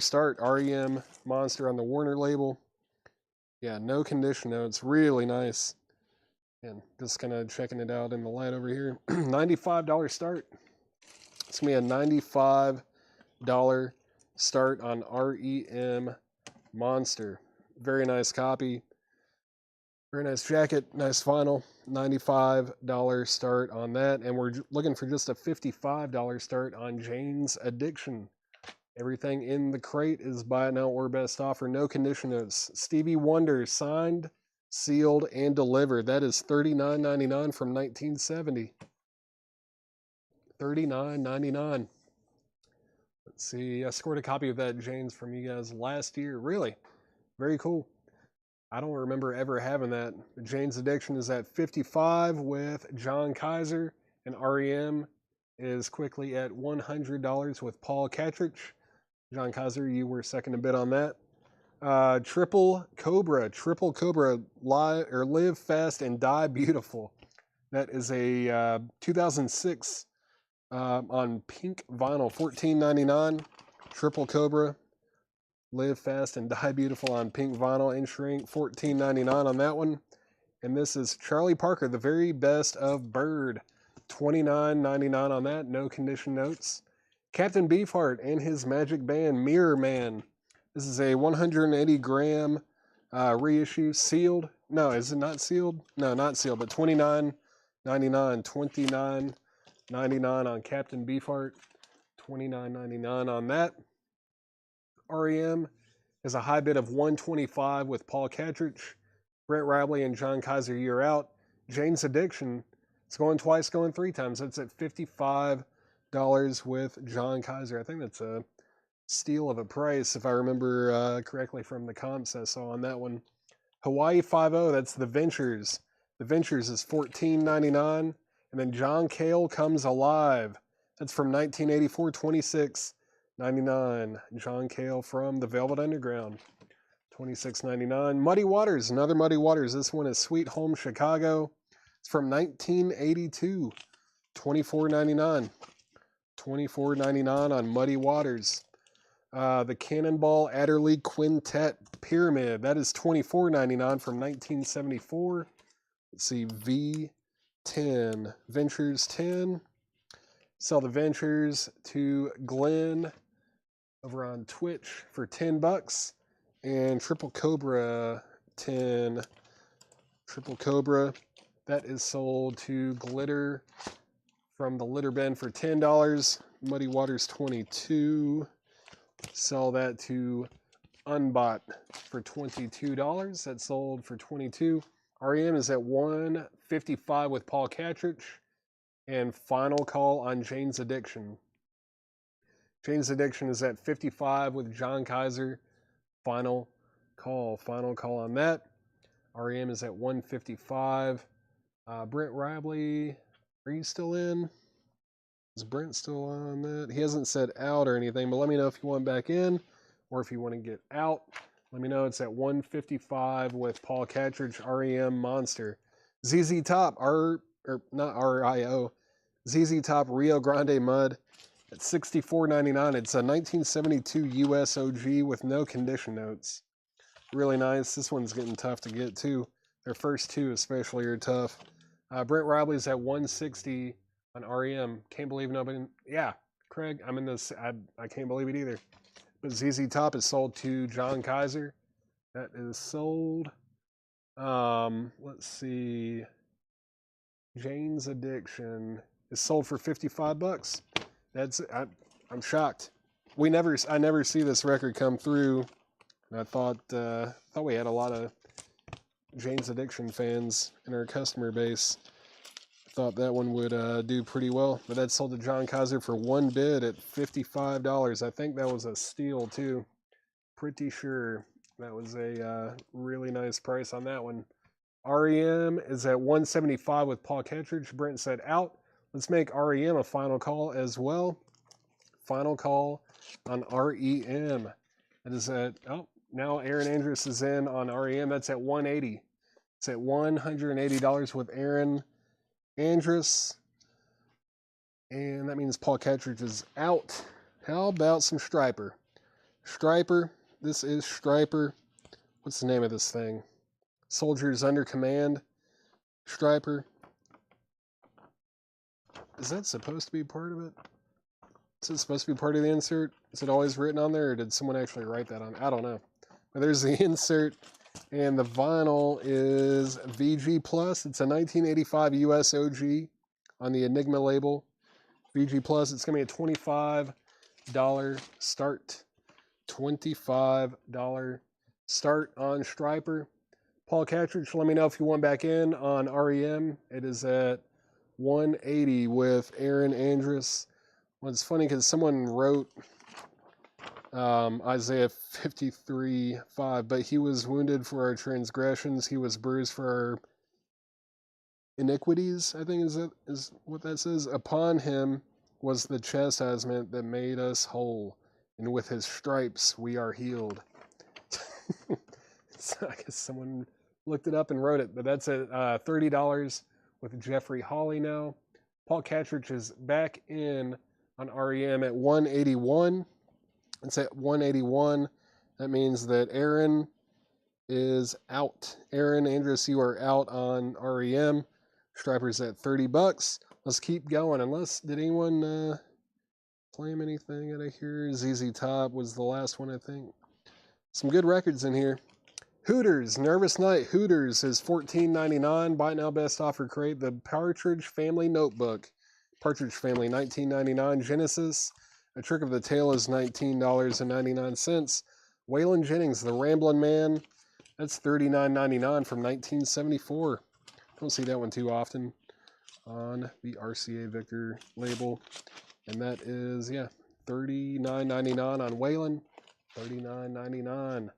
start. REM Monster on the Warner label. Yeah, no condition notes. Really nice. And just kind of checking it out in the light over here. $95 start. It's going to be a $95 start on REM Monster. Very nice copy. Very nice jacket. Nice vinyl. $95 start on that. And we're looking for just a $55 start on Jane's Addiction. Everything in the crate is buy it now or best offer. No condition notes. Stevie Wonder signed, sealed, and delivered. That is $39.99 from 1970. $39.99. Let's see. I scored a copy of that Jane's from you guys last year. Really? Very cool. I don't remember ever having that. Jane's Addiction is at $55 with John Kaiser, and REM is quickly at $100 with Paul Catrich. John Kaiser, you were second to bid on that. Triple Cobra, Live Fast and Die Beautiful. That is a 2006 on pink vinyl, $14.99. Triple Cobra, Live Fast and Die Beautiful on pink vinyl in shrink, $14.99 on that one. And this is Charlie Parker, The Very Best of Bird, $29.99 on that. No condition notes. Captain Beefheart and his magic band, Mirror Man. This is a 180 gram reissue, sealed. No, is it not sealed? No, not sealed, but $29.99. $29.99 on Captain Beefheart. $29.99 on that. REM is a high bid of $125 with Paul Catrich. Brett Rabley and John Kaiser, you're out. Jane's Addiction, it's going twice, going three times. It's at $55 with John Kaiser. I think that's a steal of a price, if I remember correctly from the comps I saw on that one. Hawaii 5-0, that's The Ventures. The Ventures is $14.99. And then John Cale Comes Alive. That's from 1984, $26.99. John Cale from the Velvet Underground, $26.99. Muddy Waters, another Muddy Waters. This one is Sweet Home Chicago. It's from 1982, $24.99. $24.99 on Muddy Waters. The Cannonball Adderley Quintet Pyramid. That is $24.99 from 1974. Let's see, V10. Ventures 10. Sell the Ventures to Glenn over on Twitch for $10. And Triple Cobra 10. Triple Cobra. That is sold to Glitter from the Litter Bin for $10. Muddy Waters 22. Sell that to Unbot for $22. That's sold for $22. REM is at $155 with Paul Catrich. And final call on Jane's Addiction. Jane's Addiction is at $55 with John Kaiser. Final call on that. REM is at $155. Brent Ribley, are you still in? Is Brent still on that? He hasn't said out or anything, but let me know if you want back in or if you want to get out. Let me know. It's at $155 with Paul Catrich, REM Monster. ZZ Top, not RIO. ZZ Top Rio Grande Mud at $64.99. It's a 1972 US OG with no condition notes. Really nice. This one's getting tough to get too. Their first two especially are tough. Brent Ribley's at $160 on REM. Can't believe nobody. Yeah, Craig, I'm in this. I can't believe it either. But ZZ Top is sold to John Kaiser. That is sold. Let's see. Jane's Addiction is sold for $55. I'm shocked. I never see this record come through. And I thought we had a lot of Jane's Addiction fans in our customer base. Thought that one would do pretty well, but that sold to John Kaiser for one bid at $55. I think that was a steal too. Pretty sure that was a really nice price on that one. REM is at $175 with Paul Kettridge. Brent said out. Let's make REM a final call as well. Final call on REM. That is at now Aaron Andrus is in on REM. That's at $180. It's at $180 with Aaron Andrus. And that means Paul Kettridge is out. How about some Striper? Striper. This is Striper. What's the name of this thing? Soldiers Under Command. Striper. Is that supposed to be part of it? Is it supposed to be part of the insert? Is it always written on there, or did someone actually write that on? I don't know. But there's the insert, and the vinyl is VG Plus. It's a 1985 US OG on the Enigma label. VG Plus. It's going to be a $25 start. $25 start on Striper. Paul Kettridge, let me know if you want back in on REM. It is at $180 with Aaron Andrus. Well, it's funny because someone wrote Isaiah 53:5, but he was wounded for our transgressions, he was bruised for our iniquities, I think is what that says. Upon him was the chastisement that made us whole, and with his stripes we are healed. So I guess someone looked it up and wrote it, but that's at $30 with Jeffrey Hawley now. Paul Kettridge is back in on REM at $181. It's at $181. That means that Aaron is out. Aaron Andrus, you are out on REM. Striper's at $30. Let's keep going. Did anyone claim anything out of here? ZZ Top was the last one, I think. Some good records in here. Hooters, Nervous Night. Hooters is $14.99. Buy now, best offer crate. The Partridge Family Notebook. Partridge Family, $19.99. Genesis, A Trick of the Tail is $19.99. Waylon Jennings, The Ramblin' Man. That's $39.99 from 1974. Don't see that one too often on the RCA Victor label. And that is, $39.99 on Waylon. $39.99.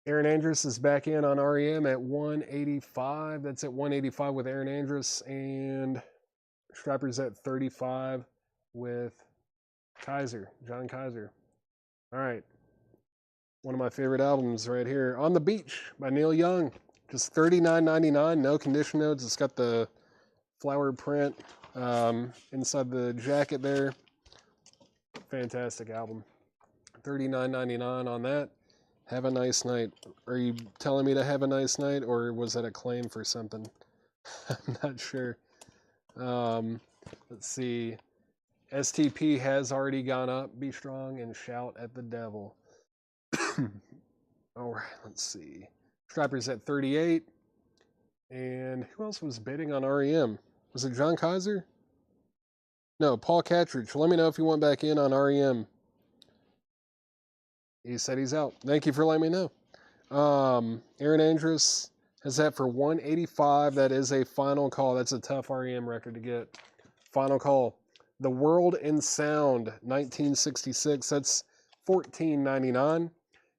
Aaron Andrus is back in on REM at $185. That's at $185 with Aaron Andrus. And Striper's at $35 with Kaiser, John Kaiser. All right. One of my favorite albums right here. On the Beach by Neil Young. Just $39.99. No condition notes. It's got the flower print inside the jacket there. Fantastic album. $39.99 on that. Have a nice night. Are you telling me to have a nice night, or was that a claim for something? I'm not sure. Let's see. STP has already gone up. Be strong and shout at the devil. All right, let's see. Striper's at 38. And who else was bidding on REM? Was it John Kaiser? No, Paul Kettridge. Let me know if you want back in on REM. He said he's out. Thank you for letting me know. Aaron Andrus has that for $185. That is a final call. That's a tough REM record to get. Final call. The World in Sound, 1966. That's $14.99.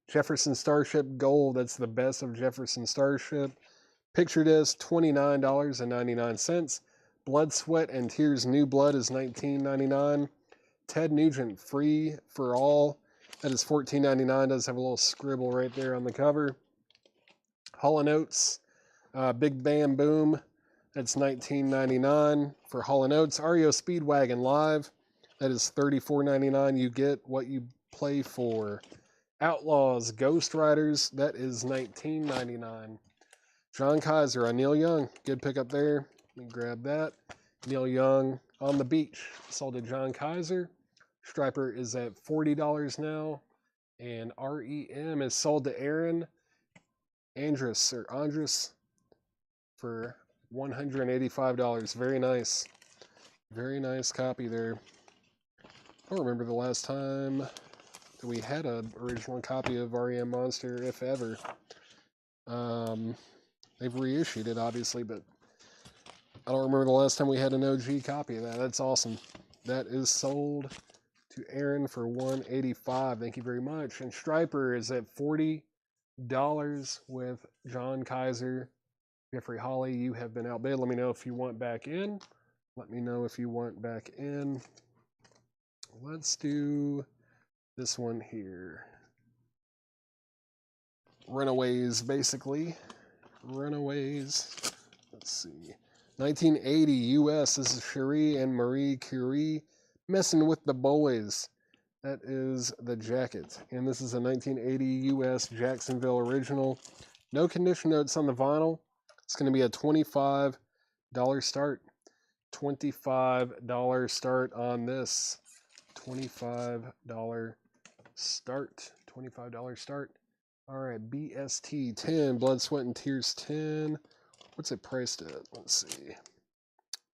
Jefferson Starship Gold. That's the best of Jefferson Starship. Picture disc, $29.99. Blood, Sweat, and Tears New Blood is $19.99. Ted Nugent, Free for All. That is $14.99. Does have a little scribble right there on the cover. Hall & Oates, Big Bam Boom. That's $19.99 for Hall & Oates. REO Speedwagon Live. That is $34.99. You get what you play for. Outlaws, Ghost Riders. That is $19.99. John Kaiser on Neil Young. Good pickup there. Let me grab that. Neil Young on the beach, sold to John Kaiser. Striper is at $40 now. And REM is sold to Aaron Andrus for $185. Very nice. Very nice copy there. I don't remember the last time that we had an original copy of REM Monster, if ever. They've reissued it, obviously, but I don't remember the last time we had an OG copy of that. That's awesome. That is sold to Aaron for $185. Thank you very much. And Striper is at $40 with John Kaiser. Jeffrey Holly, you have been outbid. Let me know if you want back in. Let me know if you want back in. Let's do this one here. Runaways, basically. Runaways. Let's see. 1980 U.S. This is Cherie and Marie Curie. Messing with the boys. That is the jacket. And this is a 1980 U.S. Jacksonville original. No condition notes on the vinyl. It's going to be a $25 start. $25 start on this. $25 start. $25 start. All right, BST 10, Blood, Sweat, and Tears 10. What's it priced at? Let's see.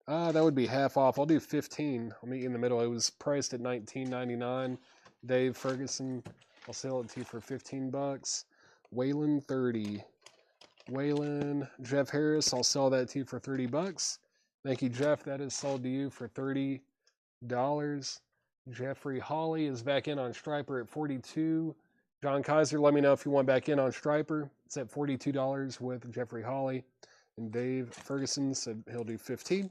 That would be half off. I'll do 15. I'll meet you in the middle. It was priced at $19.99. Dave Ferguson, I'll sell it to you for $15. Waylon 30. Waylon, Jeff Harris, I'll sell that to you for $30. Thank you, Jeff. That is sold to you for $30. Jeffrey Holly is back in on Striper at $42. John Kaiser, let me know if you want back in on Striper. It's at $42 with Jeffrey Holly. And Dave Ferguson said he'll do 15.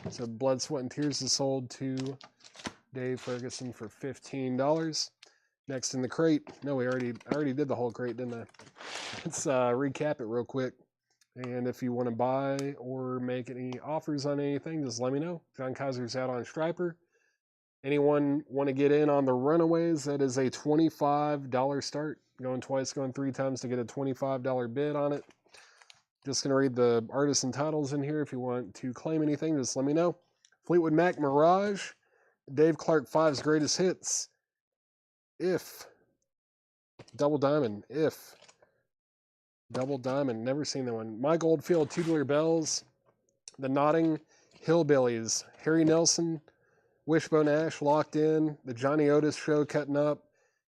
So Blood, Sweat, and Tears is sold to Dave Ferguson for $15. Next in the crate. No, I already did the whole crate, didn't I? Let's recap it real quick. And if you want to buy or make any offers on anything, just let me know. John Kaiser's out on Striper. Anyone want to get in on the Runaways? That is a $25 start. Going twice, going three times to get a $25 bid on it. Just going to read the artists and titles in here. If you want to claim anything, just let me know. Fleetwood Mac Mirage. Dave Clark 5's Greatest Hits. If. Double Diamond. If. Double Diamond. Never seen that one. Mike Oldfield, Tubular Bells. The Notting Hillbillies. Harry Nelson. Wishbone Ash, Locked In. The Johnny Otis Show, Cutting Up.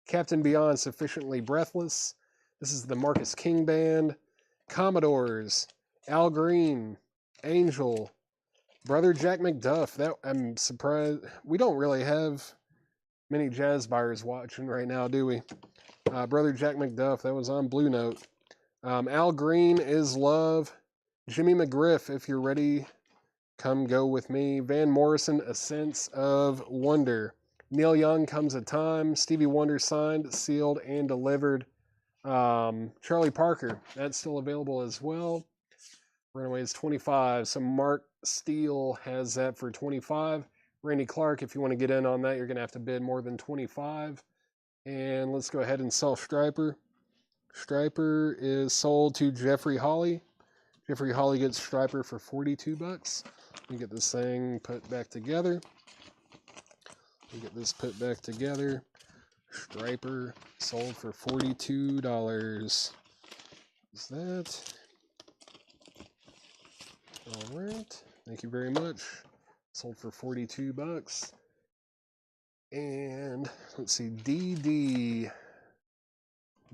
Captain Beyond, Sufficiently Breathless. This is the Marcus King Band. Commodores. Al Green. Angel. Brother Jack McDuff. That I'm surprised. We don't really have many jazz buyers watching right now, do we? Brother Jack McDuff. That was on Blue Note. Al Green Is Love. Jimmy McGriff, If You're Ready, Come Go With Me. Van Morrison, A Sense of Wonder. Neil Young, Comes a Time. Stevie Wonder, Signed, Sealed, and Delivered. Charlie Parker, that's still available as well. Runaways 25. So Mark Steele has that for 25. Randy Clark, if you want to get in on that, you're going to have to bid more than 25. And let's go ahead and sell Striper. Striper is sold to Jeffrey Holly. Jeffrey Holly gets Striper for $42. Let me get this thing put back together. Striper sold for $42. Is that? All right. Thank you very much. Sold for $42. And let's see, DD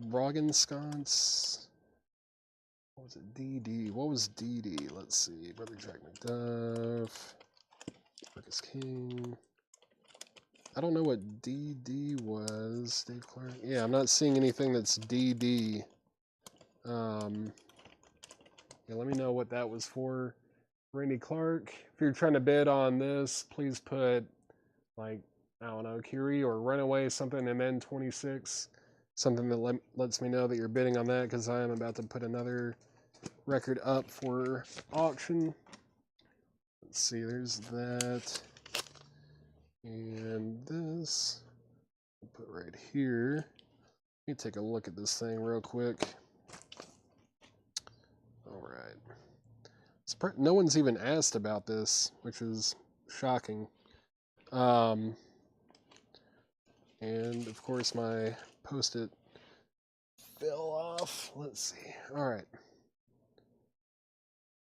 Roggenskans. What was it? DD. What was DD? Let's see. Brother Jack McDuff. Marcus King. I don't know what DD was. Dave Clark. Yeah, I'm not seeing anything that's DD. Yeah, let me know what that was for. Randy Clark. If you're trying to bid on this, please put, like, I don't know, Curie or Runaway, something, and then 26. Something that lets me know that you're bidding on that, because I am about to put another record up for auction. Let's see, there's that. And this, I'll put right here. Let me take a look at this thing real quick. All right. No one's even asked about this, which is shocking. And of course my Post-it fell off. Let's see. All right.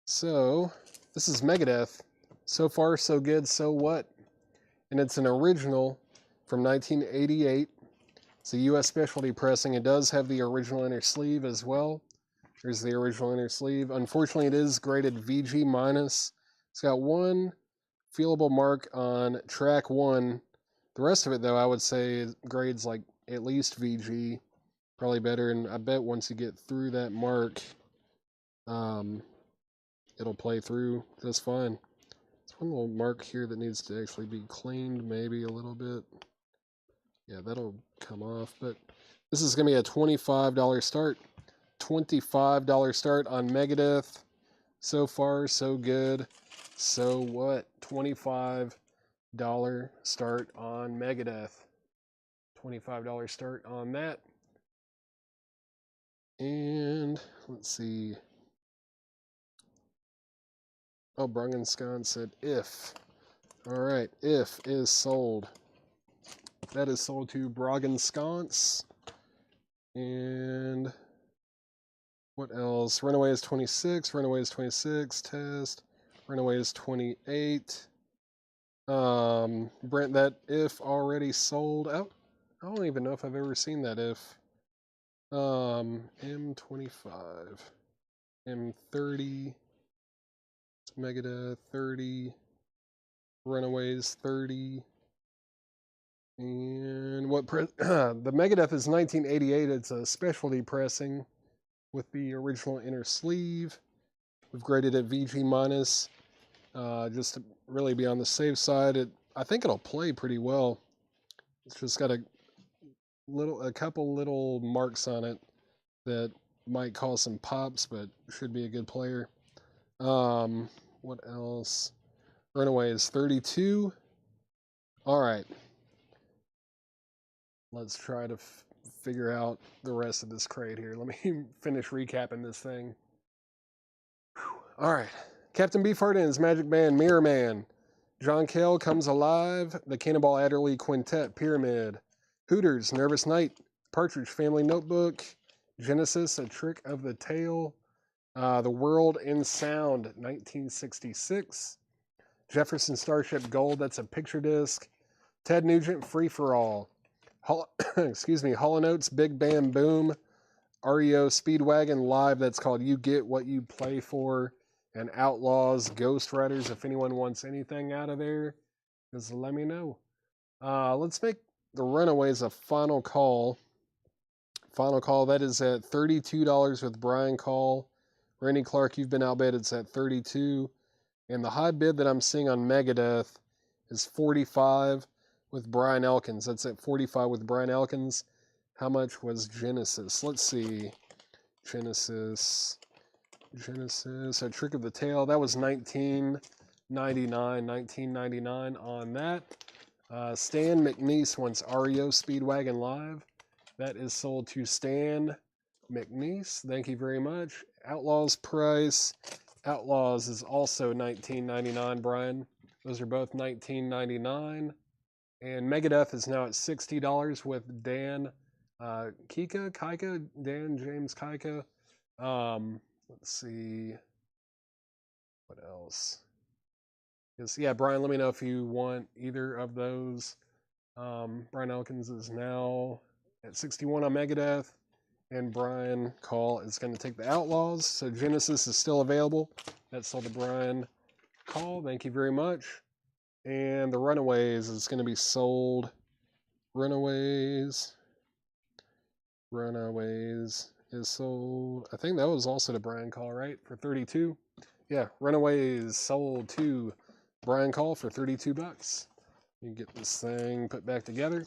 So this is Megadeth. So far, so good. So what? And it's an original from 1988. It's a U.S. specialty pressing. It does have the original inner sleeve as well. Here's the original inner sleeve. Unfortunately, it is graded VG minus. It's got one feelable mark on track 1. The rest of it, though, I would say grades like at least VG, probably better. And I bet once you get through that mark, it'll play through just fine. There's one little mark here that needs to actually be cleaned maybe a little bit. Yeah, that'll come off. But this is going to be a $25 start. $25 start on Megadeth. So far, so good. So what? $25 start on Megadeth. $25 start on that. And let's see. Oh, Brungenscon said if. All right, if is sold. That is sold to Brogenscons. And what else? Runaways 26, Runaways 26, test. Runaways 28. Brent, that if already sold out. I don't even know if I've ever seen that if. M25. M30. Megadeth 30. Runaways 30. And what the Megadeth is 1988. It's a specialty pressing with the original inner sleeve. We've graded it VG minus, just to really be on the safe side. I think it'll play pretty well. It's just got a couple little marks on it that might cause some pops, but should be a good player. What else? Runaways 32. All right. Let's try to figure out the rest of this crate here. Let me finish recapping this thing. All right. Captain Beefheart and his magic band, Mirror Man. John Cale Comes Alive. The Cannonball Adderley Quintet, Pyramid. Hooters, Nervous Night. Partridge Family Notebook. Genesis, A Trick of the Tail. The World in Sound, 1966. Jefferson Starship Gold, that's a picture disc. Ted Nugent, Free for All. Excuse me, Hall & Oates, Big Bam Boom. REO Speedwagon Live, that's called You Get What You Play For. And Outlaws, Ghost Riders. If anyone wants anything out of there, just let me know. Let's make the Runaways a final call. Final call, that is at $32 with Brian Call. Randy Clark, you've been outbid. It's at $32. And the high bid that I'm seeing on Megadeth is $45 with Brian Elkins. That's at $45 with Brian Elkins. How much was Genesis? Let's see. Genesis, A Trick of the Tail. That was $19.99 on that. Stan McNeese wants REO Speedwagon Live. That is sold to Stan McNeese. Thank you very much. Outlaws price. Outlaws is also $19.99, Brian. Those are both $19.99. And Megadeth is now at $60 with Dan Dan James Kika. Let's see. What else? Yeah, Brian, let me know if you want either of those. Brian Elkins is now at 61 on Megadeth. And Brian Call is going to take the Outlaws. So Genesis is still available. That's all to Brian Call. Thank you very much. And the Runaways is going to be sold. Runaways is sold. I think that was also to Brian Call, right? For $32. Yeah, Runaways sold to Brian Call for $32. You can get this thing put back together.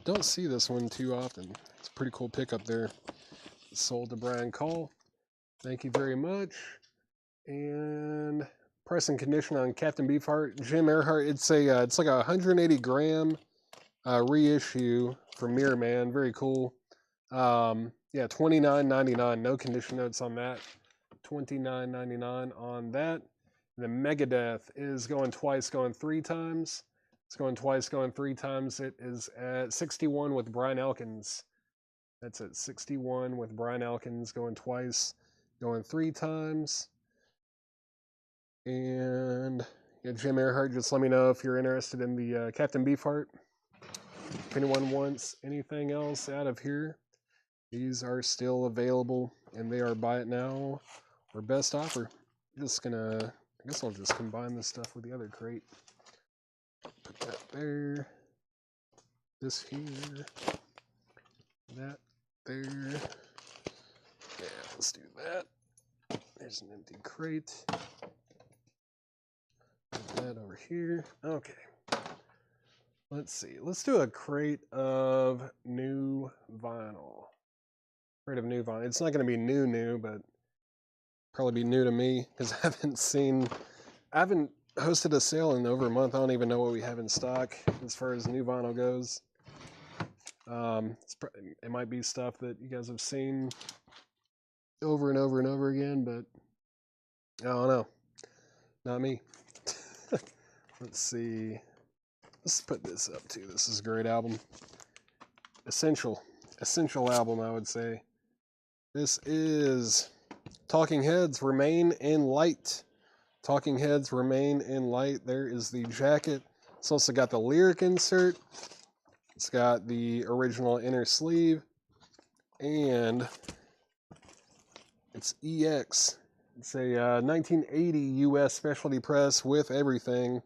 Don't see this one too often. It's a pretty cool pickup there. Sold to Brian Call. Thank you very much. And price and condition on Captain Beefheart, Jim Earhart. It's like a 180 gram reissue from Mirror Man. Very cool. Yeah, $29.99. No condition notes on that. $29.99 on that. And then Megadeth is going twice, going 3 times. It's going twice, going 3 times. It is at 61 with Brian Elkins. That's at 61 with Brian Elkins, going twice, going 3 times. And yeah, Jim Earhart, just let me know if you're interested in the Captain Beefheart. If anyone wants anything else out of here, these are still available, and they are buy it now or best offer. I'm just gonna, I guess I'll just combine this stuff with the other crate. Put that there, this here, that there. Yeah, let's do that. There's an empty crate. Put that over here. Okay. Let's see. Let's do a crate of new vinyl. Crate of new vinyl. It's not going to be new, but probably be new to me because I haven't hosted a sale in over a month. I don't even know what we have in stock as far as new vinyl goes. It might be stuff that you guys have seen over and over and over again, but I don't know. Not me. Let's see. Let's put this up too. This is a great album. Essential album, I would say. This is Talking Heads, Remain in Light. Talking Heads, Remain in Light. There is the jacket. It's also got the lyric insert. It's got the original inner sleeve. And it's EX. It's a 1980 US specialty press with everything.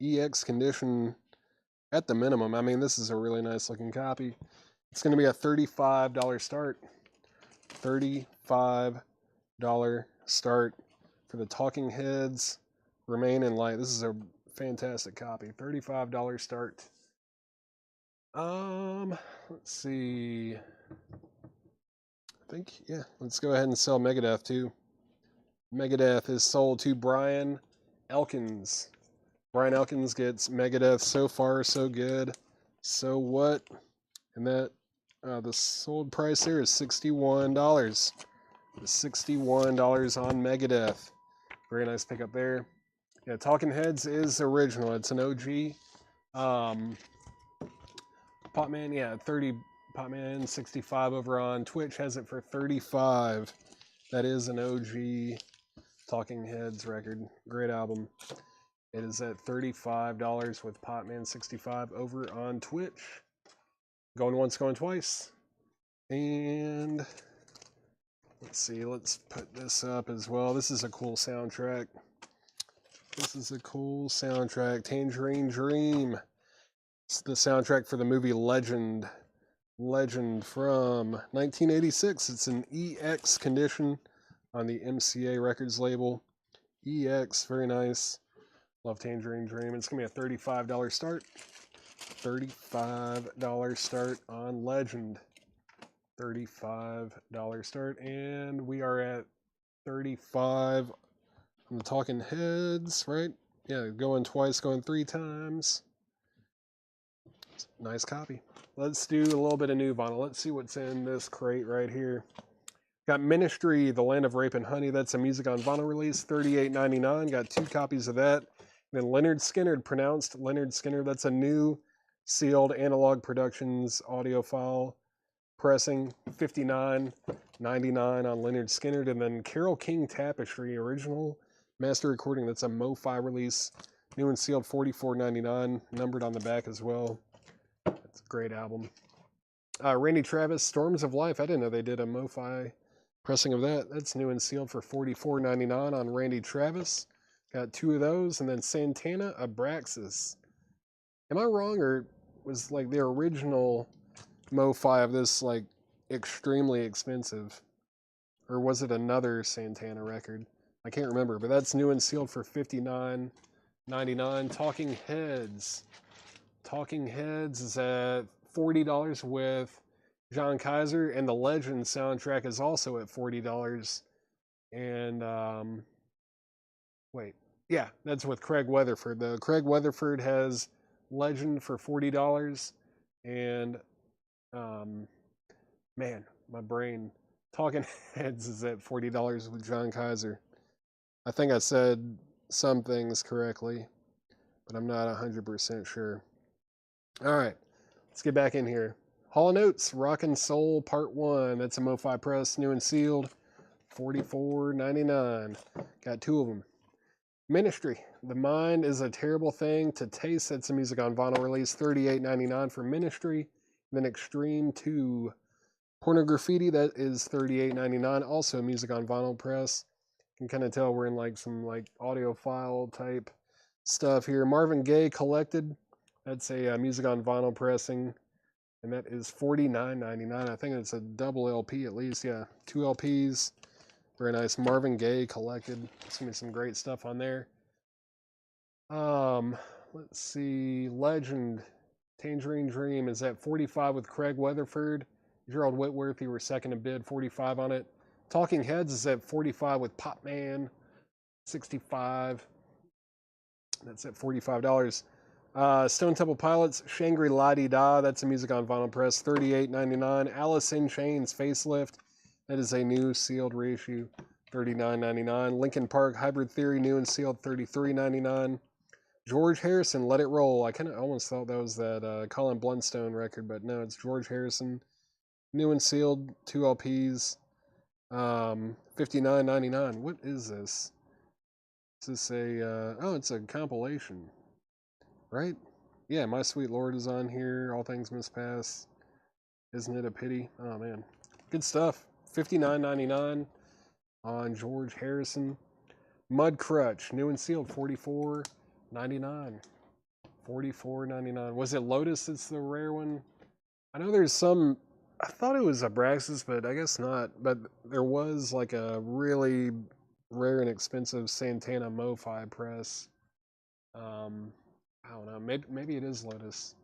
EX condition at the minimum. I mean, this is a really nice looking copy. It's going to be a $35 start. $35 start for the Talking Heads, Remain in Light. This is a fantastic copy. $35 start. Let's see. Let's go ahead and sell Megadeth too. Megadeth is sold to Brian Elkins. Brian Elkins gets Megadeth. So far, so good. So what? And that the sold price here is $61. $61 on Megadeth. Very nice pickup there. Yeah, Talking Heads is original. It's an OG. Popman, yeah, 30. Popman 65 over on Twitch has it for 35. That is an OG Talking Heads record. Great album. It is at $35 with Popman 65 over on Twitch. Going once, going twice. And let's see, let's put this up as well. This is a cool soundtrack. Tangerine Dream. It's the soundtrack for the movie Legend. Legend from 1986. It's an EX condition on the MCA Records label. EX, very nice. Love Tangerine Dream. It's going to be a $35 start. $35 start on Legend. $35 start. And we are at 35 on the Talking Heads, right? Yeah, going twice, going 3 times. Nice copy. Let's do a little bit of new vinyl. Let's see what's in this crate right here. Got Ministry, The Land of Rape and Honey. That's a Music on Vinyl release, $38.99. Got 2 copies of that. Then Leonard Skinner, pronounced Leonard Skinner. That's a new sealed Analog Productions audiophile pressing, $59.99 on Leonard Skinner. And then Carole King Tapestry, original master recording. That's a MoFi release, new and sealed, $44.99, numbered on the back as well. It's a great album. Randy Travis, Storms of Life. I didn't know they did a MoFi pressing of that. That's new and sealed for $44.99 on Randy Travis. Got 2 of those. And then Santana Abraxas. Am I wrong, or was like the original MoFi of this like extremely expensive? Or was it another Santana record? I can't remember, but that's new and sealed for $59.99. Talking Heads. Talking Heads is at $40 with John Kaiser, and the Legend soundtrack is also at $40. And that's with Craig Weatherford. The Craig Weatherford has Legend for $40, and man, my brain. Talking Heads is at $40 with John Kaiser. I think I said some things correctly, but I'm not 100% sure. All right, let's get back in here. Hall & Oates, Rockin' Soul Part 1. That's a MoFi Press, new and sealed, $44.99. Got two of them. Ministry, The Mind is a Terrible Thing to Taste. That's a music on vinyl release, $38.99 for Ministry. Then Extreme 2. Pornograffiti, that is $38.99. Also music on vinyl press. You can kind of tell we're in like some like audiophile type stuff here. Marvin Gaye Collected, that's a music on vinyl pressing, and that is $49.99. I think it's a double LP at least. Yeah, two LPs. Very nice. Marvin Gaye Collected. There's gonna be some great stuff on there. Let's see. Legend, Tangerine Dream is at $45 with Craig Weatherford. Gerald Whitworth, you were second to bid, $45 on it. Talking Heads is at $45 with Pop Man, $65. That's at $45. Stone Temple Pilots, Shangri-La Dee Da, that's a music on vinyl press, $38.99. Alice in Chains Facelift, that is a new sealed reissue, $39.99. Linkin Park Hybrid Theory, new and sealed, $33.99. George Harrison, Let It Roll. I kind of almost thought that was that Colin Blunstone record, but no, it's George Harrison. New and sealed, two LPs, $59.99. What is this? Is this a, oh, it's a compilation, right? Yeah, My Sweet Lord is on here. All Things Must Pass. Isn't It a Pity? Oh, man. Good stuff. $59.99 on George Harrison. Mud Crutch, new and sealed, $44.99. $44.99. Was it Lotus that's the rare one? I know there's some... I thought it was Abraxas, but I guess not. But there was like a really rare and expensive Santana MoFi press. I don't know. Maybe it is Lotus.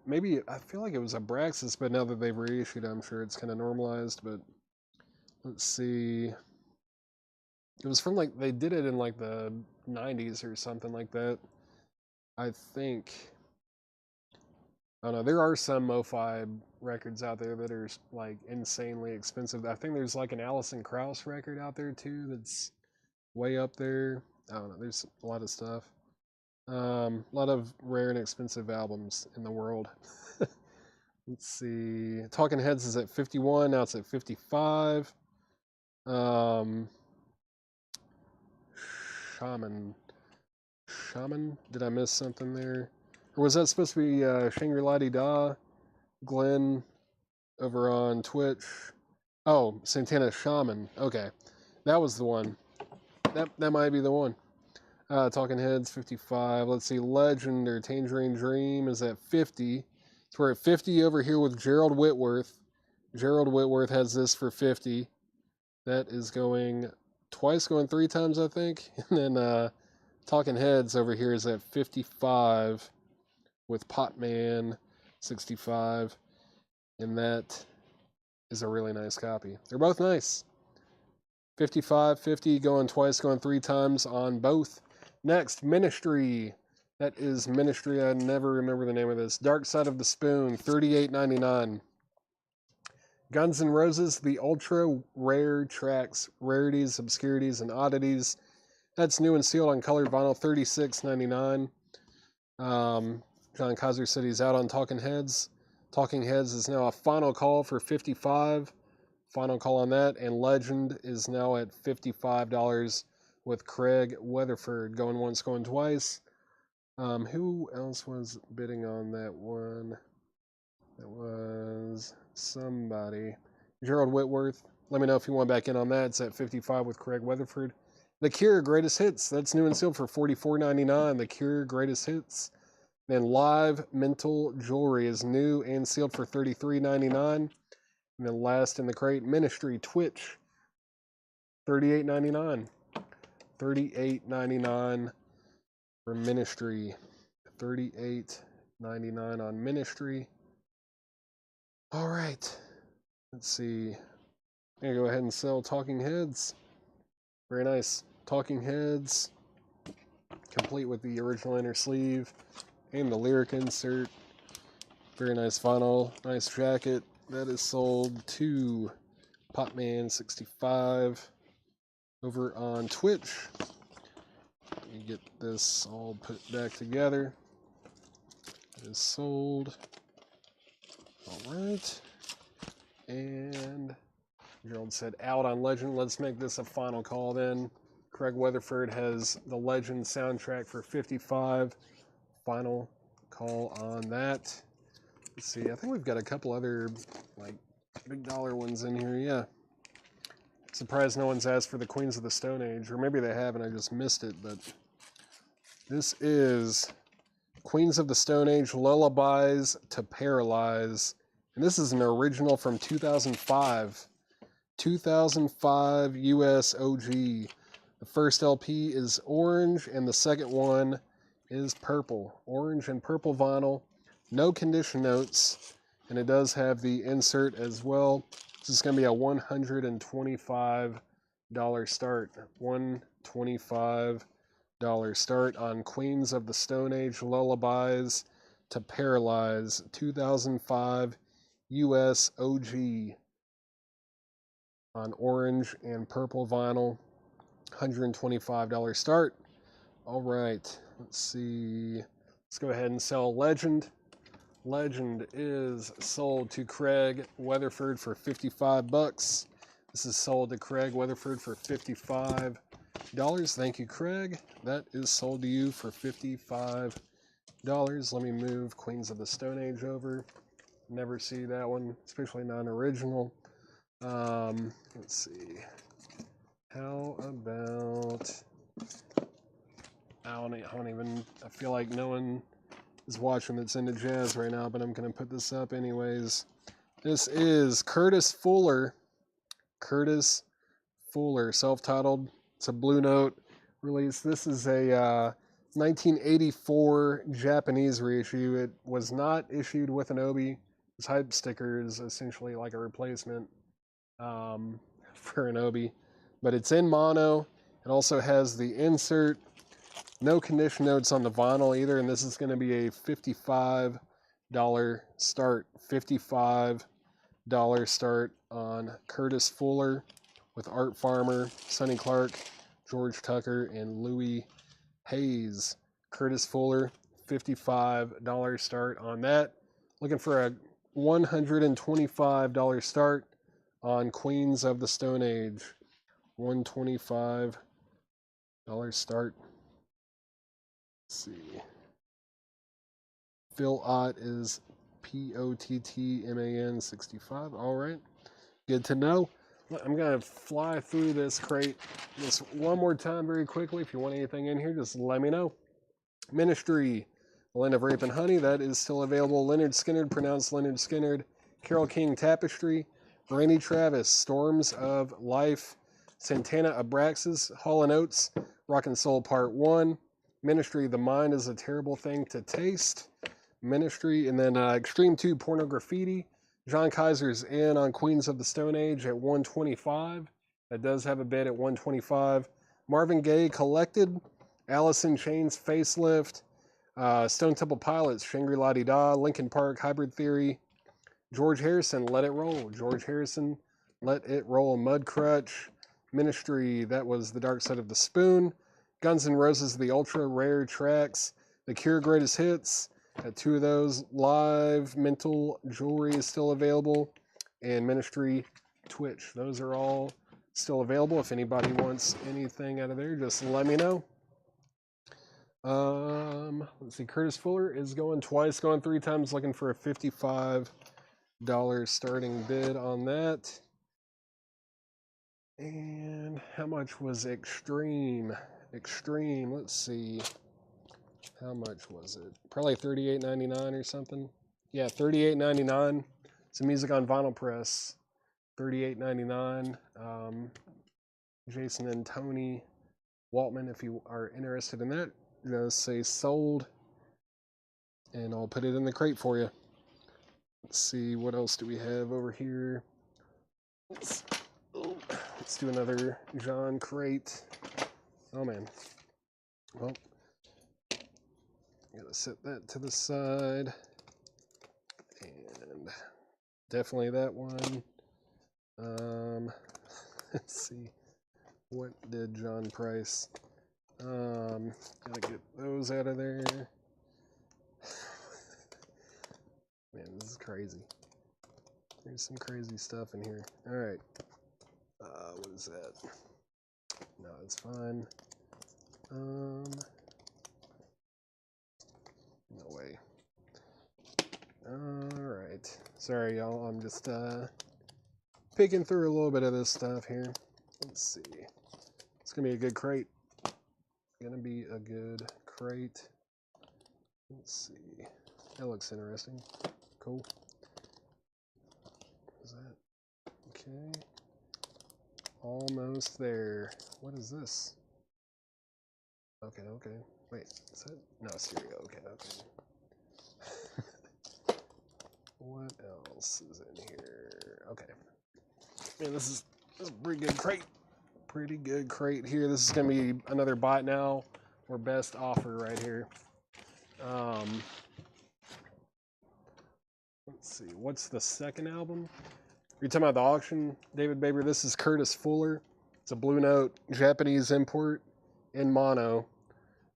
Maybe I feel like it was Abraxas, but now that they've reissued, I'm sure it's kind of normalized. But let's see. It was from like they did it in like the 90s or something like that. I think. I don't know. There are some MoFi records out there that are like insanely expensive. I think there's like an Alison Krauss record out there too that's way up there. I don't know. There's a lot of stuff. A lot of rare and expensive albums in the world. Let's see. Talking Heads is at 51. Now it's at 55. Shaman. Did I miss something there? Or was that supposed to be Shangri-La Dee Da? Glenn over on Twitch. Oh, Santana Shaman. Okay. That was the one. That might be the one. Talking Heads, 55. Let's see. Legend or Tangerine Dream is at 50. So we're at 50 over here with Gerald Whitworth. Gerald Whitworth has this for 50. That is going twice, going three times, I think. And then Talking Heads over here is at 55 with Potman, 65. And that is a really nice copy. They're both nice. 55, 50, going twice, going three times on both. Next, Ministry. That is Ministry. I never remember the name of this. Dark Side of the Spoon, $38.99. Guns N' Roses, the Ultra Rare Tracks, Rarities, Obscurities, and Oddities. That's new and sealed on colored vinyl, $36.99. John Kaiser said he's out on Talking Heads. Talking Heads is now a final call for $55. Final call on that. And Legend is now at $55 with Craig Weatherford. Going once, going twice. Who else was bidding on that one? That was somebody. Gerald Whitworth. Let me know if you want back in on that. It's at 55 with Craig Weatherford. The Cure Greatest Hits. That's new and sealed for $44.99. The Cure Greatest Hits. Then Live Mental Jewelry is new and sealed for $33.99. And then last in the crate, Ministry Twitch, $38.99. $38.99 for Ministry. $38.99 on Ministry. All right. Let's see. I'm going to go ahead and sell Talking Heads. Very nice. Talking Heads, complete with the original inner sleeve and the lyric insert. Very nice vinyl, nice jacket. That is sold to Popman65 over on Twitch. Let me get this all put back together. It is sold. All right. And Gerald said out on Legend. Let's make this a final call then. Craig Weatherford has the Legend soundtrack for 55. Final call on that. Let's see. I think we've got a couple other like big dollar ones in here. Yeah. Surprised no one's asked for the Queens of the Stone Age, or maybe they have and I just missed it. But this is Queens of the Stone Age, Lullabies to Paralyze, and this is an original from 2005. 2005 US OG. The first LP is orange, and the second one is purple. Orange and purple vinyl. No condition notes, and it does have the insert as well. This is going to be a $125 start. $125 start on Queens of the Stone Age, Lullabies to Paralyze. 2005 US OG. On orange and purple vinyl, $125 start. All right, let's see. Let's go ahead and sell Legend. Legend is sold to Craig Weatherford for $55. This is sold to Craig Weatherford for $55. Thank you, Craig. That is sold to you for $55. Let me move Queens of the Stone Age over. Never see that one, especially non-original. Let's see. How about I feel like no one is watching that's into jazz right now, but I'm gonna put this up anyways. This is Curtis Fuller. Curtis Fuller, self-titled. It's a Blue Note release. This is a 1984 Japanese reissue. It was not issued with an Obi. This hype sticker is essentially like a replacement for an Obi, but it's in mono. It also has the insert. No condition notes on the vinyl either, and this is going to be a $55 start. $55 start on Curtis Fuller with Art Farmer, Sonny Clark, George Tucker, and Louis Hayes. Curtis Fuller, $55 start on that. Looking for a $125 start on Queens of the Stone Age. $125 start. Let's see. Phil Ott is Pottman 65. All right. Good to know. I'm going to fly through this crate just one more time very quickly. If you want anything in here, just let me know. Ministry, The Land of Rape and Honey, that is still available. Leonard Skinner, pronounced Leonard Skinner. Carole King Tapestry. Randy Travis, Storms of Life. Santana Abraxas, Hall & Oates, Rock and Soul Part 1. Ministry, The Mind is a Terrible Thing to Taste. Ministry, and then Extreme 2, Porno Graffiti. John Kaiser's in on Queens of the Stone Age at $125. That does have a bid at $125. Marvin Gaye Collected. Alice in Chains Facelift. Stone Temple Pilots, Shangri-La Di Da. Linkin Park Hybrid Theory. George Harrison, Let It Roll. George Harrison, Let It Roll. Mudcrutch. Ministry, that was The Dark Side of the Spoon. Guns N' Roses, The Ultra Rare Tracks. The Cure Greatest Hits. Got two of those. Live Mental Jewelry is still available. And Ministry Twitch. Those are all still available. If anybody wants anything out of there, just let me know. Let's see. Curtis Fuller is going twice, going three times, looking for a $55 starting bid on that. And how much was Extreme? Extreme, let's see. How much was it? Probably $38.99 or something. Yeah, $38.99. It's a Music on Vinyl Press. $38.99. Jason and Tony Waltman, if you are interested in that, just say sold. And I'll put it in the crate for you. Let's see, what else do we have over here? Let's do another John crate. Oh man. Well, gotta set that to the side. And definitely that one. Let's see. What did John Price? Gotta get those out of there. Man, this is crazy. There's some crazy stuff in here. Alright. What is that? No, it's fine. No way. Alright. Sorry, y'all. I'm just, picking through a little bit of this stuff here. Let's see. It's gonna be a good crate. Gonna be a good crate. Let's see. That looks interesting. Cool. Is that okay? Almost there. What is this? Okay, okay. Wait, is that no stereo? Okay, okay. What else is in here? Okay. Man, this is a pretty good crate. Pretty good crate here. This is gonna be another buy it now or best offer right here. Let's see. What's the second album? You're talking about the auction, David Baber. This is Curtis Fuller. It's a Blue Note Japanese import in mono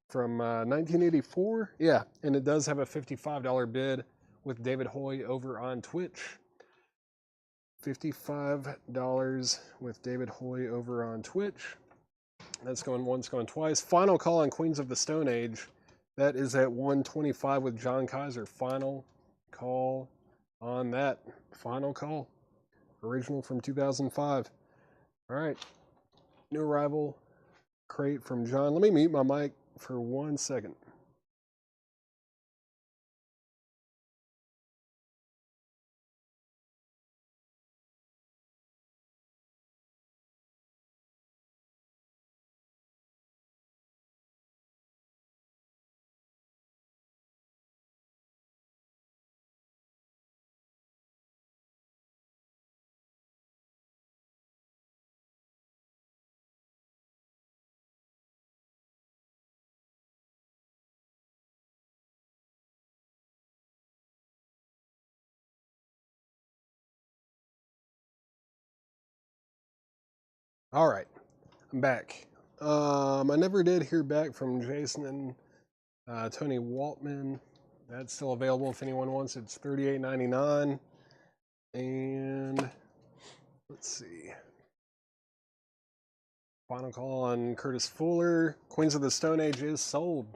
from 1984. Yeah, and it does have a $55 bid with David Hoy over on Twitch. $55 with David Hoy over on Twitch. That's going once, going twice. Final call on Queens of the Stone Age. That is at 125 with John Kaiser. Final call on that. Final call. Original from 2005. All right. New arrival crate from John. Let me mute my mic for 1 second. All right. I'm back. I never did hear back from Jason and Tony Waltman. That's still available if anyone wants it. It's $38.99. And let's see. Final call on Curtis Fuller. Queens of the Stone Age is sold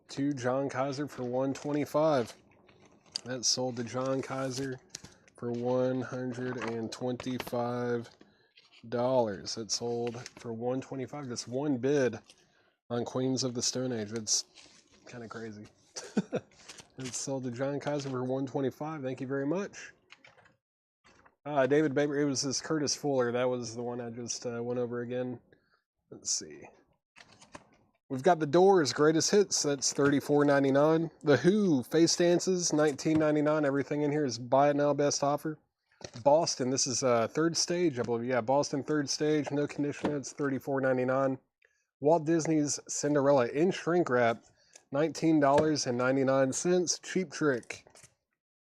to John Kaiser for $125. That's sold to John Kaiser for $125. It sold for $125. Just one bid on Queens of the Stone Age. It's kind of crazy. It's sold to John Kaiser for $125. Thank you very much. David Baber, it was this Curtis Fuller. That was the one I just went over again. Let's see. We've got The Doors, Greatest Hits. That's $34.99. The Who, Face Dances, $19.99. Everything in here is buy it now, best offer. Boston, this is Third Stage, I believe. Yeah, Boston Third Stage, no condition. It's $34.99. Walt Disney's Cinderella in shrink wrap, $19.99. Cheap Trick.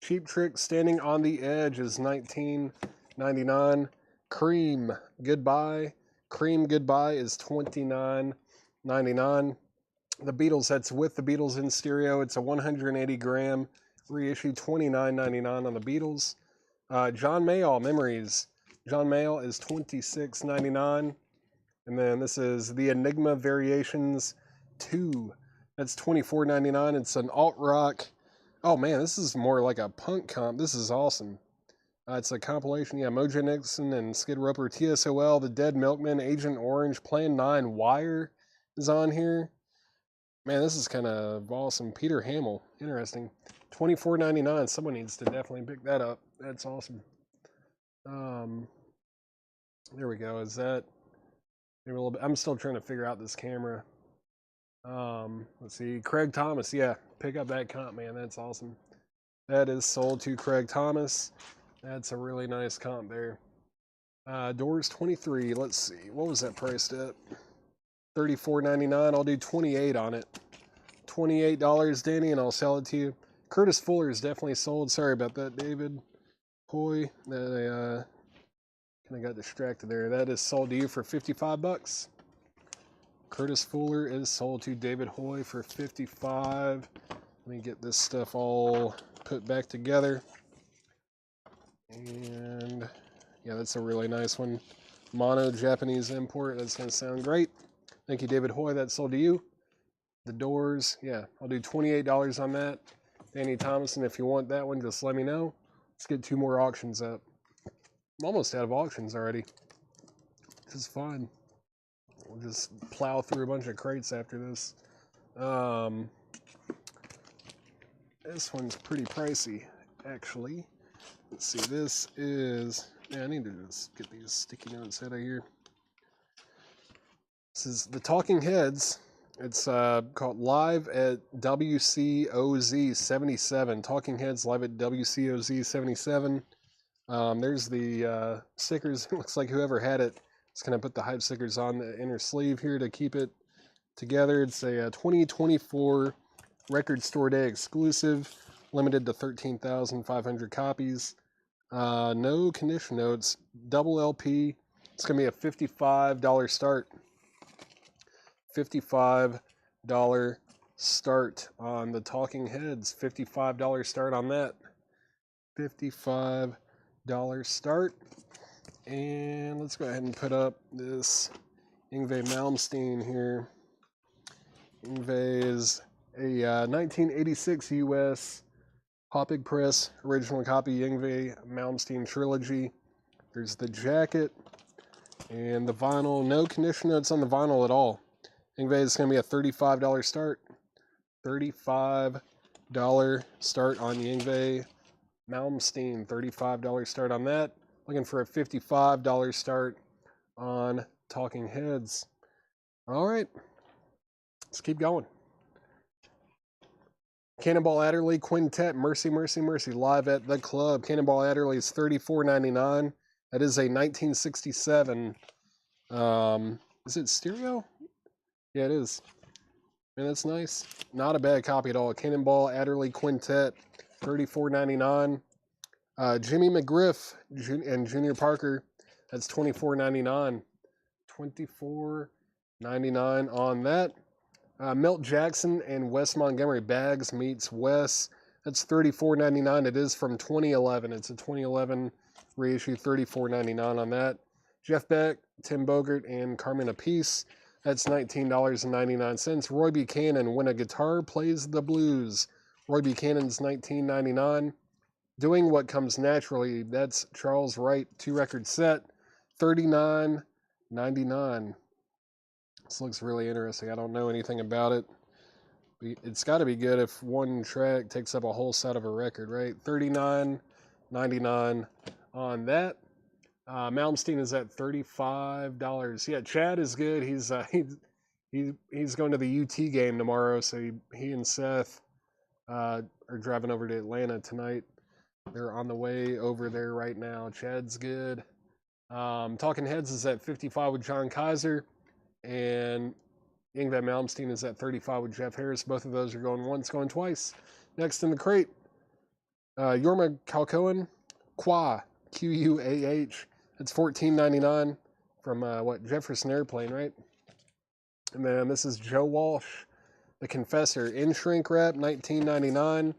Cheap Trick Standing on the Edge is $19.99. Cream Goodbye. Cream Goodbye is $29.99. The Beatles, that's with the Beatles in stereo. It's a 180 gram reissue, $29.99 on the Beatles. John Mayall, Memories. John Mayall is $26.99. And then this is The Enigma Variations 2. That's $24.99. It's an alt-rock. Oh man, this is more like a punk comp. This is awesome. It's a compilation. Yeah, Mojo Nixon and Skid Roper, TSOL, The Dead Milkmen, Agent Orange, Plan 9, Wire is on here. Man, this is kind of awesome. Peter Hamill. Interesting. $24.99. Someone needs to definitely pick that up. That's awesome. There we go. Is that maybe a little bit? I'm still trying to figure out this camera. Let's see. Craig Thomas. Yeah, pick up that comp, man. That's awesome. That is sold to Craig Thomas. That's a really nice comp there. Doors 23. Let's see. What was that priced at? $34.99. I'll do $28 on it. $28, Danny, and I'll sell it to you. Curtis Fuller is definitely sold. Sorry about that, David Hoy. Kind of got distracted there. That is sold to you for 55 bucks. Curtis Fuller is sold to David Hoy for 55. Let me get this stuff all put back together. And yeah, that's a really nice one. Mono Japanese import. That's going to sound great. Thank you, David Hoy. That's sold to you. The Doors. Yeah, I'll do $28 on that. Danny Thomason, if you want that one, just let me know. Let's get 2 more auctions up. I'm almost out of auctions already. This is fun. We'll just plow through a bunch of crates after this. This one's pretty pricey, actually. Let's see, this is... Yeah, I need to just get these sticky notes out of here. This is the Talking Heads. It's called Live at WCOZ 77. Talking Heads Live at WCOZ 77. There's the stickers. It looks like whoever had it is going to put the hype stickers on the inner sleeve here to keep it together. It's a 2024 Record Store Day exclusive, limited to 13,500 copies. No condition notes, double LP. It's going to be a $55 start. $55 start on the Talking Heads. $55 start on that. $55 start. And let's go ahead and put up this Yngwie Malmsteen here. Yngwie is a 1986 US Hopig Press original copy Yngwie Malmsteen trilogy. There's the jacket and the vinyl. No condition notes on the vinyl at all. Yngwie is going to be a $35 start. $35 start on Yngwie Malmsteen. $35 start on that. Looking for a $55 start on Talking Heads. All right, let's keep going. Cannonball Adderley Quintet, Mercy, Mercy, Mercy, live at the club. Cannonball Adderley is $34.99. That is a 1967. Is it stereo? Yeah, it is. Man, that's nice. Not a bad copy at all. Cannonball Adderley Quintet, $34.99. Jimmy McGriff and Junior Parker, that's $24.99. $24.99 on that. Milt Jackson and Wes Montgomery, Bags meets Wes. That's $34.99. It is from 2011. It's a 2011 reissue, $34.99 on that. Jeff Beck, Tim Bogert, and Carmen Apiece. That's $19.99. Roy Buchanan, When a Guitar Plays the Blues. Roy Buchanan's $19.99. Doing What Comes Naturally, that's Charles Wright, 2-record set, $39.99. This looks really interesting. I don't know anything about it. It's got to be good if one track takes up a whole set of a record, right? $39.99 on that. Malmsteen is at $35. Yeah, Chad is good. He's going to the UT game tomorrow, so he and Seth are driving over to Atlanta tonight. They're on the way over there right now. Chad's good. Talking Heads is at 55 with John Kaiser. And Yngwie Malmsteen is at 35 with Jeff Harris. Both of those are going once, going twice. Next in the crate, Jorma Kaukonen, Quah, Quah. It's $14.99 from, Jefferson Airplane, right? And then this is Joe Walsh, The Confessor, in shrink wrap, $19.99.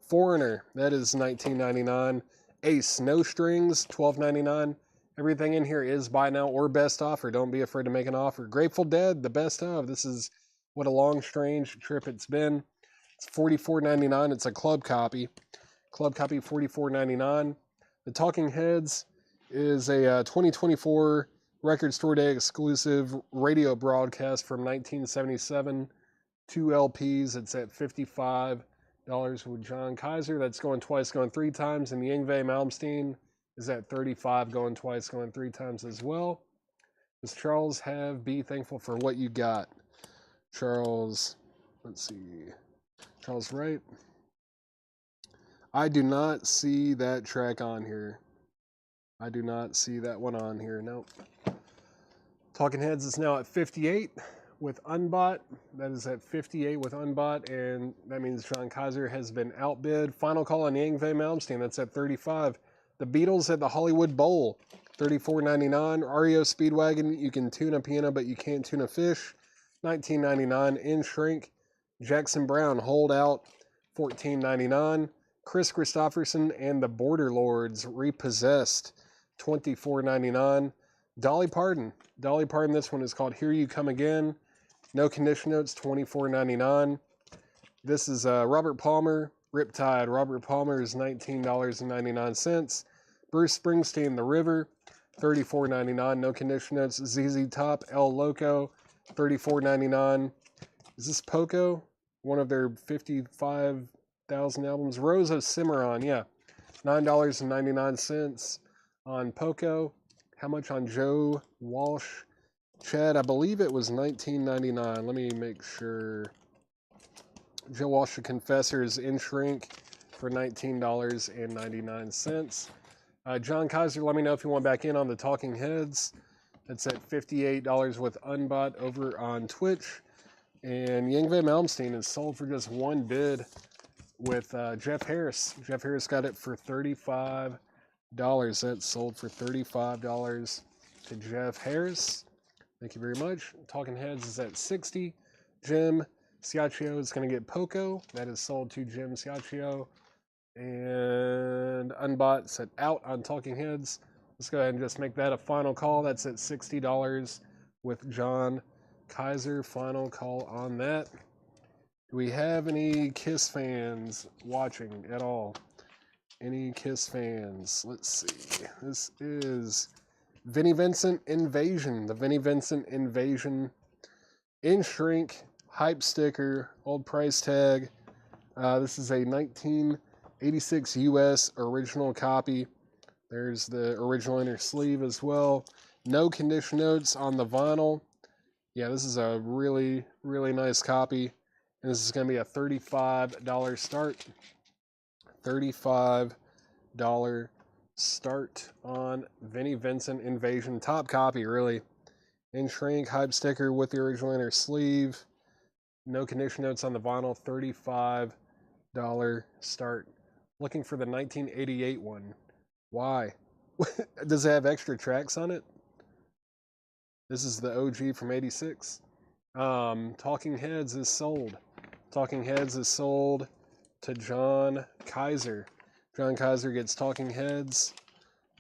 Foreigner, that is $19.99. Ace, No Strings, $12.99. Everything in here is buy now or best offer. Don't be afraid to make an offer. Grateful Dead, the best of. This is what a long, strange trip it's been. It's $44.99. It's a club copy. Club copy, $44.99. The Talking Heads is a 2024 Record Store Day exclusive radio broadcast from 1977. 2 LPs. It's at $55 with John Kaiser. That's going twice, going 3 times. And the Yngwie Malmsteen is at $35, going twice, going 3 times as well. Does Charles have Be Thankful for What You Got? Charles, let's see. Charles Wright. I do not see that track on here. I do not see that one on here. Nope. Talking Heads is now at 58 with Unbought. That is at 58 with Unbought, and that means John Kaiser has been outbid. Final call on Yngwie Malmsteen. That's at 35. The Beatles at the Hollywood Bowl. $34.99. REO Speedwagon, you can tune a piano, but you can't tune a fish, $19.99. In Shrink, Jackson Brown, Holdout, $14.99. Chris Christopherson and the Border Lords, Repossessed, $24.99. Dolly Parton, this one is called Here You Come Again. No condition notes, $24.99. This is Robert Palmer, Riptide. Robert Palmer is $19.99. Bruce Springsteen, The River, $34.99. No condition notes. ZZ Top, El Loco, $34.99. Is this Poco? One of their 55,000 albums. Rose of Cimarron, yeah. $9.99 on Poco. How much on Joe Walsh? Chad, I believe it was $19.99. Let me make sure. Joe Walsh, The Confessors, In Shrink for $19.99. John Kaiser, let me know if you want back in on the Talking Heads. That's at $58 with Unbot over on Twitch. And Yngwie Malmsteen is sold for just one bid with Jeff Harris. Jeff Harris got it for $35. That's sold for $35 to Jeff Harris. Thank you very much. Talking Heads is at $60. Jim Ciaccio is going to get Poco. That is sold to Jim Ciaccio. And Unbot said out on Talking Heads. Let's go ahead and just make that a final call. That's at $60 with John Kaiser. Final call on that. Do we have any Kiss fans watching at all? Any Kiss fans? Let's see. This is Vinnie Vincent Invasion. The Vinnie Vincent Invasion in Shrink. Hype sticker. Old price tag. This is a 1986 US original copy. There's the original inner sleeve as well. No condition notes on the vinyl. Yeah, this is a really, really nice copy. And this is going to be a $35 start. $35 start on Vinnie Vincent Invasion. Top copy, really. In Shrink, hype sticker with the original inner sleeve. No condition notes on the vinyl. $35 start. Looking for the 1988 one. Why? Does it have extra tracks on it? This is the OG from 86. Talking Heads is sold. Talking Heads is sold to John Kaiser. John Kaiser gets Talking Heads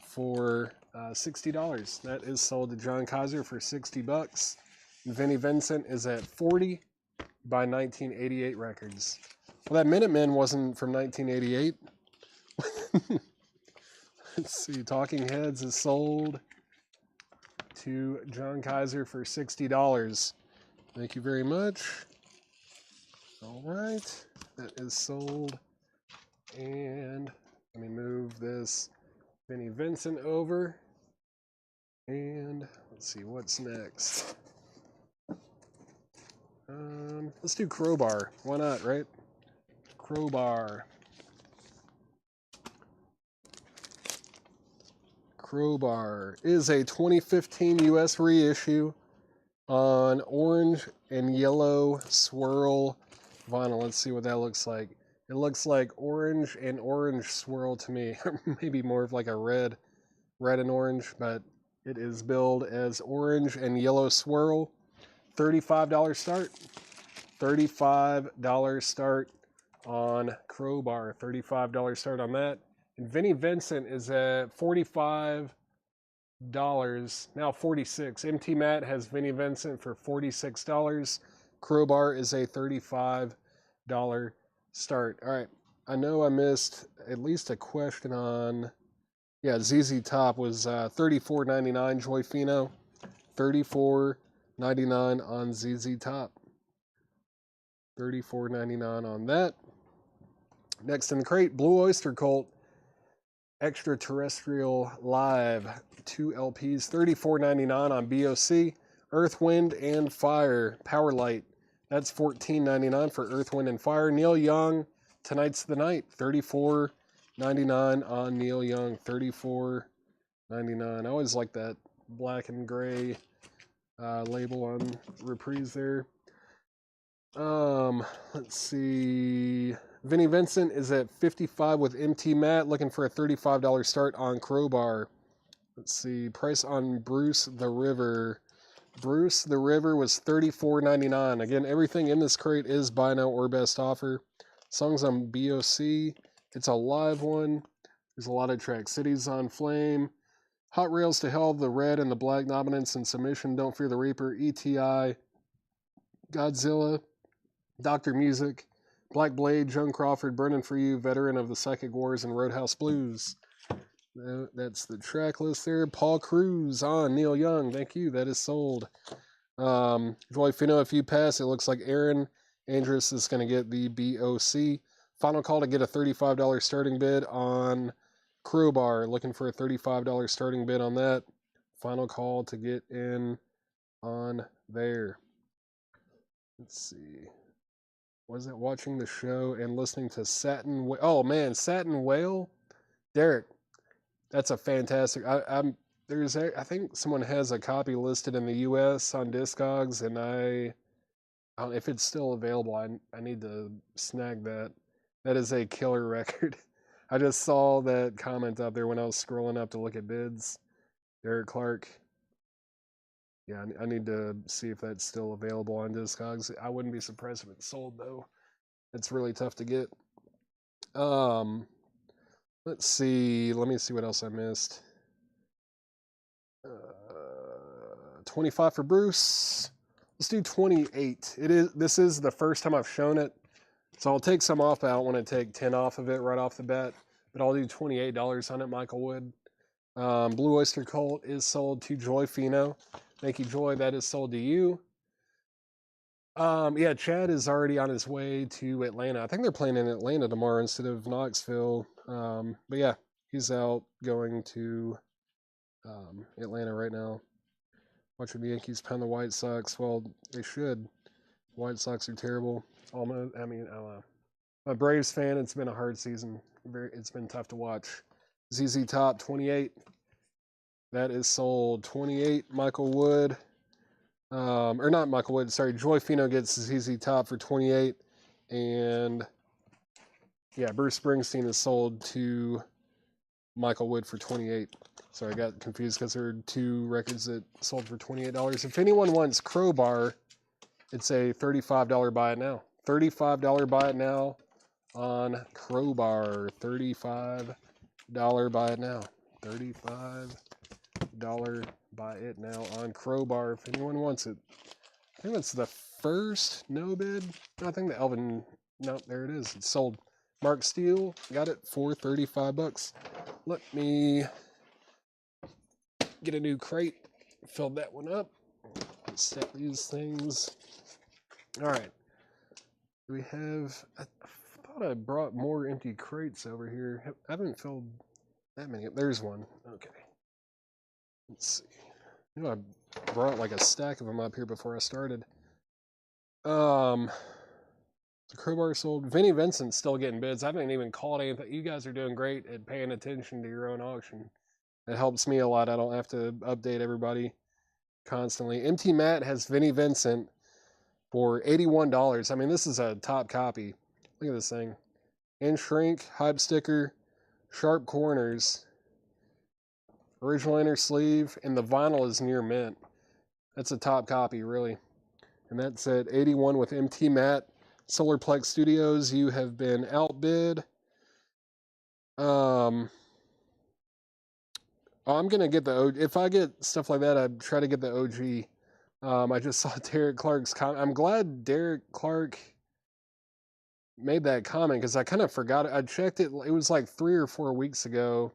for $60. That is sold to John Kaiser for $60. Vinnie Vincent is at $40 by 1988 Records. Well, that Minutemen wasn't from 1988. Let's see. Talking Heads is sold to John Kaiser for $60. Thank you very much. All right. That is sold. And let me move this Vinnie Vincent over. And let's see what's next. Let's do Crowbar. Why not, right? Crowbar. Crowbar is a 2015 US reissue on orange and yellow swirl vinyl. Let's see what that looks like. It looks like orange and orange swirl to me. Maybe more of like a red and orange, but it is billed as orange and yellow swirl. $35 start. $35 start on Crowbar. $35 start on that. And Vinnie Vincent is at $45, now $46. MT Matt has Vinnie Vincent for $46. Crowbar is a $35 start. All right, I know I missed at least a question on, yeah, ZZ Top was $34.99, Joy Fino. $34.99 on ZZ Top. $34.99 on that. Next in the crate, Blue Oyster Cult Extraterrestrial Live, 2 LPs, $34.99 on BOC. Earth, Wind, and Fire, Power Light, that's $14.99 for Earth, Wind, and Fire. Neil Young, Tonight's the Night, $34.99 on Neil Young, $34.99. I always like that black and gray label on Reprise there. Let's see. Vinnie Vincent is at $55 with MT Matt, looking for a $35 start on Crowbar. Let's see. Price on Bruce the River. Bruce the River was $34.99. Again, everything in this crate is buy now or best offer. Songs on BOC. It's a live one. There's a lot of tracks. Cities on Flame. Hot Rails to Hell, The Red and the Black, Dominance and Submission, Don't Fear the Reaper, ETI, Godzilla, Dr. Music, Black Blade, Joan Crawford, Burning for You, Veteran of the Psychic Wars, and Roadhouse Blues. That's the track list there. Paul Cruz on Neil Young. Thank you. That is sold. Joy Fino, if you pass, it looks like Aaron Andrus is going to get the BOC. Final call to get a $35 starting bid on Crowbar. Looking for a $35 starting bid on that. Final call to get in on there. Let's see. Was it watching the show and listening to Satin Whale? Oh man, Satin Whale? Derek, that's a fantastic. I think someone has a copy listed in the US on Discogs, and I don't know if it's still available. I need to snag that. That is a killer record. I just saw that comment up there when I was scrolling up to look at bids. Derek Clark. Yeah, I need to see if that's still available on Discogs. I wouldn't be surprised if it's sold, though. It's really tough to get. Let's see. Let me see what else I missed. 25 for Bruce. Let's do 28. This is the first time I've shown it, so I'll take some off, but I don't want to take 10 off of it right off the bat. But I'll do $28 on it, Michael Wood. Blue Oyster Cult is sold to Joy Fino. Thank you, Joy. That is sold to you. Yeah, Chad is already on his way to Atlanta. I think they're playing in Atlanta tomorrow instead of Knoxville. But yeah, he's out going to Atlanta right now. Watching the Yankees pound the White Sox. Well, they should. White Sox are terrible. Almost. I mean, I don't know. I'm a Braves fan. It's been a hard season. It's been tough to watch. ZZ Top 28. That is sold. 28. Michael Wood. Or not Michael Wood. Sorry, Joy Fino gets ZZ Top for 28. And yeah, Bruce Springsteen is sold to Michael Wood for 28. Sorry, I got confused because there are two records that sold for $28. If anyone wants Crowbar, it's a $35 buy it now. $35 buy it now on Crowbar. $35 buy it now. $35 buy it now on Crowbar if anyone wants it. I think that's the first no bid. I think the Elvin. No, there it is. It's sold. Mark Steele got it for $35. Let me get a new crate. Filled that one up. Set these things. All right. We have. I thought I brought more empty crates over here. I haven't filled that many. There's one. Okay. Let's see. I knew I brought like a stack of them up here before I started. The Crowbar sold. Vinnie Vincent's still getting bids. I haven't even called anything. You guys are doing great at paying attention to your own auction. It helps me a lot. I don't have to update everybody constantly. MT Matt has Vinnie Vincent for $81. I mean, this is a top copy. Look at this thing. In shrink, hype sticker, sharp corners, original inner sleeve, and the vinyl is near mint. That's a top copy, really. And that's at 81 with MT Matt. Solarplex Studios, you have been outbid. I'm going to get the OG. If I get stuff like that, I'd try to get the OG. I just saw Derek Clark's comment. I'm glad Derek Clark made that comment because I kind of forgot it. I checked it. It was like 3 or 4 weeks ago,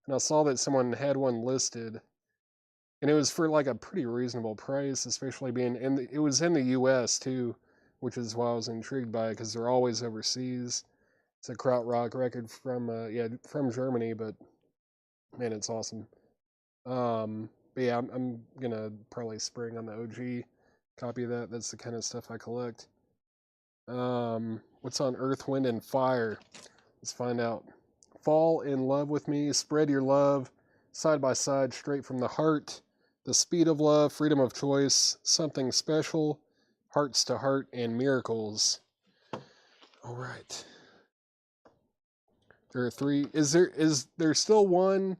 and I saw that someone had one listed. And it was for like a pretty reasonable price, especially being it was in the U.S. too, which is why I was intrigued by it because they're always overseas. It's a krautrock record from Germany, but man, it's awesome. But yeah, I'm gonna probably spring on the OG copy of that. That's the kind of stuff I collect. What's on Earth, Wind, and Fire? Let's find out. Fall in Love with Me, Spread Your Love, Side by Side, Straight from the Heart, The Speed of Love, Freedom of Choice, Something Special, Hearts to Heart, and Miracles. All right. There are 3. Is there still one?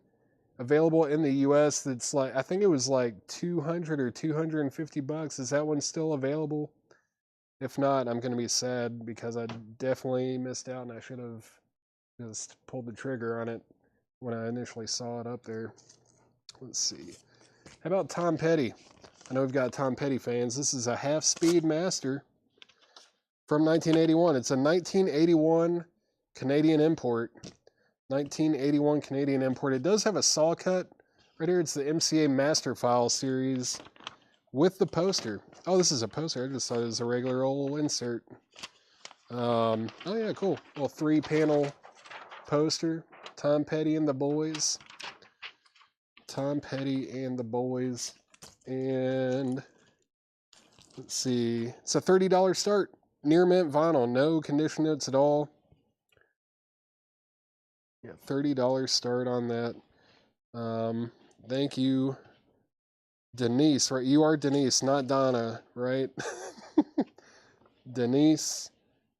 available in the US that's like, I think it was like 200 or 250 bucks. Is that one still available? If not, I'm going to be sad because I definitely missed out and I should have just pulled the trigger on it when I initially saw it up there. Let's see. How about Tom Petty? I know we've got Tom Petty fans. This is a half-speed master from 1981. It's a 1981 Canadian import. 1981 Canadian import. It does have a saw cut right here. It's the MCA Master File series with the poster. Oh, this is a poster. I just thought it was a regular old insert. Oh yeah, cool. Little 3-panel poster. Tom Petty and the Boys. Tom Petty and the Boys. And let's see. It's a $30 start. Near mint vinyl. No condition notes at all. Yeah, $30 start on that. Thank you, Denise, right? You are Denise, not Donna, right? Denise,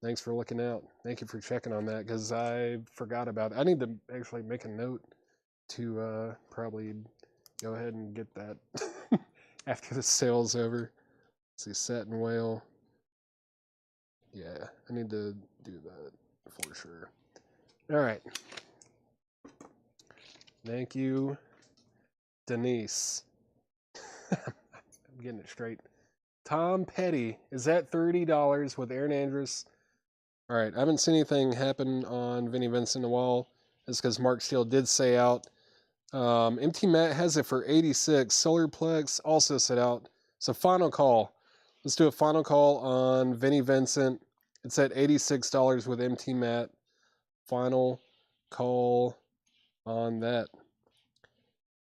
thanks for looking out. Thank you for checking on that because I forgot about it. I need to actually make a note to probably go ahead and get that after the sale's over. Let's see, Satin Whale. Yeah, I need to do that for sure. All right. Thank you, Denise. I'm getting it straight. Tom Petty is at $30 with Erin Andrus. All right, I haven't seen anything happen on Vinnie Vincent in a while. It's because Mark Steele did say out. MT Matt has it for 86. Solarplex also set out. So final call. Let's do a final call on Vinnie Vincent. It's at $86 with MT Matt. Final call on that.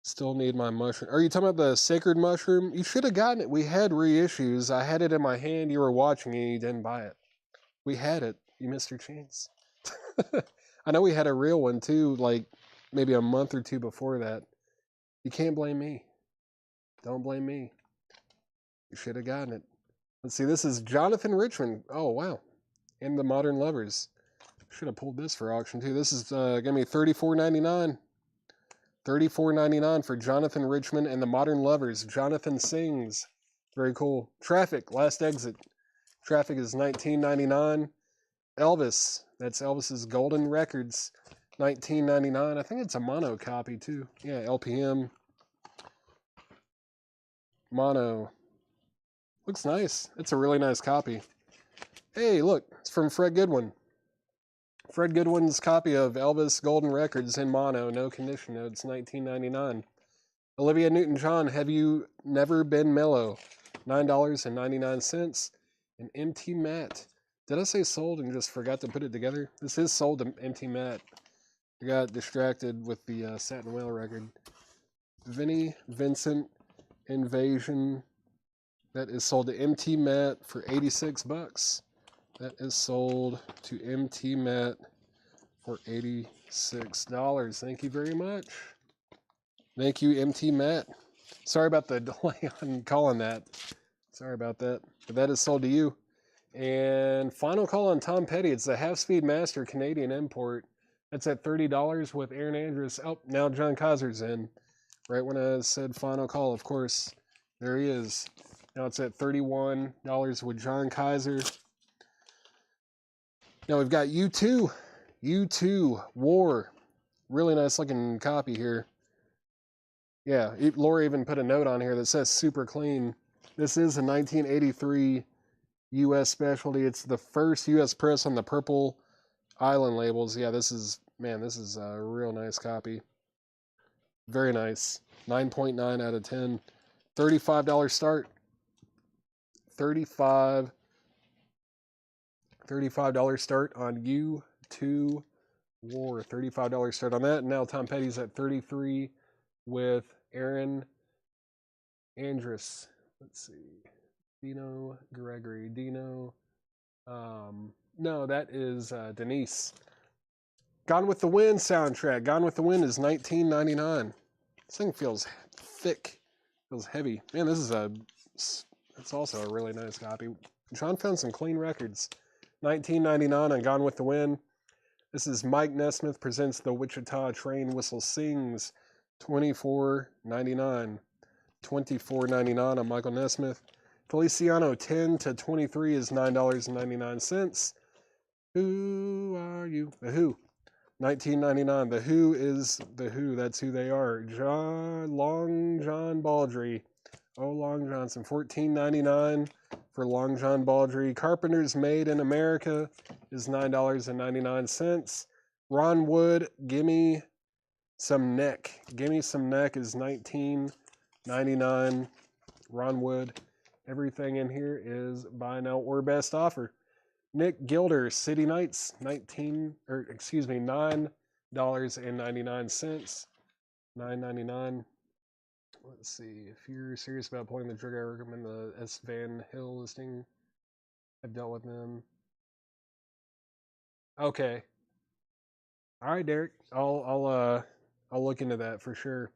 Still need my mushroom. Are you talking about the sacred mushroom? You should have gotten it. We had reissues. I had it in my hand. You were watching and you didn't buy it. We had it. You missed your chance. I know we had a real one too, like maybe a month or two before that. You can't blame me. Don't blame me. You should have gotten it. Let's see. This is Jonathan Richman. Oh, wow. And the Modern Lovers. Should have pulled this for auction too. This is going to be $34.99. $34.99 for Jonathan Richman and the Modern Lovers. Jonathan Sings. Very cool. Traffic, Last Exit. Traffic is $19.99. Elvis. That's Elvis's Golden Records. $19.99. I think it's a mono copy too. Yeah, LPM. Mono. Looks nice. It's a really nice copy. Hey, look. It's from Fred Goodwin. Fred Goodwin's copy of Elvis Golden Records in mono, no condition notes, $19.99. Olivia Newton-John, Have You Never Been Mellow, $9.99. And MT Matt. Did I say sold and just forgot to put it together? This is sold to MT Matt. I got distracted with the Satin Whale record. Vinnie Vincent Invasion. That is sold to MT Matt for 86 bucks. That is sold to MT Matt for $86. Thank you very much. Thank you, MT Matt. Sorry about the delay on calling that. Sorry about that. But that is sold to you. And final call on Tom Petty. It's the half-speed master Canadian import. That's at $30 with Erin Andrus. Oh, now John Kaiser's in. Right when I said final call, of course. There he is. Now it's at $31 with John Kaiser. Now we've got U2. U2 War. Really nice looking copy here. Yeah, Laura even put a note on here that says super clean. This is a 1983 U.S. specialty. It's the first U.S. press on the Purple Island labels. Yeah, this is a real nice copy. Very nice. 9.9 out of 10. $35 start. $35 start on U2 War. $35 start on that. And now Tom Petty's at 33 with Erin Andrus. Let's see. Dino Gregory. Dino. No, that is Denise. Gone with the Wind soundtrack. Gone with the Wind is $19.99. This thing feels thick. Feels heavy. Man, it's also a really nice copy. John found some clean records. $19.99 on Gone with the Wind. This is Mike Nesmith presents The Wichita Train Whistle Sings. $24.99. $24.99 on Michael Nesmith. Feliciano 10 to 23 is $9.99. Who are you? The Who. $19.99. The Who is The Who. That's who they are. Long John Baldry. Oh, Long Johnson. $14.99 for Long John Baldry. Carpenters Made in America is $9.99. Ron Wood, Gimme Some Neck. Gimme Some Neck is $19.99. Ron Wood. Everything in here is buy now or best offer. Nick Gilder, City Nights, $9.99. $9.99. Let's see. If you're serious about playing the drug, I recommend the S. Van Hill listing. I've dealt with them. Okay. All right, Derek. I'll look into that for sure.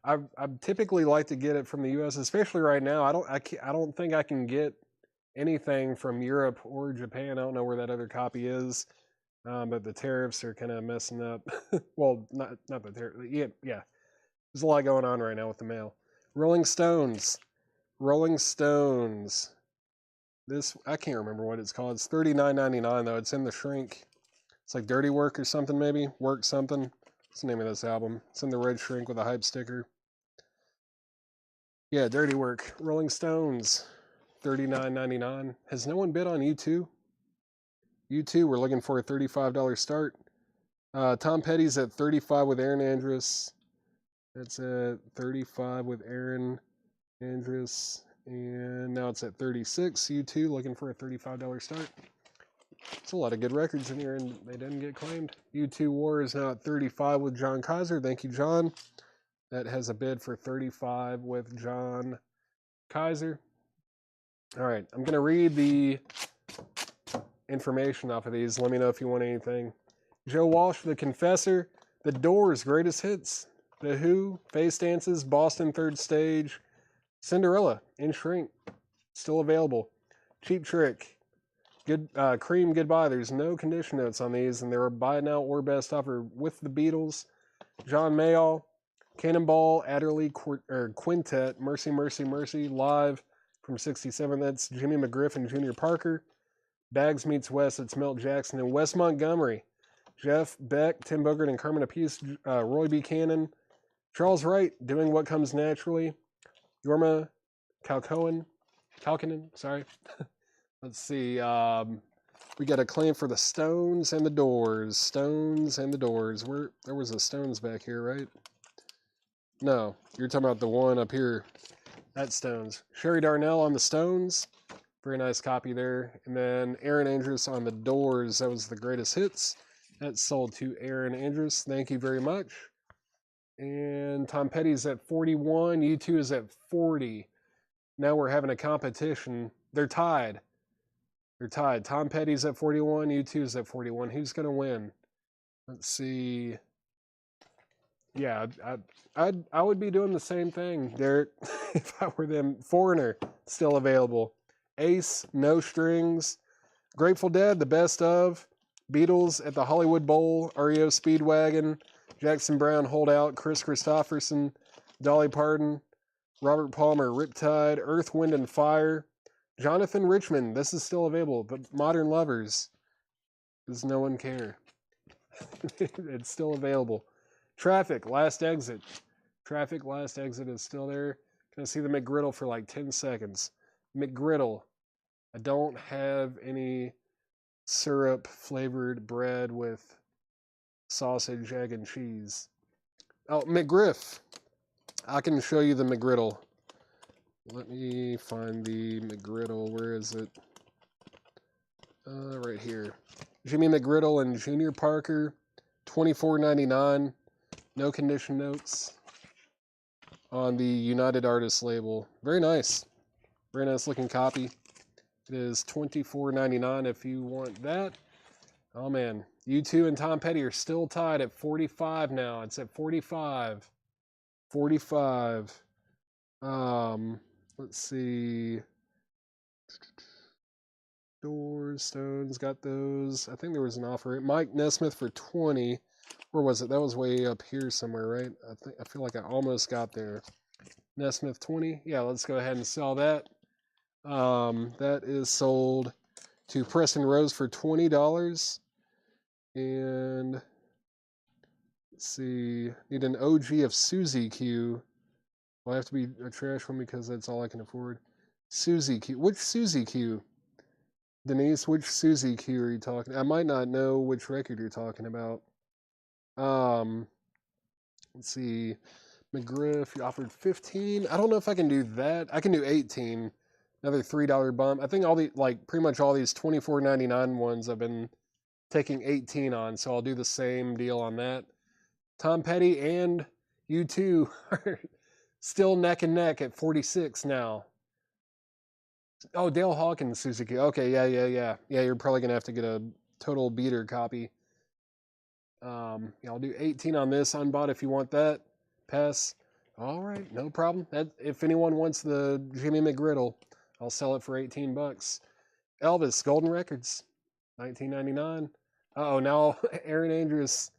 I typically like to get it from the U.S., especially right now. I don't think I can get anything from Europe or Japan. I don't know where that other copy is, but the tariffs are kind of messing up. Well, not the tariff. Yeah. There's a lot going on right now with the mail. Rolling Stones. This I can't remember what it's called. It's $39.99 though. It's in the shrink. It's like Dirty Work or something maybe. Work something. What's the name of this album? It's in the red shrink with a hype sticker. Yeah, Dirty Work. Rolling Stones. $39.99. Has no one bid on U2? U2, we're looking for a $35 start. Tom Petty's at $35 with Aaron Andrus. That's at $35 with Aaron Andrus. And now it's at $36. U2 looking for a $35 start. It's a lot of good records in here, and they didn't get claimed. U2 War is now at $35 with John Kaiser. Thank you, John. That has a bid for $35 with John Kaiser. All right, I'm going to read the information off of these. Let me know if you want anything. Joe Walsh, The Confessor, The Doors, Greatest Hits, The Who, Face Dances, Boston Third Stage, Cinderella, In Shrink, still available. Cheap Trick, Cream, Goodbye. There's no condition notes on these, and they're buy now or best offer with the Beatles. John Mayall, Cannonball Adderley Quintet, Mercy, Mercy, Mercy, live from '67. That's Jimmy McGriff and Junior Parker. Bags Meets West, it's Milt Jackson and Wes Montgomery. Jeff Beck, Tim Bogert and Carmen Appice, Roy Buchanan. Charles Wright, Doing What Comes Naturally. Jorma Kaukonen, sorry. Let's see. We got a claim for the Stones and the Doors. Stones and the Doors. There was a Stones back here, right? No, you're talking about the one up here. That's Stones. Sherry Darnell on the Stones. Very nice copy there. And then Aaron Andrus on the Doors. That was the Greatest Hits. That's sold to Aaron Andrus. Thank you very much. And Tom Petty's at 41. U2 is at 40. Now we're having a competition. They're tied. Tom Petty's at 41. U2 is at 41. Who's going to win? Let's see. Yeah, I would be doing the same thing, Derek, if I were them. Foreigner, still available. Ace, No Strings. Grateful Dead, The Best Of. Beatles at the Hollywood Bowl. REO Speedwagon. Jackson Browne, Hold Out. Chris Christopherson. Dolly Parton. Robert Palmer, Riptide. Earth, Wind, and Fire. Jonathan Richman, this is still available. But Modern Lovers. Does no one care? It's still available. Traffic, Last Exit. Traffic, Last Exit is still there. Can I see the McGriddle for like 10 seconds? McGriddle. I don't have any syrup flavored bread with sausage, egg, and cheese. Oh, McGriff. I can show you the McGriddle. Let me find the McGriddle. Where is it? Right here. Jimmy McGriddle and Junior Parker. $24.99. No condition notes on the United Artists label. Very nice. Very nice looking copy. It is $24.99 if you want that. Oh man. U2 and Tom Petty are still tied at 45 now. It's at 45. 45. Let's see. Doors, Stones, got those. I think there was an offer. Mike Nesmith for 20. Where was it? That was way up here somewhere, right? I feel like I almost got there. Nesmith 20. Yeah, let's go ahead and sell that. That is sold to Preston Rose for $20. And let's see, need an OG of Suzy Q. Will I have to be a trash one because that's all I can afford? Suzy Q. Which Suzy Q? Denise, which Suzy Q are you talking? I might not know which record you're talking about. Let's see. McGriff, you offered 15. I don't know if I can do that. I can do 18. Another $3 bump. I think all the pretty much all these $24.99 ones I've been taking 18 on, so I'll do the same deal on that. Tom Petty and U2 are still neck and neck at 46 now. Oh, Dale Hawkins, Suzuki. Okay, yeah. Yeah, you're probably gonna have to get a total beater copy. Yeah, I'll do 18 on this unbought if you want that. Pass. All right, no problem. If anyone wants the Jimmy McGriddle, I'll sell it for 18 bucks. Elvis, Golden Records, 1999. Uh-oh, now Aaron Andrews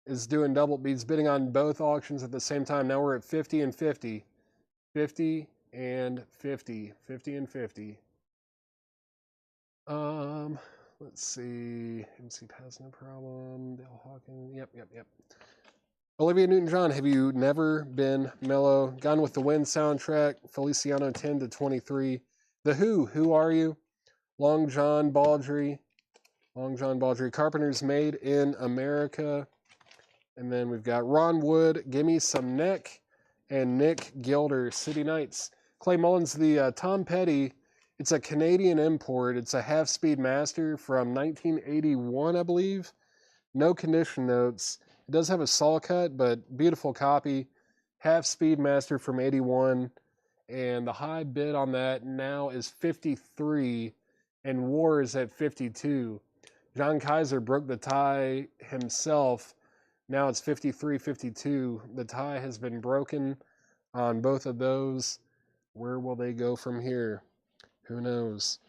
is doing double beats, bidding on both auctions at the same time. Now we're at 50 and 50. 50 and 50. 50 and 50. Let's see. MC Pass, no problem. Dale Hawkins. Yep. Olivia Newton-John, have you never been mellow? Gone with the Wind soundtrack, Feliciano 10 to 23. The Who Are You? Long John Baldry, Carpenters Made in America. And then we've got Ron Wood, Gimme Some Neck, and Nick Gilder, City Nights. Clay Mullins, the Tom Petty, it's a Canadian import. It's a half-speed master from 1981, I believe. No condition notes. It does have a saw cut, but beautiful copy. Half-speed master from 81. And the high bid on that now is 53, and War is at 52. John Kaiser broke the tie himself. Now it's 53-52. The tie has been broken on both of those. Where will they go from here? Who knows?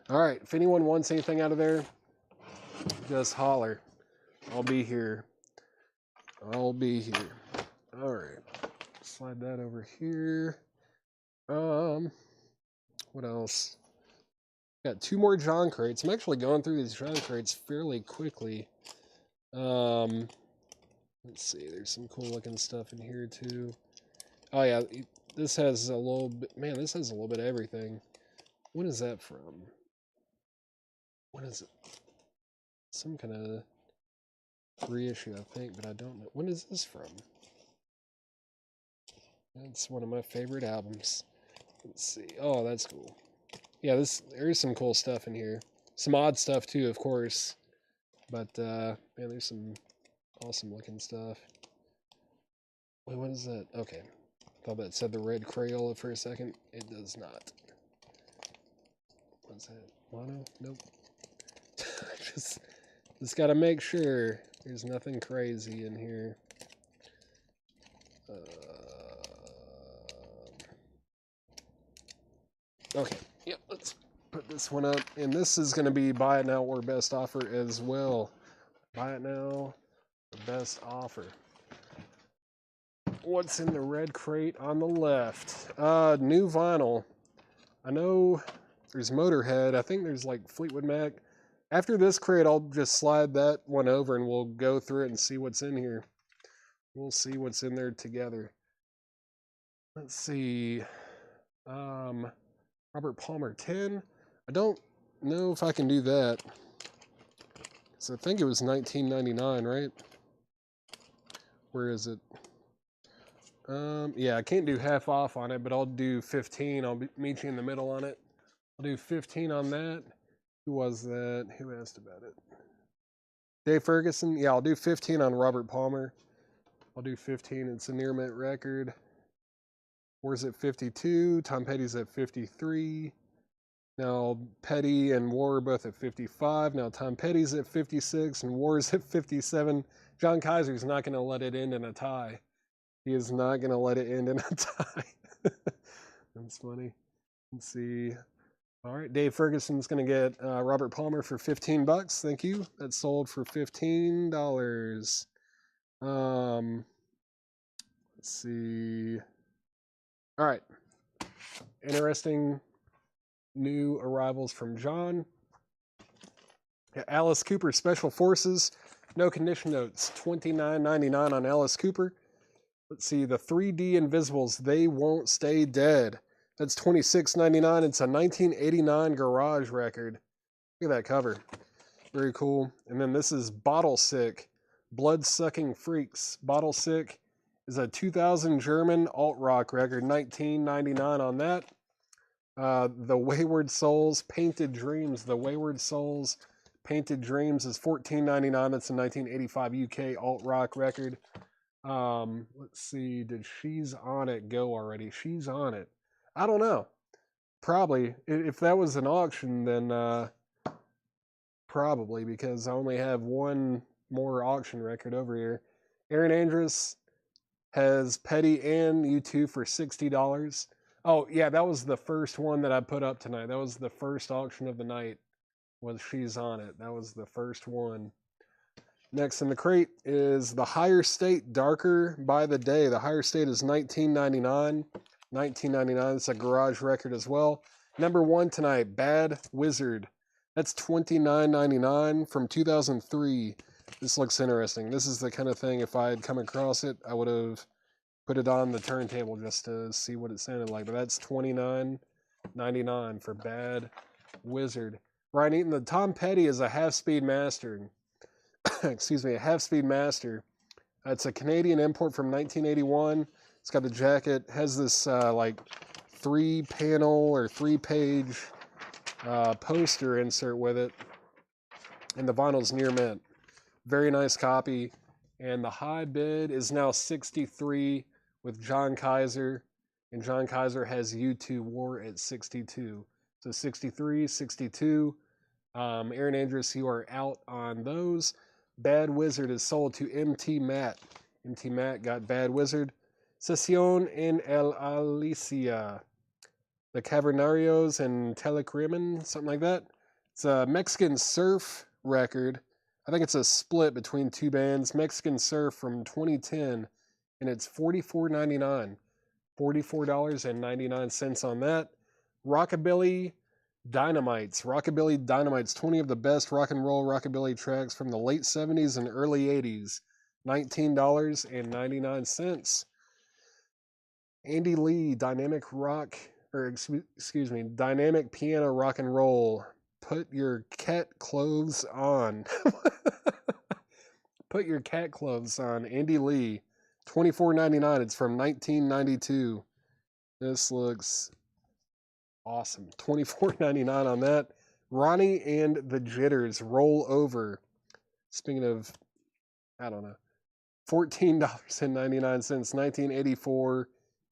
All right, if anyone wants anything out of there, just holler. I'll be here. All right. Slide that over here. What else? Got 2 more John crates. I'm actually going through these John crates fairly quickly. Let's see. There's some cool looking stuff in here too. Oh yeah, this has a little bit. Man, this has a little bit of everything. What is that from? What is it? Some kind of reissue, I think, but I don't know. When is this from? That's one of my favorite albums. Let's see. Oh, that's cool. Yeah, there's some cool stuff in here. Some odd stuff too, of course. But man, there's some awesome looking stuff. Wait, what is that? Okay. Thought that said the Red Crayola for a second. It does not. What's that? Mono? Nope. just gotta make sure there's nothing crazy in here. Okay. Yep, let's put this one up. And this is going to be buy it now or best offer as well. Buy it now or best offer. What's in the red crate on the left? New vinyl. I know there's Motorhead. I think there's like Fleetwood Mac. After this crate, I'll just slide that one over and we'll go through it and see what's in here. We'll see what's in there together. Let's see. Robert Palmer 10. I don't know if I can do that. So I think it was $19.99, right? Where is it? Yeah, I can't do half off on it, but I'll do 15. I'll meet you in the middle on it. I'll do 15 on that. Who was that? Who asked about it? Dave Ferguson. Yeah, I'll do 15 on Robert Palmer. I'll do 15. It's a near mint record. War's at 52. Tom Petty's at 53. Now Petty and War are both at 55. Now Tom Petty's at 56 and War's at 57. John Kaiser's not going to let it end in a tie. He is not going to let it end in a tie. That's funny. Let's see. All right, Dave Ferguson's going to get Robert Palmer for $15. Thank you. That's sold for $15. Let's see. All right. Interesting new arrivals from John. Yeah, Alice Cooper Special Forces. No condition notes. $29.99 on Alice Cooper. Let's see. The 3D Invisibles. They Won't Stay Dead. That's $26.99. It's a 1989 garage record. Look at that cover. Very cool. And then this is Bottle Sick. Blood Sucking Freaks. Bottle Sick is a 2000 German alt rock record. $19.99 on that. The Wayward Souls Painted Dreams. The Wayward Souls Painted Dreams is $14.99. That's a 1985 UK alt rock record. Let's see. Did She's On It go already? She's On It. I don't know. Probably. If that was an auction, then probably, because I only have one more auction record over here. Aaron Andrus has Petty and U2 for $60. Oh, yeah, that was the first one that I put up tonight. That was the first auction of the night, was She's On It. That was the first one. Next in the crate is The Higher State, Darker by the Day. The Higher State is $19.99. $19.99. It's a garage record as well. Number one tonight, Bad Wizard. That's $29.99 from 2003. This looks interesting. This is the kind of thing, if I had come across it, I would have put it on the turntable just to see what it sounded like. But that's $29.99 for Bad Wizard. Ryan Eaton, the Tom Petty is a half-speed master. Excuse me, a half-speed master. It's a Canadian import from 1981. It's got the jacket, has this like 3-panel or 3-page poster insert with it, and the vinyl's near mint. Very nice copy, and the high bid is now $63 with John Kaiser, and John Kaiser has U2 War at $62. So $63, $62. Aaron Andrus, you are out on those. Bad Wizard is sold to MT Matt. MT Matt got Bad Wizard. Sesión en el Alicia. The Cavernarios and Telecrimen, something like that. It's a Mexican surf record. I think it's a split between two bands. Mexican Surf from 2010, and it's $44.99. $44.99 on that. Rockabilly Dynamites. Rockabilly Dynamites, 20 of the best rock and roll rockabilly tracks from the late 70s and early 80s. $19.99. Andy Lee, Dynamic Rock, or excuse me, Dynamic Piano Rock and Roll. Put your cat clothes on. Put your cat clothes on. Andy Lee, $24.99. It's from 1992. This looks awesome. $24.99 on that. Ronnie and the Jitters, Roll Over. Speaking of, I don't know, $14.99. 1984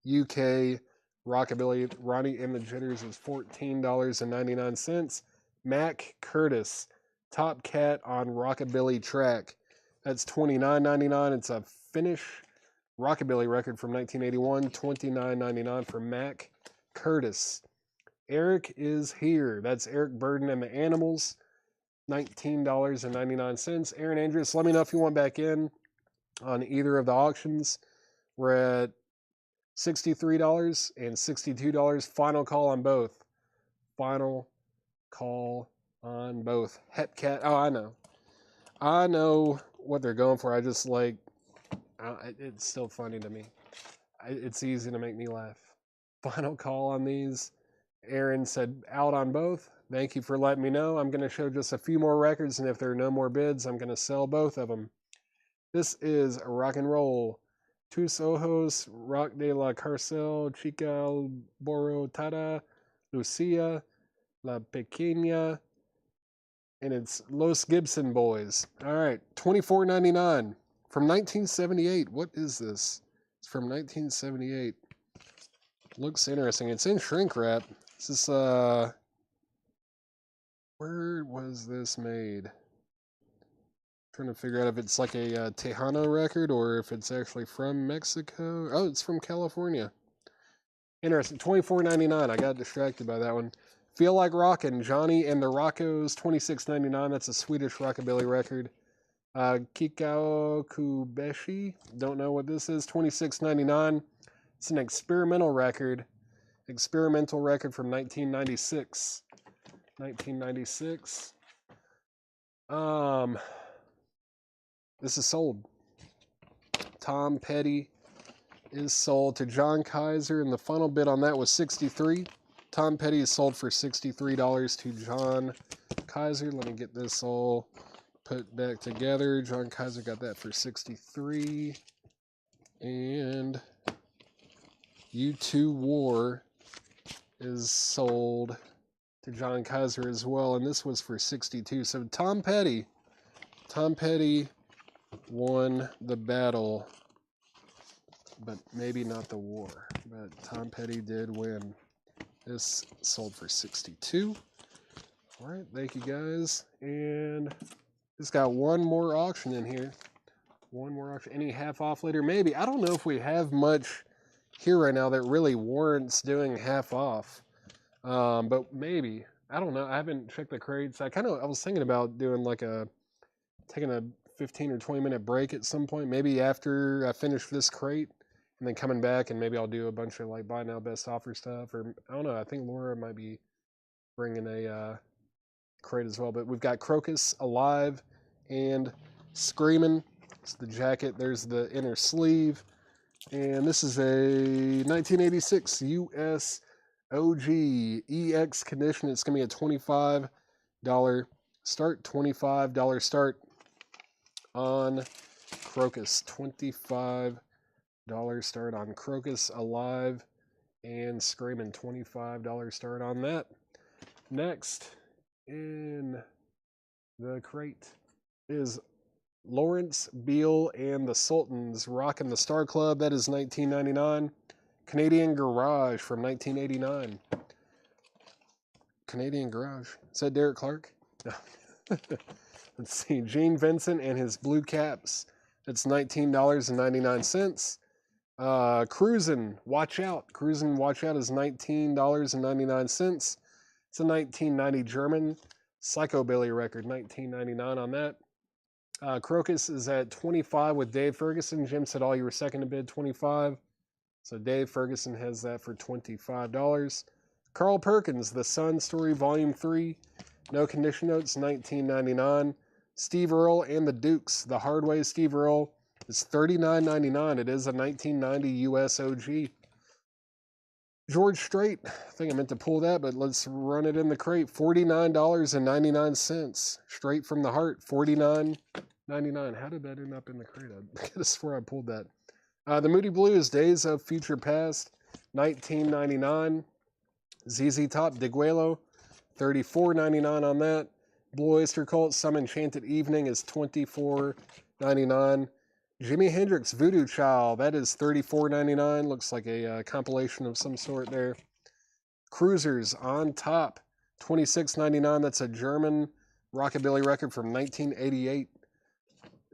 UK rockabilly. Ronnie and the Jitters is $14.99. Mac Curtis, Top Cat on Rockabilly Track. That's $29.99. It's a Finnish rockabilly record from 1981. $29.99 for Mac Curtis. Eric is Here. That's Eric Burden and the Animals. $19.99. Aaron Andrus, let me know if you want back in on either of the auctions. We're at $63 and $62. Final call on both. Final call on both. Hepcat. Oh, I know what they're going for. I just like, it's still funny to me. It's easy to make me laugh. Final call on these. Aaron said out on both. Thank you for letting me know. I'm going to show just a few more records, and if there are no more bids, I'm going to sell both of them. This is Rock and Roll. Tus Ojos, Rock de la Cárcel, Chica Alborotada, Lucia, La Pequeña, and it's Los Gibson Boys. All right, $24.99 from 1978. What is this? It's from 1978. Looks interesting. It's in shrink wrap. This is where was this made? Trying to figure out if it's like a Tejano record or if it's actually from Mexico. Oh, it's from California. Interesting. $24.99. I got distracted by that one. Feel Like Rockin', Johnny and the Rockos, $26.99. That's a Swedish rockabilly record. Kikao Kubeshi. Don't know what this is. $26.99. It's an experimental record. Experimental record from 1996. 1996. This is sold. Tom Petty is sold to John Kaiser, and the final bid on that was $63. Tom Petty is sold for $63 to John Kaiser. Let me get this all put back together. John Kaiser got that for $63. And U2 War is sold to John Kaiser as well, and this was for $62. So Tom Petty won the battle, but maybe not the war. But Tom Petty did win. This sold for $62. All right, thank you guys. And it's got one more auction in here. One more auction. Any half off later? Maybe. I don't know if we have much here right now that really warrants doing half off. But maybe. I don't know. I haven't checked the crates. I was thinking about doing taking a 15 or 20 minute break at some point. Maybe after I finish this crate and then coming back, and maybe I'll do a bunch of buy now best offer stuff. Or I don't know. I think Laura might be bringing a crate as well. But we've got Crocus, Alive, and Screamin'. It's the jacket. There's the inner sleeve. And this is a 1986 US OG EX condition. It's going to be a $25 start. $25 start on Crocus. $25 start on Crocus, Alive, and Screamin'. $25 start on that. Next in the crate is Lawrence Beal and the Sultans rocking the Star Club. That is $19.99. Canadian Garage from 1989. Canadian Garage. Is that Derek Clark? No. Let's see. Gene Vincent and his Blue Caps. That's $19.99. Cruisin' Watch Out. Cruisin' Watch Out is $19.99. It's a 1990 German psychobilly record. $19.99 on that. Crocus is at $25 with Dave Ferguson. Jim said all you were second to bid, $25. So Dave Ferguson has that for $25. Carl Perkins, The Sun Story Volume 3. No condition notes, $19.99. Steve Earle and the Dukes. The Hard Way Steve Earle is $39.99. It is a 1990 US OG. George Strait. I think I meant to pull that, but let's run it in the crate. $49.99. Straight from the heart. $49.99. How did that end up in the crate? I could have swore I pulled that. The Moody Blues, Days of Future Past, $19.99. ZZ Top, Diguelo, $34.99 on that. Blue Oyster Cult, Some Enchanted Evening is $24.99. Jimi Hendrix, Voodoo Child, that is $34.99. Looks like a compilation of some sort there. Cruisers on Top, $26.99. That's a German rockabilly record from 1988.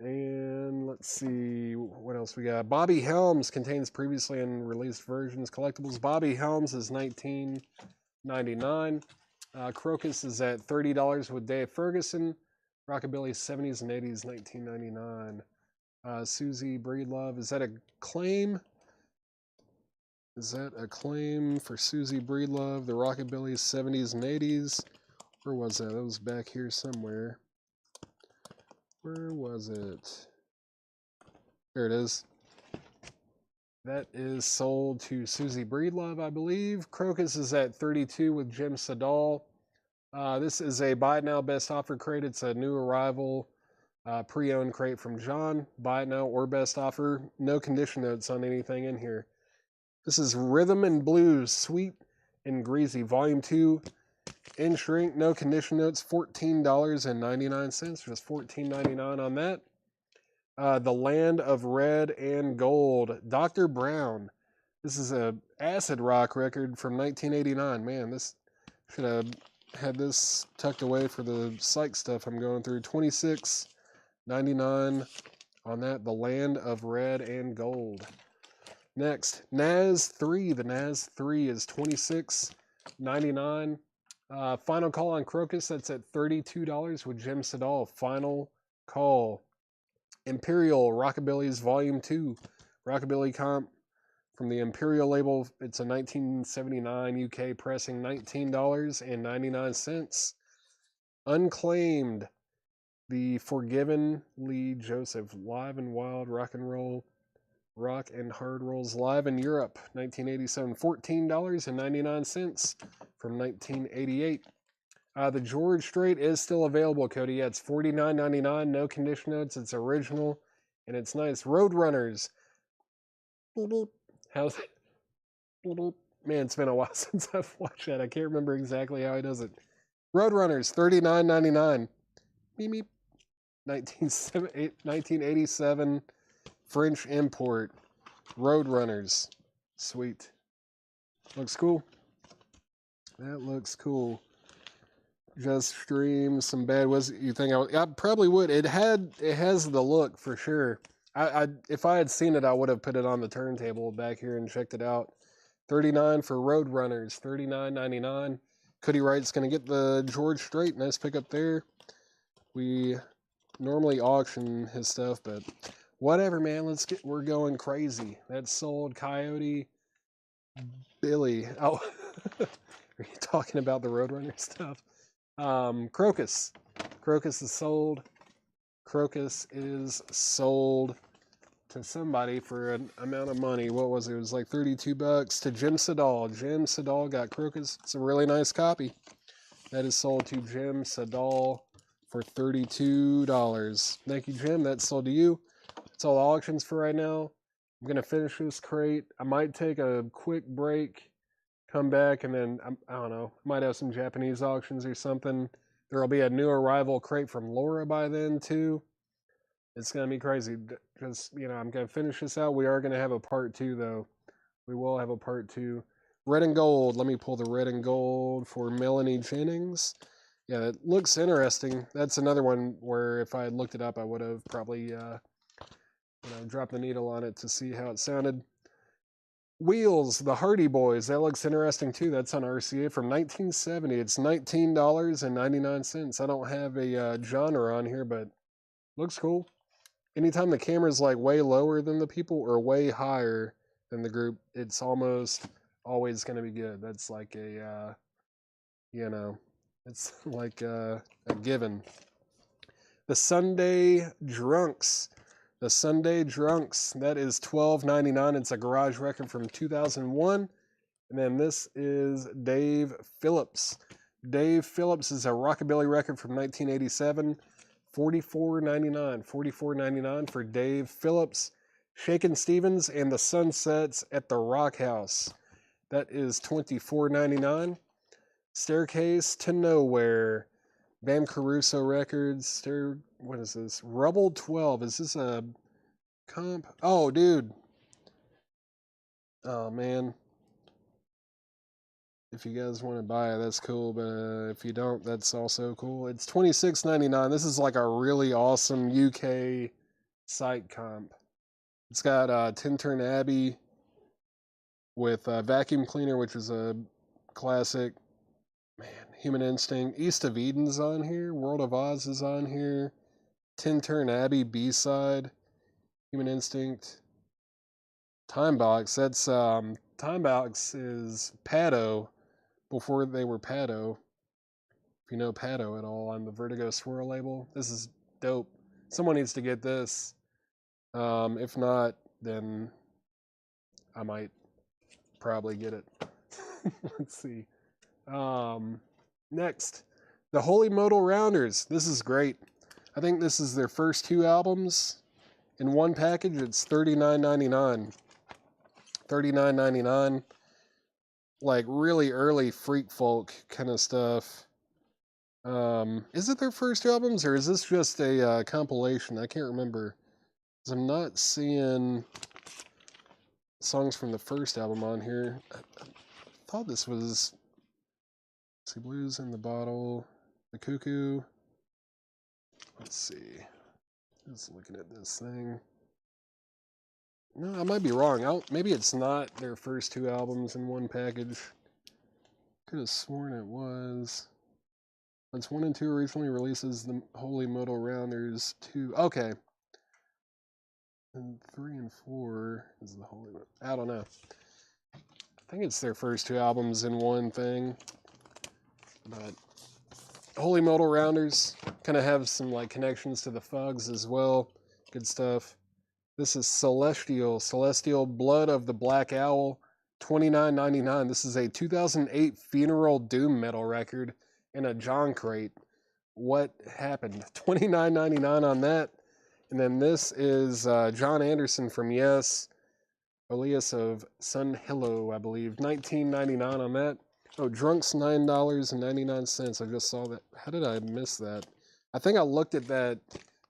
And let's see what else we got. Bobby Helms contains previously unreleased versions. Collectibles. Bobby Helms is $19.99. Crocus is at $30 with Dave Ferguson. Rockabilly 70s and 80s, $19.99. Susie Breedlove. Is that a claim? Is that a claim for Susie Breedlove? The Rockabilly 70s and 80s. Where was that? That was back here somewhere. Where was it? There it is. That is sold to Susie Breedlove, I believe. Crocus is at $32 with Jim Sedal. This is a buy it now best offer crate. It's a new arrival pre-owned crate from John. Buy it now or best offer. No condition notes on anything in here. This is Rhythm and Blues, Sweet and Greasy, Volume 2. In shrink, no condition notes, $14.99. Just $14.99 on that. The Land of Red and Gold, Dr. Brown. This is a acid rock record from 1989. Man, this should have had this tucked away for the psych stuff I'm going through. $26.99 on that. The Land of Red and Gold. Next, Naz 3. The Naz 3 is $26.99. Final Call on Crocus, that's at $32 with Jim Sedal. Final Call Imperial Rockabilly's Volume 2. Rockabilly comp from the Imperial label. It's a 1979 UK pressing, $19.99. Unclaimed, the Forgiven Lee Joseph Live and Wild Rock and Roll Rock and Hard Rolls Live in Europe, 1987, $14.99 from 1988. The George Strait is still available, Cody. Yeah, it's $49.99, no condition notes. It's original, and it's nice. Roadrunners. How's it? Man, it's been a while since I've watched that. I can't remember exactly how he does it. Roadrunners, $39.99. Beep, beep. 1987 French import. Roadrunners. Sweet. Looks cool. That looks cool. Just stream some bad. Was you think I probably would. It has the look for sure. If I had seen it, I would have put it on the turntable back here and checked it out. $39 for Roadrunners. $39.99. Cody Wright's gonna get the George Strait. Nice pickup there. We normally auction his stuff, but whatever, man. We're going crazy. That's sold. Coyote Billy. Oh, are you talking about the Roadrunner stuff? Crocus. Crocus is sold. Crocus is sold to somebody for an amount of money. What was it? It was like $32 to Jim Sedal. Jim Sedal got Crocus. It's a really nice copy. That is sold to Jim Sedal for $32. Thank you, Jim. That's sold to you. That's all the auctions for right now. I'm going to finish this crate. I might take a quick break, come back, and then, I don't know, might have some Japanese auctions or something. There will be a new arrival crate from Laura by then, too. It's going to be crazy. Just, I'm going to finish this out. We are going to have a part 2, though. We will have a part 2. Red and gold. Let me pull the red and gold for Melanie Jennings. Yeah, that looks interesting. That's another one where if I had looked it up, I would have probably dropped the needle on it to see how it sounded. Wheels, the Hardy Boys. That looks interesting too. That's on RCA from 1970. It's $19.99. I don't have a genre on here, but looks cool. Anytime the camera's like way lower than the people or way higher than the group, it's almost always going to be good. That's like a, it's like a given. The Sunday Drunks. The Sunday Drunks. That is $12.99. It's a garage record from 2001. And then this is Dave Phillips. Dave Phillips is a rockabilly record from 1987. $44.99. $44.99 for Dave Phillips. Shakin' Stevens and the Sunsets at the Rock House. That is $24.99. Staircase to Nowhere. Bam Caruso Records. What is this? Rubble 12. Is this a comp? Oh, dude. Oh, man. If you guys want to buy it, that's cool. But if you don't, that's also cool. It's $26.99. This is like a really awesome UK site comp. It's got Tintern Abbey with Vacuum Cleaner, which is a classic. Man, Human Instinct. East of Eden's on here. World of Oz is on here. Tintern Abbey B-side. Human Instinct. Timebox. That's Timebox is Pado before they were Pado. If you know Pado at all on the Vertigo Swirl label. This is dope. Someone needs to get this. If not, then I might probably get it. Let's see. Next, the Holy Modal Rounders. This is great. I think this is their first 2 albums in one package. It's $39.99. $39.99. Like really early freak folk kind of stuff. Is it their first albums or is this just a compilation? I can't remember. 'Cause I'm not seeing songs from the first album on here. I thought this was see Blues in the Bottle, The Cuckoo. Let's see. Just looking at this thing. No, I might be wrong. Maybe it's not their first 2 albums in one package. Could have sworn it was. It's 1 and 2 originally releases the Holy Modal Rounders 2. Okay. And 3 and 4 is the Holy. I don't know. I think it's their first 2 albums in one thing. But Holy Modal Rounders kind of have some like connections to the Fugs as well. Good stuff. This is Celestial Blood of the Black Owl, $29.99. This is a 2008 Funeral Doom metal record in a John crate. What happened? $29.99 on that. And then this is John Anderson from Yes, alias of Sun Hello, I believe. $19.99 on that. Oh, Drunks, $9.99. I just saw that. How did I miss that? I think I looked at that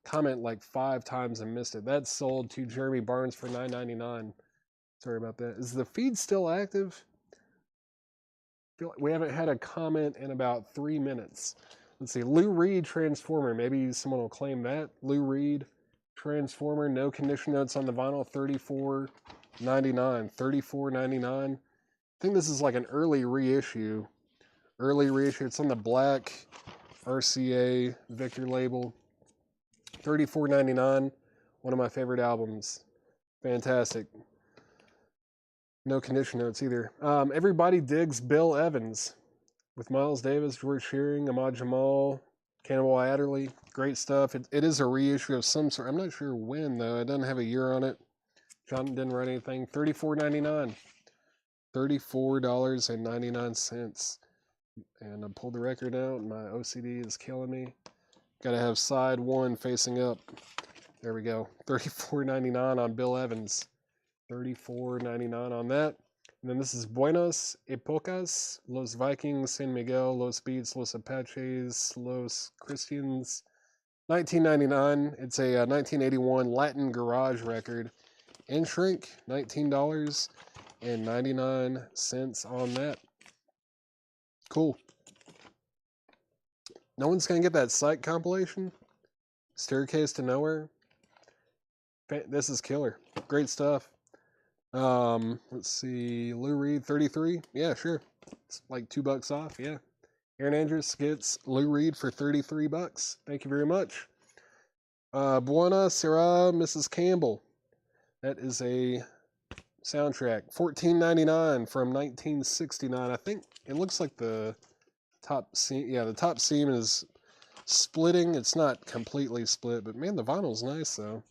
comment like 5 times and missed it. That's sold to Jeremy Barnes for $9.99. Sorry about that. Is the feed still active? I feel like we haven't had a comment in about 3 minutes. Let's see. Lou Reed Transformer. Maybe someone will claim that. Lou Reed Transformer. No condition notes on the vinyl. $34.99. $34.99. I think this is like an early reissue. It's on the black RCA Victor label. $34.99. One of my favorite albums. Fantastic. No condition notes either. Everybody Digs Bill Evans with Miles Davis, George Shearing, Ahmad Jamal, Cannibal Adderley. Great stuff. It is a reissue of some sort. I'm not sure when, though. It doesn't have a year on it. John didn't write anything. $34.99. $34.99. And I pulled the record out. My OCD is killing me. Got to have side 1 facing up. There we go. $34.99 on Bill Evans. $34.99 on that. And then this is Buenas Épocas, Los Vikings, San Miguel, Los Beats, Los Apaches, Los Christians. $19.99. It's a 1981 Latin garage record. In shrink, $19.99 on that. Cool. No one's going to get that Psych compilation? Staircase to Nowhere? This is killer. Great stuff. Let's see. Lou Reed, 33. Yeah, sure. It's like $2 off. Yeah. Aaron Andrews gets Lou Reed for $33. Thank you very much. Buena Sera, Mrs. Campbell. That is a soundtrack. $14.99 from 1969. I think it looks like the top seam. Yeah, the top seam is splitting. It's not completely split, but man, the vinyl's nice though.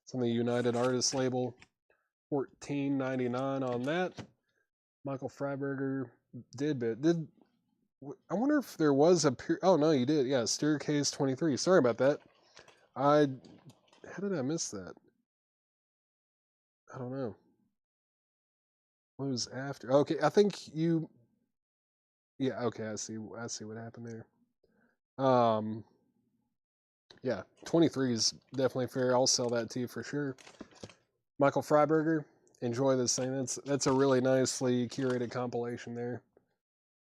It's on the United Artists label. $14.99 on that. Michael Freiberger did I wonder if there was a oh no, you did. Yeah, Staircase 23. Sorry about that. How did I miss that? I don't know. What was after? Okay, I think you. Yeah, okay, I see what happened there. Yeah, 23 is definitely fair. I'll sell that to you for sure. Michael Freiberger, enjoy this thing. That's a really nicely curated compilation there.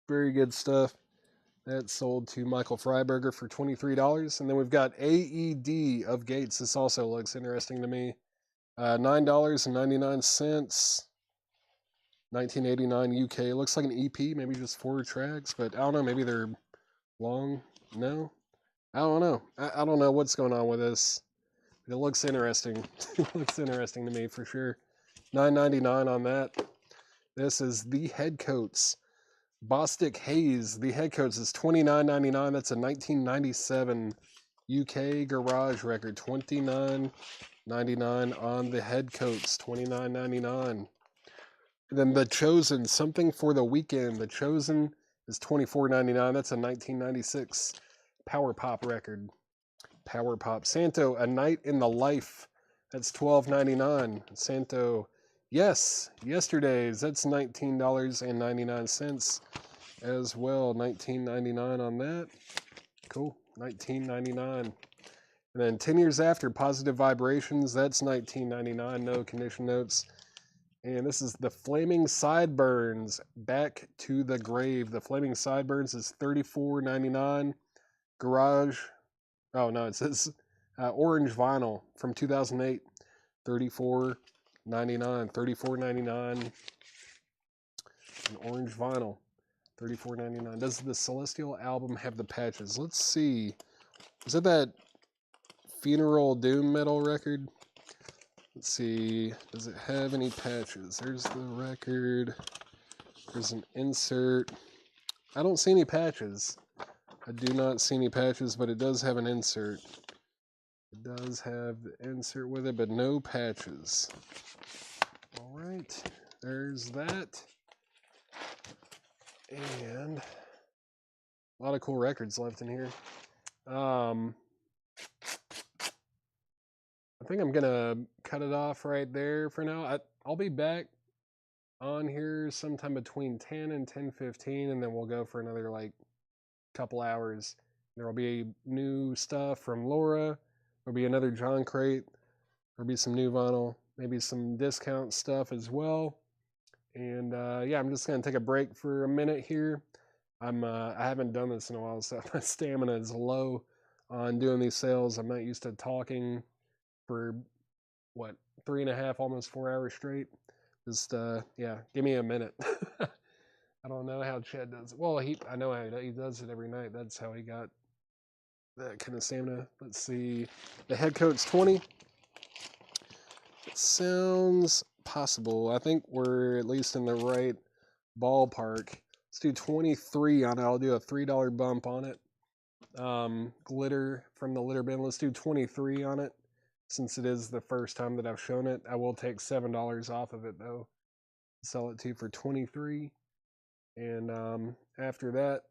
Very good stuff. That's sold to Michael Freiberger for $23. And then we've got AED of Gates. This also looks interesting to me. $9.99. 1989 UK. It looks like an EP, maybe just 4 tracks, but I don't know. Maybe they're long. No? I don't know. I don't know what's going on with this. It looks interesting. It looks interesting to me for sure. $9.99 on that. This is The Headcoats. Bostic Haze. The Headcoats is $29.99. That's a 1997 UK garage record. $29.99 on The Headcoats. $29.99. Then The Chosen. Something for the Weekend. The Chosen is $24.99. That's a 1996 power pop record. Power pop. Santo, A Night in the Life. That's $12.99. Santo, Yes, Yesterday's. That's $19.99 as well. $19.99 on that. Cool. $19.99. And then 10 Years After, Positive Vibrations. That's $19.99. No condition notes. And this is The Flaming Sideburns, Back to the Grave. The Flaming Sideburns is $34.99. Garage. Oh, no, it says Orange Vinyl from 2008. $34.99. $34.99. An Orange Vinyl. $34.99. Does the Celestial album have the patches? Let's see. Is it that Funeral Doom metal record? Let's see, does it have any patches? There's the record. There's an insert. I don't see any patches. I do not see any patches, but it does have an insert. It does have the insert with it, but no patches. All right, there's that. And a lot of cool records left in here. I think I'm gonna cut it off right there for now. I'll be back on here sometime between 10 and 10:15, and then we'll go for another like couple hours. There will be new stuff from Laura. There'll be another John crate. There'll be some new vinyl, maybe some discount stuff as well. And yeah, I'm just gonna take a break for a minute here. I haven't done this in a while, so my stamina is low on doing these sales. I'm not used to talking for what 3.5, almost 4 hours straight. Just yeah, give me a minute. I don't know how Chad does it. Well, I know how he does it every night. That's how he got that kind of stamina. Let's see. The head coat's 20. It sounds possible. I think we're at least in the right ballpark. Let's do 23 on it. I'll do a $3 bump on it. Glitter from the litter bin. Let's do 23 on it. Since it is the first time that I've shown it, I will take $7 off of it though. Sell it to you for 23. And after that,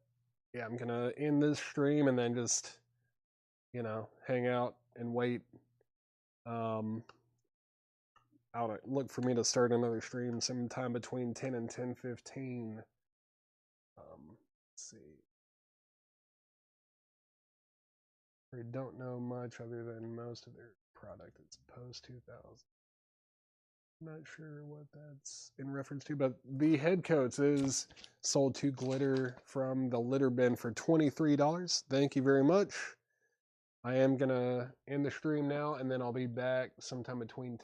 yeah, I'm gonna end this stream and then just, you know, hang out and wait. I'll look for me to start another stream sometime between 10 and 10:15. Let's see. We don't know much other than most of their product. It's post 2000. Not sure what that's in reference to, but the head coats is sold to Glitter from the litter bin for $23. Thank you very much. I am gonna end the stream now, and then I'll be back sometime between